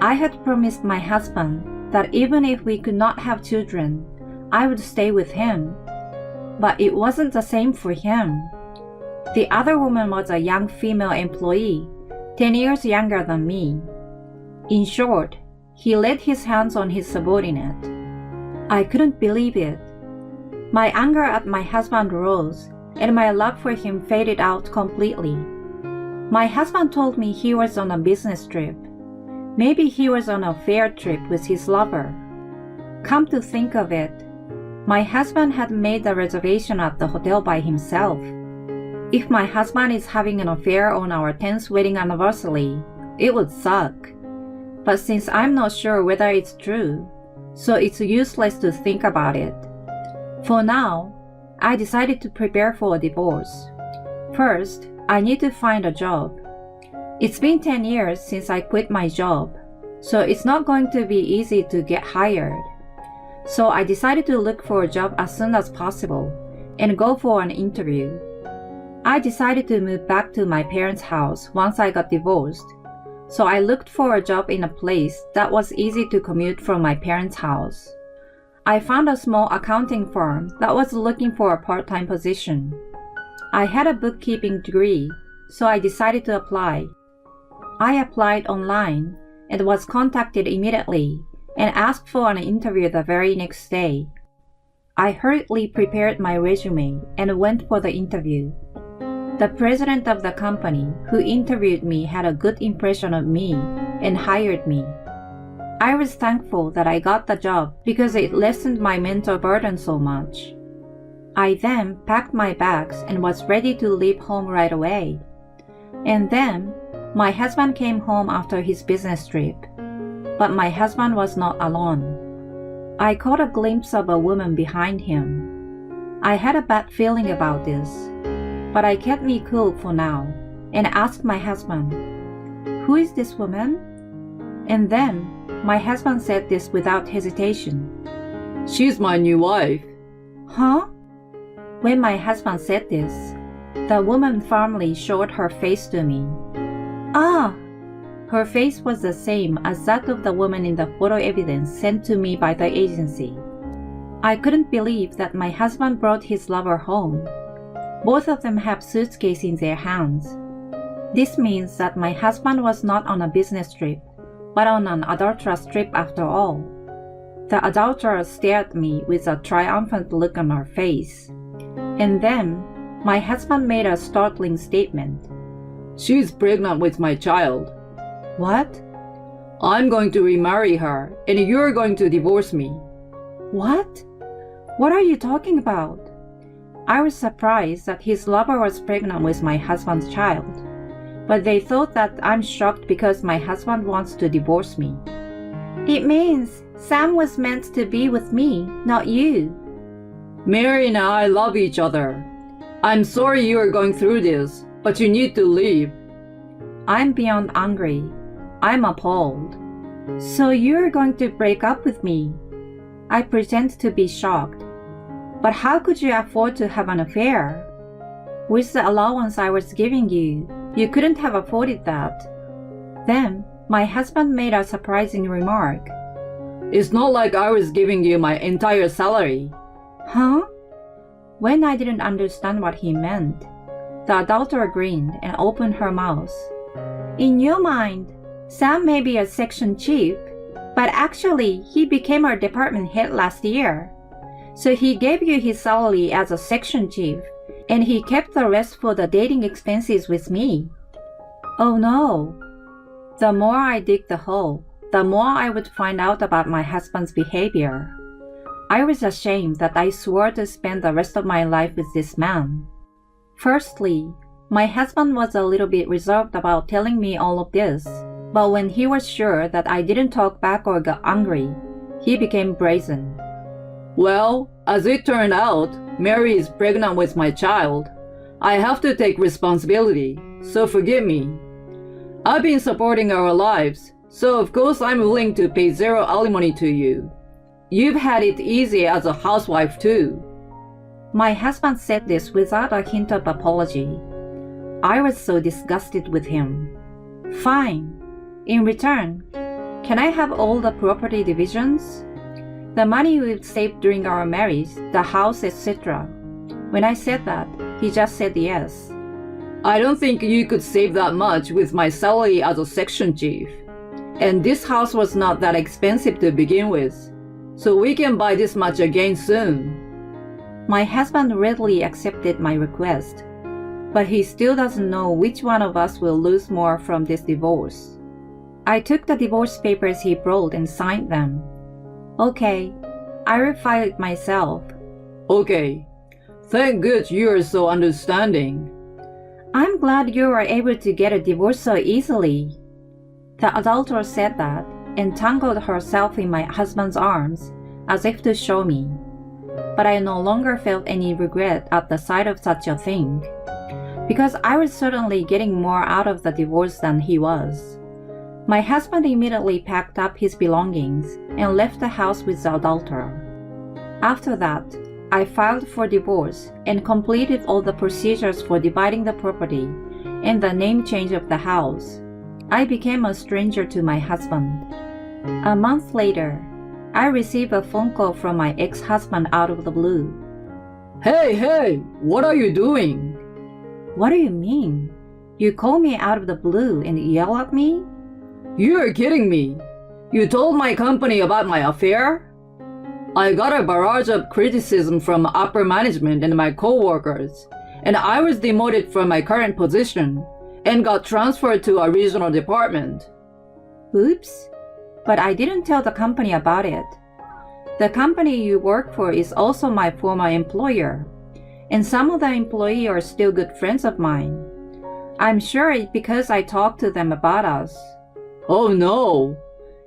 I had promised my husband that even if we could not have children, I would stay with him. But it wasn't the same for him. The other woman was a young female employee, 10 years younger than me. In short, he laid his hands on his subordinate. I couldn't believe it. My anger at my husband rose, and my love for him faded out completely. My husband told me he was on a business trip. Maybe he was on a fair trip with his lover. Come to think of it, my husband had made the reservation at the hotel by himself. If my husband is having an affair on our 10th wedding anniversary, it would suck. But since I'm not sure whether it's true, so it's useless to think about it. For now, I decided to prepare for a divorce. First, I need to find a job. It's been 10 years since I quit my job, so it's not going to be easy to get hired. So I decided to look for a job as soon as possible and go for an interview. I decided to move back to my parents' house once I got divorced, so I looked for a job in a place that was easy to commute from my parents' house. I found a small accounting firm that was looking for a part-time position. I had a bookkeeping degree, so I decided to apply. I applied online and was contacted immediately and asked for an interview the very next day. I hurriedly prepared my resume and went for the interview. The president of the company who interviewed me had a good impression of me and hired me. I was thankful that I got the job because it lessened my mental burden so much. I then packed my bags and was ready to leave home right away. And then, my husband came home after his business trip. But my husband was not alone. I caught a glimpse of a woman behind him. I had a bad feeling about this, but I kept me cool for now and asked my husband, "Who is this woman?" And then, my husband said this without hesitation. She's my new wife. Huh? When my husband said this, the woman firmly showed her face to me. Ah! Her face was the same as that of the woman in the photo evidence sent to me by the agency. I couldn't believe that my husband brought his lover home. Both of them have suitcases in their hands. This means that my husband was not on a business trip, but on an adulterous trip after all. The adulterer stared at me with a triumphant look on her face. And then, my husband made a startling statement. She's pregnant with my child. What? I'm going to remarry her, and you're going to divorce me. What? What are you talking about? I was surprised that his lover was pregnant with my husband's child, but they thought that I'm shocked because my husband wants to divorce me. It means Sam was meant to be with me, not you. Mary and I love each other. I'm sorry you are going through this, but you need to leave. I'm beyond angry. I'm appalled. So you're going to break up with me? I pretend to be shocked. But how could you afford to have an affair? With the allowance I was giving you, you couldn't have afforded that. Then, my husband made a surprising remark. It's not like I was giving you my entire salary. Huh? When I didn't understand what he meant, the adulterer grinned and opened her mouth. In your mind, Sam may be a section chief, but actually he became our department head last year. So he gave you his salary as a section chief, and he kept the rest for the dating expenses with me. Oh no. The more I dig the hole, the more I would find out about my husband's behavior. I was ashamed that I swore to spend the rest of my life with this man. Firstly, my husband was a little bit reserved about telling me all of this, but when he was sure that I didn't talk back or got angry, he became brazen. Well, as it turned out, Mary is pregnant with my child. I have to take responsibility, so forgive me. I've been supporting our lives, so of course I'm willing to pay zero alimony to you. You've had it easy as a housewife too. My husband said this without a hint of apology. I was so disgusted with him. Fine. In return, can I have all the property divisions? The money we've saved during our marriage, the house, etc. When I said that, he just said yes. I don't think you could save that much with my salary as a section chief. And this house was not that expensive to begin with, so we can buy this much again soon. My husband readily accepted my request, but he still doesn't know which one of us will lose more from this divorce. I took the divorce papers he brought and signed them. Okay, I will file it myself. Okay. Thank God you are so understanding. I'm glad you were able to get a divorce so easily. The adulterer said that, entangled herself in my husband's arms as if to show me. But I no longer felt any regret at the sight of such a thing, because I was certainly getting more out of the divorce than he was. My husband immediately packed up his belongings and left the house with the adulterer. After that, I filed for divorce and completed all the procedures for dividing the property and the name change of the house. I became a stranger to my husband. A month later, I received a phone call from my ex-husband out of the blue. Hey, what are you doing? What do you mean? You call me out of the blue and yell at me? You're kidding me. You told my company about my affair? I got a barrage of criticism from upper management and my co-workers, and I was demoted from my current position and got transferred to a regional department. Oops. But I didn't tell the company about it. The company you work for is also my former employer, and some of the employees are still good friends of mine. I'm sure it's because I talked to them about us. Oh no,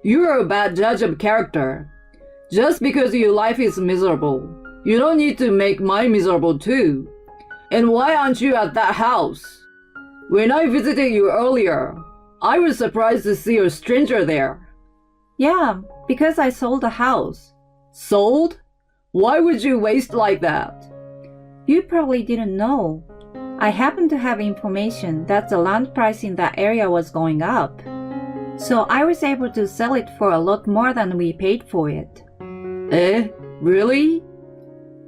you're a bad judge of character. Just because your life is miserable, you don't need to make mine miserable too. And why aren't you at that house? When I visited you earlier, I was surprised to see a stranger there. Yeah, because I sold the house. Sold? Why would you waste like that? You probably didn't know. I happened to have information that the land price in that area was going up. So I was able to sell it for a lot more than we paid for it. Eh? Really?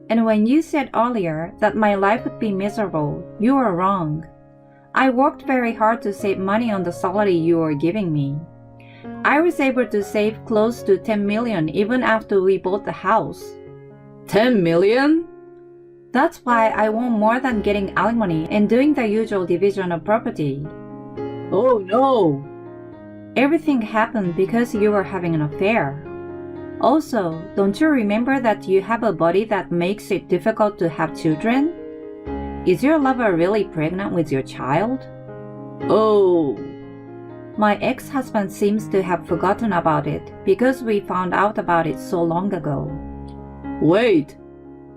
And when you said earlier that my life would be miserable, you were wrong. I worked very hard to save money on the salary you were giving me. I was able to save close to 10 million even after we bought the house. 10 million? That's why I want more than getting alimony and doing the usual division of property. Oh no! Everything happened because you were having an affair. Also, don't you remember that you have a body that makes it difficult to have children? Is your lover really pregnant with your child? Oh. My ex-husband seems to have forgotten about it because we found out about it so long ago. Wait,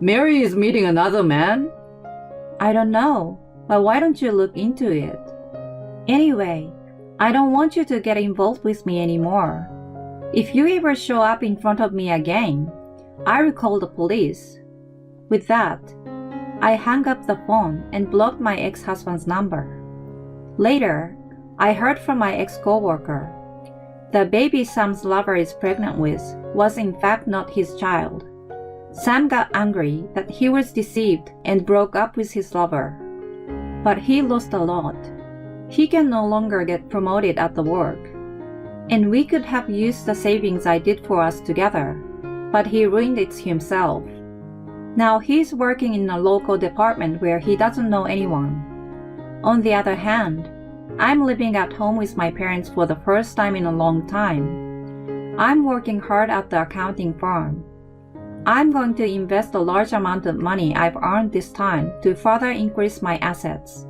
Mary is meeting another man? I don't know, but why don't you look into it? Anyway, I don't want you to get involved with me anymore. If you ever show up in front of me again, I will call the police. With that, I hung up the phone and blocked my ex-husband's number. Later, I heard from my ex-coworker. The baby Sam's lover is pregnant with was in fact not his child. Sam got angry that he was deceived and broke up with his lover. But he lost a lot. He can no longer get promoted at the work. And we could have used the savings I did for us together, but he ruined it himself. Now he's working in a local department where he doesn't know anyone. On the other hand, I'm living at home with my parents for the first time in a long time. I'm working hard at the accounting firm. I'm going to invest a large amount of money I've earned this time to further increase my assets.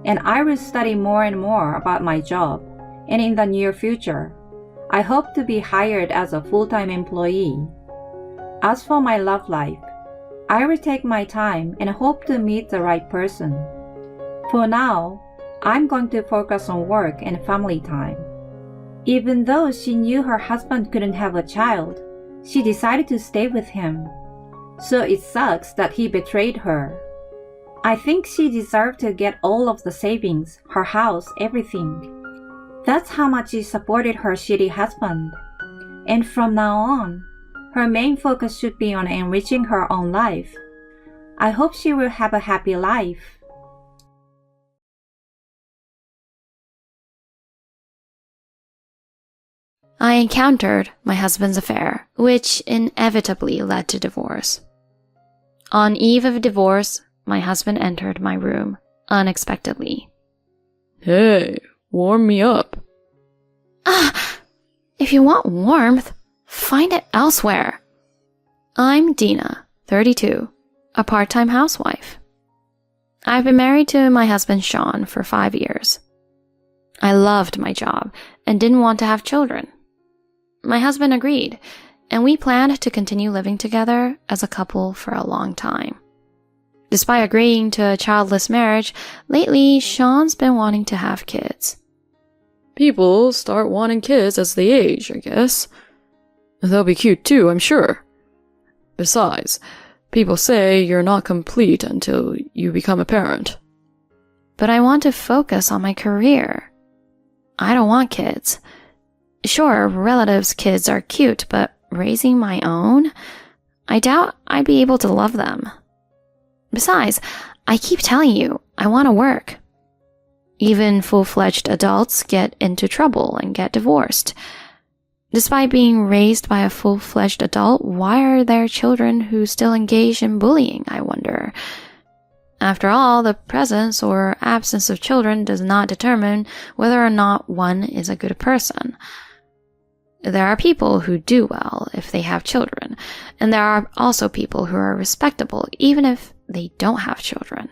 And I will study more and more about my job, and in the near future, I hope to be hired as a full-time employee. As for my love life, I will take my time and hope to meet the right person. For now, I'm going to focus on work and family time. Even though she knew her husband couldn't have a child, she decided to stay with him. So it sucks that he betrayed her. I think she deserved to get all of the savings, her house, everything. That's how much she supported her shitty husband. And from now on, her main focus should be on enriching her own life. I hope she will have a happy life. I encountered my husband's affair, which inevitably led to divorce. On eve of divorce, my husband entered my room unexpectedly. Hey, warm me up. If you want warmth, find it elsewhere. I'm Dina, 32, a part-time housewife. I've been married to my husband Sean for 5 years. I loved my job and didn't want to have children. my husband agreed, and we planned to continue living together as a couple for a long time. Despite agreeing to a childless marriage, lately Sean's been wanting to have kids. People start wanting kids as they age, I guess. They'll be cute too, I'm sure. Besides, people say you're not complete until you become a parent. But I want to focus on my career. I don't want kids. Sure, relatives' kids are cute, but raising my own? I doubt I'd be able to love them. Besides, I keep telling you, I want to work. Even full-fledged adults get into trouble and get divorced. Despite being raised by a full-fledged adult, why are there children who still engage in bullying, I wonder? After all, the presence or absence of children does not determine whether or not one is a good person. There are people who do well if they have children, and there are also people who are respectable even if they don't have children.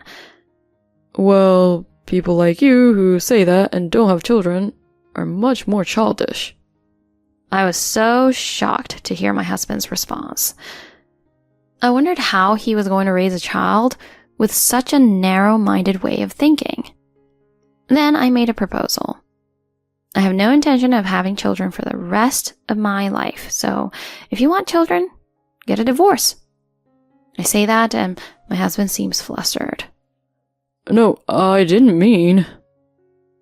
Well, people like you who say that and don't have children are much more childish. I was so shocked to hear my husband's response. I wondered how he was going to raise a child with such a narrow-minded way of thinking. Then I made a proposal. I have no intention of having children for the rest of my life, so if you want children, get a divorce. I say that and my husband seems flustered. No, I didn't mean...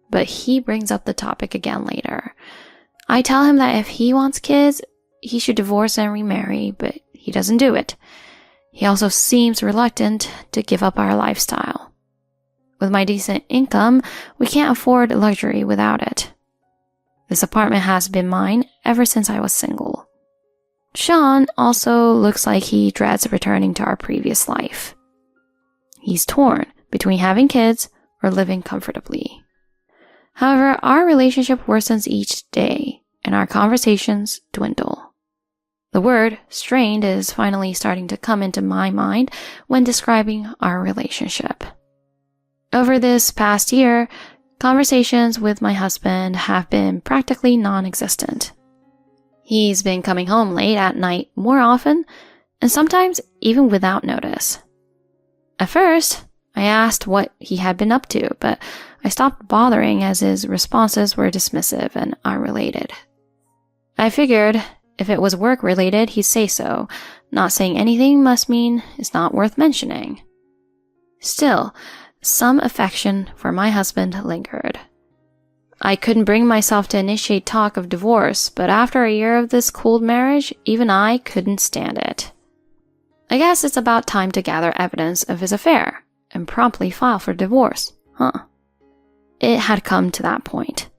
But he brings up the topic again later. I tell him that if he wants kids, he should divorce and remarry, but he doesn't do it. He also seems reluctant to give up our lifestyle. With my decent income, we can't afford luxury without it. This apartment has been mine ever since I was single. Sean also looks like he dreads returning to our previous life. He's torn between having kids or living comfortably. However, our relationship worsens each day, and our conversations dwindle. The word strained is finally starting to come into my mind when describing our relationship. Over this past year, conversations with my husband have been practically non-existent. He's been coming home late at night more often, and sometimes even without notice. At first, I asked what he had been up to, but I stopped bothering as his responses were dismissive and unrelated. I figured if it was work-related, he'd say so. Not saying anything must mean it's not worth mentioning. Still, some affection for my husband lingered. I couldn't bring myself to initiate talk of divorce, but after a year of this cold marriage, even I couldn't stand it. I guess it's about time to gather evidence of his affair and promptly file for divorce, huh? It had come to that point.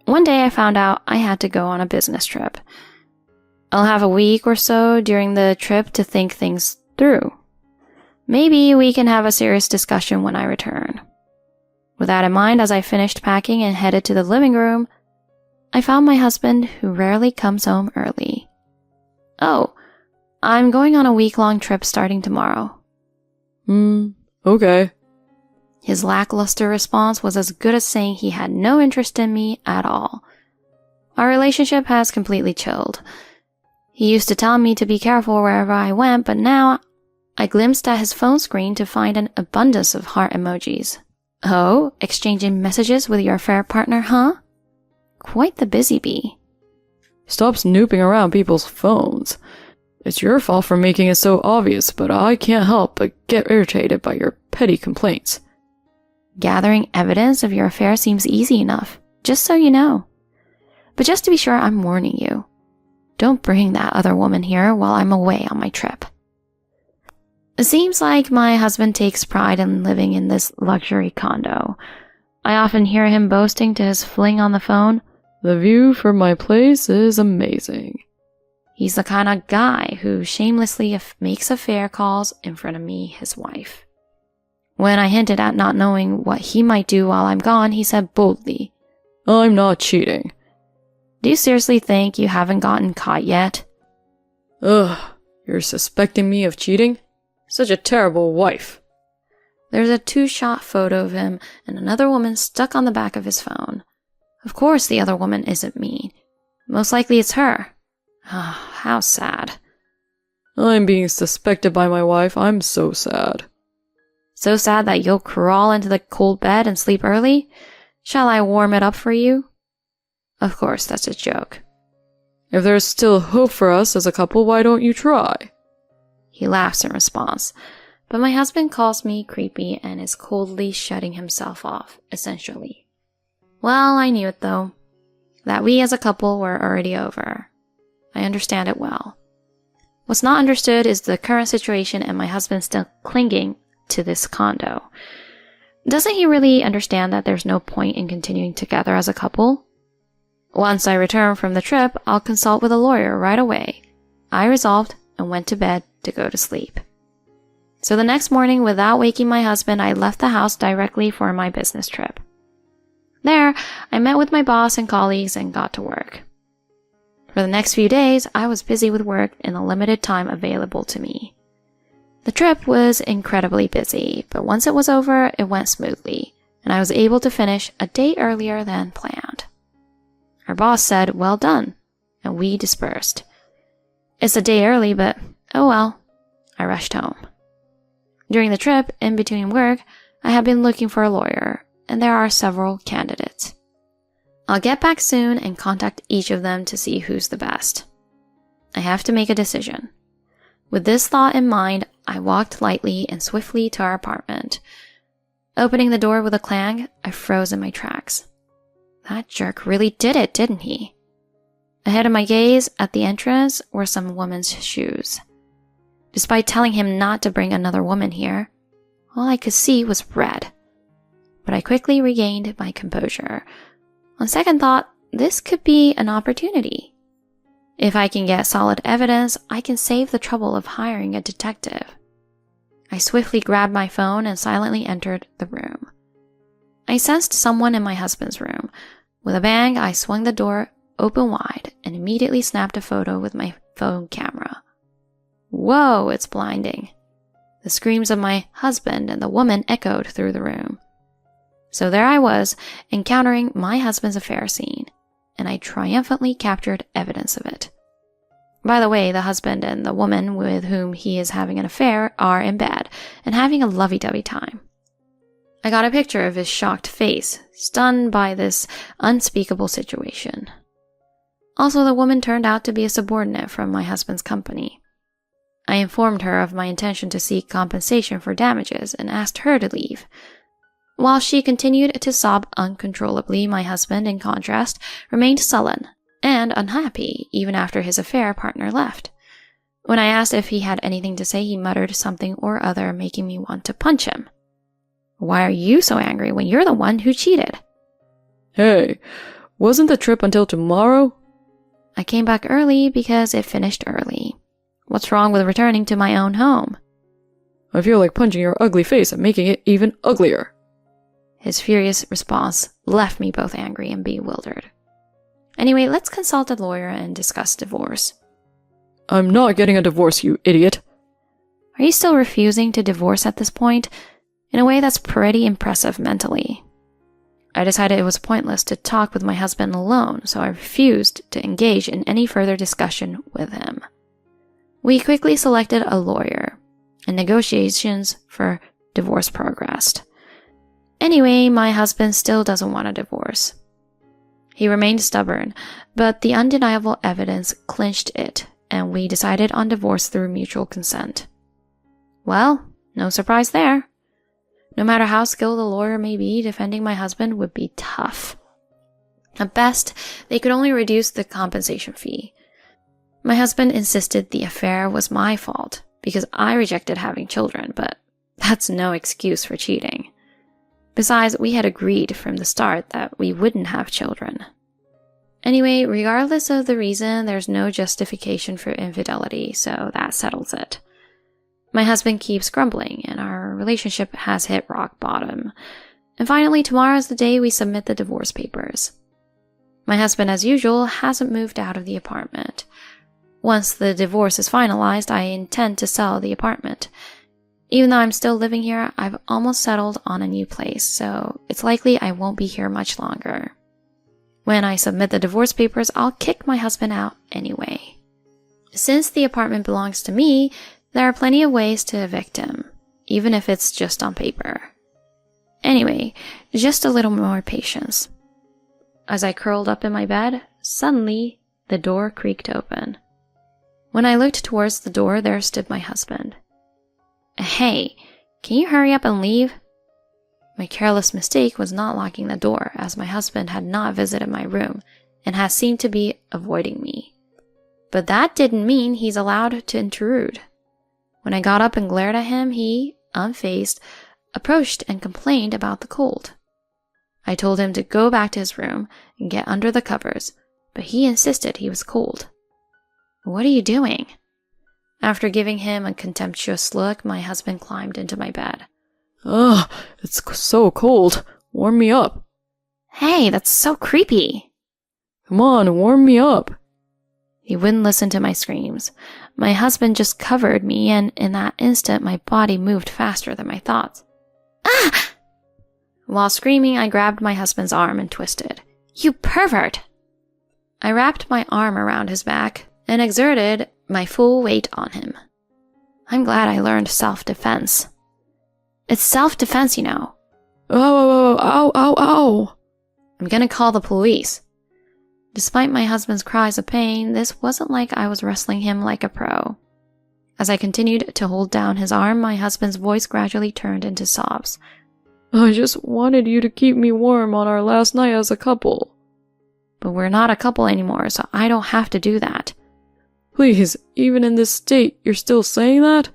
One day I found out I had to go on a business trip. I'll have a week or so during the trip to think things through. Maybe we can have a serious discussion when I return. With that in mind, as I finished packing and headed to the living room, I found my husband, who rarely comes home early. Oh, I'm going on a week-long trip starting tomorrow. Okay. His lackluster response was as good as saying he had no interest in me at all. Our relationship has completely chilled. He used to tell me to be careful wherever I went, but now I glimpsed at his phone screen to find an abundance of heart emojis. Oh, exchanging messages with your affair partner, huh? Quite the busy bee. Stop snooping around people's phones. It's your fault for making it so obvious, but I can't help but get irritated by your petty complaints. Gathering evidence of your affair seems easy enough, just so you know. But just to be sure, I'm warning you. Don't bring that other woman here while I'm away on my trip. It seems like my husband takes pride in living in this luxury condo. I often hear him boasting to his fling on the phone, "The view from my place is amazing." He's the kind of guy who shamelessly makes affair calls in front of me, his wife. When I hinted at not knowing what he might do while I'm gone, he said boldly, "I'm not cheating." Do you seriously think you haven't gotten caught yet? Ugh, you're suspecting me of cheating? Such a terrible wife. There's a 2-shot photo of him and another woman stuck on the back of his phone. Of course the other woman isn't me. Most likely it's her. How sad. I'm being suspected by my wife. I'm so sad. So sad that you'll crawl into the cold bed and sleep early? Shall I warm it up for you? Of course, that's a joke. If there's still hope for us as a couple, why don't you try? He laughs in response, but my husband calls me creepy and is coldly shutting himself off, essentially. Well, I knew it though, that we as a couple were already over. I understand it well. What's not understood is the current situation and my husband still clinging to this condo. Doesn't he really understand that there's no point in continuing together as a couple? Once I return from the trip, I'll consult with a lawyer right away. I resolved and went to bed to go to sleep. So the next morning, without waking my husband, I left the house directly for my business trip. There, I met with my boss and colleagues and got to work. For the next few days, I was busy with work in the limited time available to me. The trip was incredibly busy, but once it was over, it went smoothly, and I was able to finish a day earlier than planned. Our boss said, "Well done," and we dispersed. It's a day early, but oh well. I rushed home. During the trip, in between work, I have been looking for a lawyer, and there are several candidates. I'll get back soon and contact each of them to see who's the best. I have to make a decision. With this thought in mind, I walked lightly and swiftly to our apartment. Opening the door with a clang, I froze in my tracks. That jerk really did it, didn't he? Ahead of my gaze, at the entrance, were some woman's shoes. Despite telling him not to bring another woman here, all I could see was red. But I quickly regained my composure. On second thought, this could be an opportunity. If I can get solid evidence, I can save the trouble of hiring a detective. I swiftly grabbed my phone and silently entered the room. I sensed someone in my husband's room. With a bang, I swung the door open wide and immediately snapped a photo with my phone camera. Whoa, it's blinding. The screams of my husband and the woman echoed through the room. So there I was, encountering my husband's affair scene, and I triumphantly captured evidence of it. By the way, the husband and the woman with whom he is having an affair are in bed and having a lovey-dovey time. I got a picture of his shocked face, stunned by this unspeakable situation. Also, the woman turned out to be a subordinate from my husband's company. I informed her of my intention to seek compensation for damages and asked her to leave. While she continued to sob uncontrollably, my husband, in contrast, remained sullen and unhappy even after his affair partner left. When I asked if he had anything to say, he muttered something or other, making me want to punch him. Why are you so angry when you're the one who cheated? Hey, wasn't the trip until tomorrow? I came back early because it finished early. What's wrong with returning to my own home? I feel like punching your ugly face and making it even uglier. His furious response left me both angry and bewildered. Anyway, let's consult a lawyer and discuss divorce. I'm not getting a divorce, you idiot. Are you still refusing to divorce at this point? In a way that's pretty impressive mentally. I decided it was pointless to talk with my husband alone, so I refused to engage in any further discussion with him. We quickly selected a lawyer, and negotiations for divorce progressed. Anyway, my husband still doesn't want a divorce. He remained stubborn, but the undeniable evidence clinched it, and we decided on divorce through mutual consent. Well, no surprise there. No matter how skilled a lawyer may be, defending my husband would be tough. At best, they could only reduce the compensation fee. My husband insisted the affair was my fault because I rejected having children, but that's no excuse for cheating. Besides, we had agreed from the start that we wouldn't have children. Anyway, regardless of the reason, there's no justification for infidelity, so that settles it. My husband keeps grumbling, and our relationship has hit rock bottom. And finally, tomorrow is the day we submit the divorce papers. My husband, as usual, hasn't moved out of the apartment. Once the divorce is finalized, I intend to sell the apartment. Even though I'm still living here, I've almost settled on a new place, so it's likely I won't be here much longer. When I submit the divorce papers, I'll kick my husband out anyway. Since the apartment belongs to me, there are plenty of ways to evict him, even if it's just on paper. Anyway, just a little more patience. As I curled up in my bed, suddenly the door creaked open. When I looked towards the door, there stood my husband. Hey, can you hurry up and leave? My careless mistake was not locking the door, as my husband had not visited my room and has seemed to be avoiding me. But that didn't mean he's allowed to intrude. When I got up and glared at him, he, unfazed, approached and complained about the cold. I told him to go back to his room and get under the covers, but he insisted he was cold. What are you doing? After giving him a contemptuous look, my husband climbed into my bed. Ugh, it's so cold. Warm me up. Hey, that's so creepy. Come on, warm me up. He wouldn't listen to my screams. My husband just covered me, and in that instant, my body moved faster than my thoughts. Ah! While screaming, I grabbed my husband's arm and twisted. You pervert! I wrapped my arm around his back and exerted my full weight on him. I'm glad I learned self-defense. It's self-defense, you know. Oh, ow, ow, ow. I'm gonna call the police. Despite my husband's cries of pain, this wasn't like I was wrestling him like a pro. As I continued to hold down his arm, my husband's voice gradually turned into sobs. I just wanted you to keep me warm on our last night as a couple. But we're not a couple anymore, so I don't have to do that. Please, even in this state, you're still saying that?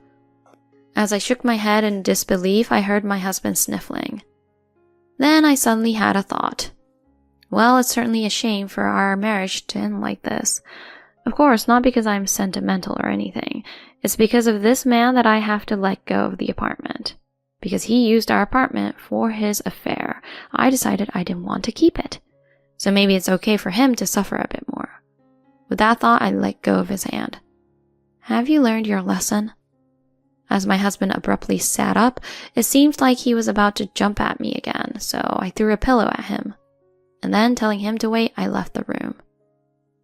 As I shook my head in disbelief, I heard my husband sniffling. Then I suddenly had a thought. Well, it's certainly a shame for our marriage to end like this. Of course, not because I'm sentimental or anything. It's because of this man that I have to let go of the apartment. Because he used our apartment for his affair, I decided I didn't want to keep it. So maybe it's okay for him to suffer a bit more. With that thought, I let go of his hand. Have you learned your lesson? As my husband abruptly sat up, it seemed like he was about to jump at me again, so I threw a pillow at him. And then, telling him to wait, I left the room.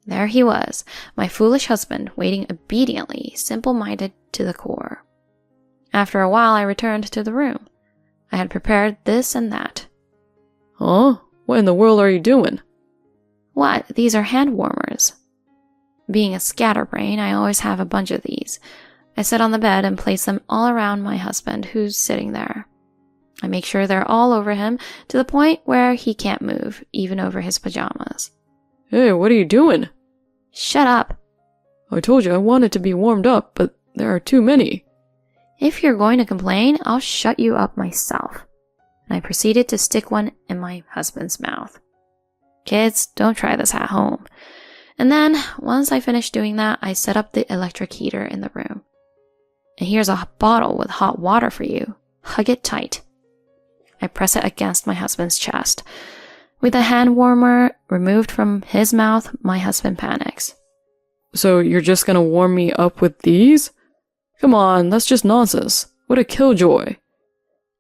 There he was, my foolish husband, waiting obediently, simple-minded to the core. After a while, I returned to the room. I had prepared this and that. Huh? What in the world are you doing? What? These are hand warmers. Being a scatterbrain, I always have a bunch of these. I sit on the bed and place them all around my husband, who's sitting there. I make sure they're all over him, to the point where he can't move, even over his pajamas. Hey, what are you doing? Shut up. I told you I wanted to be warmed up, but there are too many. If you're going to complain, I'll shut you up myself. And I proceeded to stick one in my husband's mouth. Kids, don't try this at home. And then, once I finished doing that, I set up the electric heater in the room. And here's a bottle with hot water for you. Hug it tight. I press it against my husband's chest. With the hand warmer removed from his mouth, my husband panics. So you're just gonna warm me up with these? Come on, that's just nonsense. What a killjoy.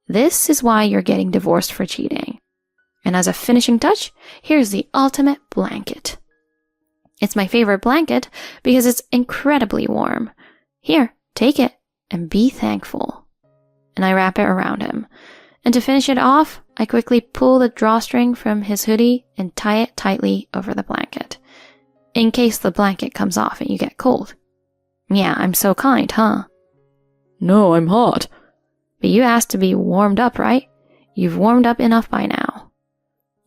This is why you're getting divorced for cheating. And as a finishing touch, here's the ultimate blanket. It's my favorite blanket because it's incredibly warm. Here, take it and be thankful. And I wrap it around him. And to finish it off, I quickly pull the drawstring from his hoodie and tie it tightly over the blanket, in case the blanket comes off and you get cold. Yeah, I'm so kind, huh? No, I'm hot. But you asked to be warmed up, right? You've warmed up enough by now.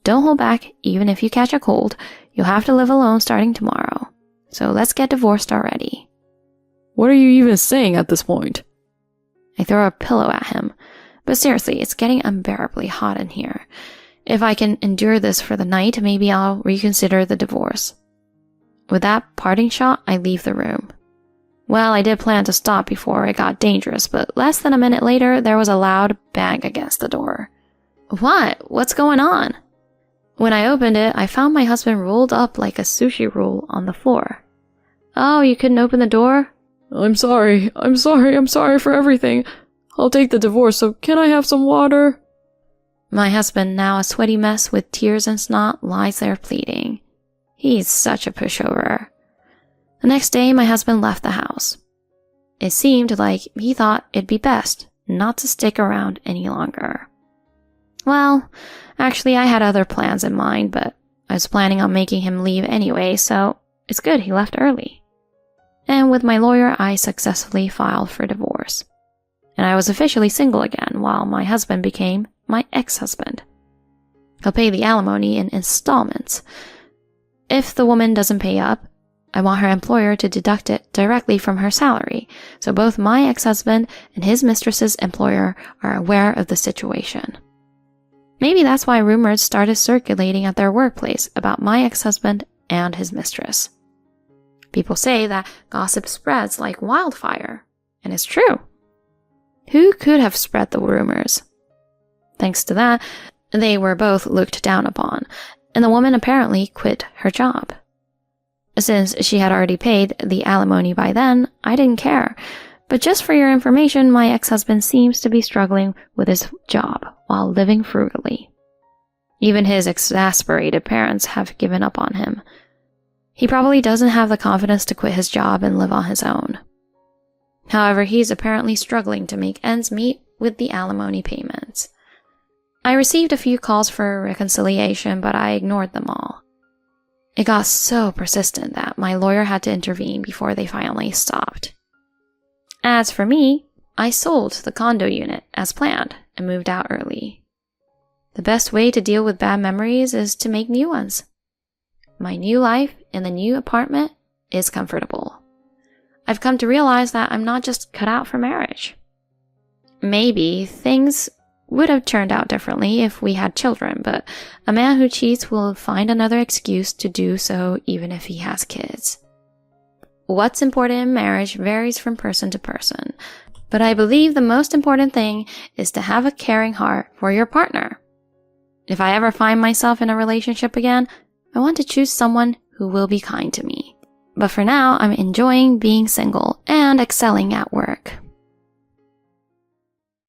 Don't hold back, even if you catch a cold. You'll have to live alone starting tomorrow. So let's get divorced already. What are you even saying at this point? I throw a pillow at him. But seriously, it's getting unbearably hot in here. If I can endure this for the night, maybe I'll reconsider the divorce. With that parting shot, I leave the room. Well, I did plan to stop before it got dangerous, but less than a minute later, there was a loud bang against the door. What? What's going on? When I opened it, I found my husband rolled up like a sushi roll on the floor. Oh, you couldn't open the door? I'm sorry for everything. I'll take the divorce, so can I have some water? My husband, now a sweaty mess with tears and snot, lies there pleading. He's such a pushover. The next day, my husband left the house. It seemed like he thought it'd be best not to stick around any longer. Well, actually, I had other plans in mind, but I was planning on making him leave anyway, so it's good he left early. And with my lawyer, I successfully filed for divorce. And I was officially single again, while my husband became my ex-husband. He'll pay the alimony in installments. If the woman doesn't pay up, I want her employer to deduct it directly from her salary, so both my ex-husband and his mistress's employer are aware of the situation. Maybe that's why rumors started circulating at their workplace about my ex-husband and his mistress. People say that gossip spreads like wildfire, and it's true. Who could have spread the rumors? Thanks to that, they were both looked down upon, and the woman apparently quit her job. Since she had already paid the alimony by then, I didn't care. But just for your information, my ex-husband seems to be struggling with his job while living frugally. Even his exasperated parents have given up on him. He probably doesn't have the confidence to quit his job and live on his own. However, he's apparently struggling to make ends meet with the alimony payments. I received a few calls for reconciliation, but I ignored them all. It got so persistent that my lawyer had to intervene before they finally stopped. As for me, I sold the condo unit as planned and moved out early. The best way to deal with bad memories is to make new ones. My new life in the new apartment is comfortable. I've come to realize that I'm not just cut out for marriage. Maybe things would have turned out differently if we had children, but a man who cheats will find another excuse to do so even if he has kids. What's important in marriage varies from person to person, but I believe the most important thing is to have a caring heart for your partner. If I ever find myself in a relationship again, I want to choose someone who will be kind to me. But for now, I'm enjoying being single and excelling at work.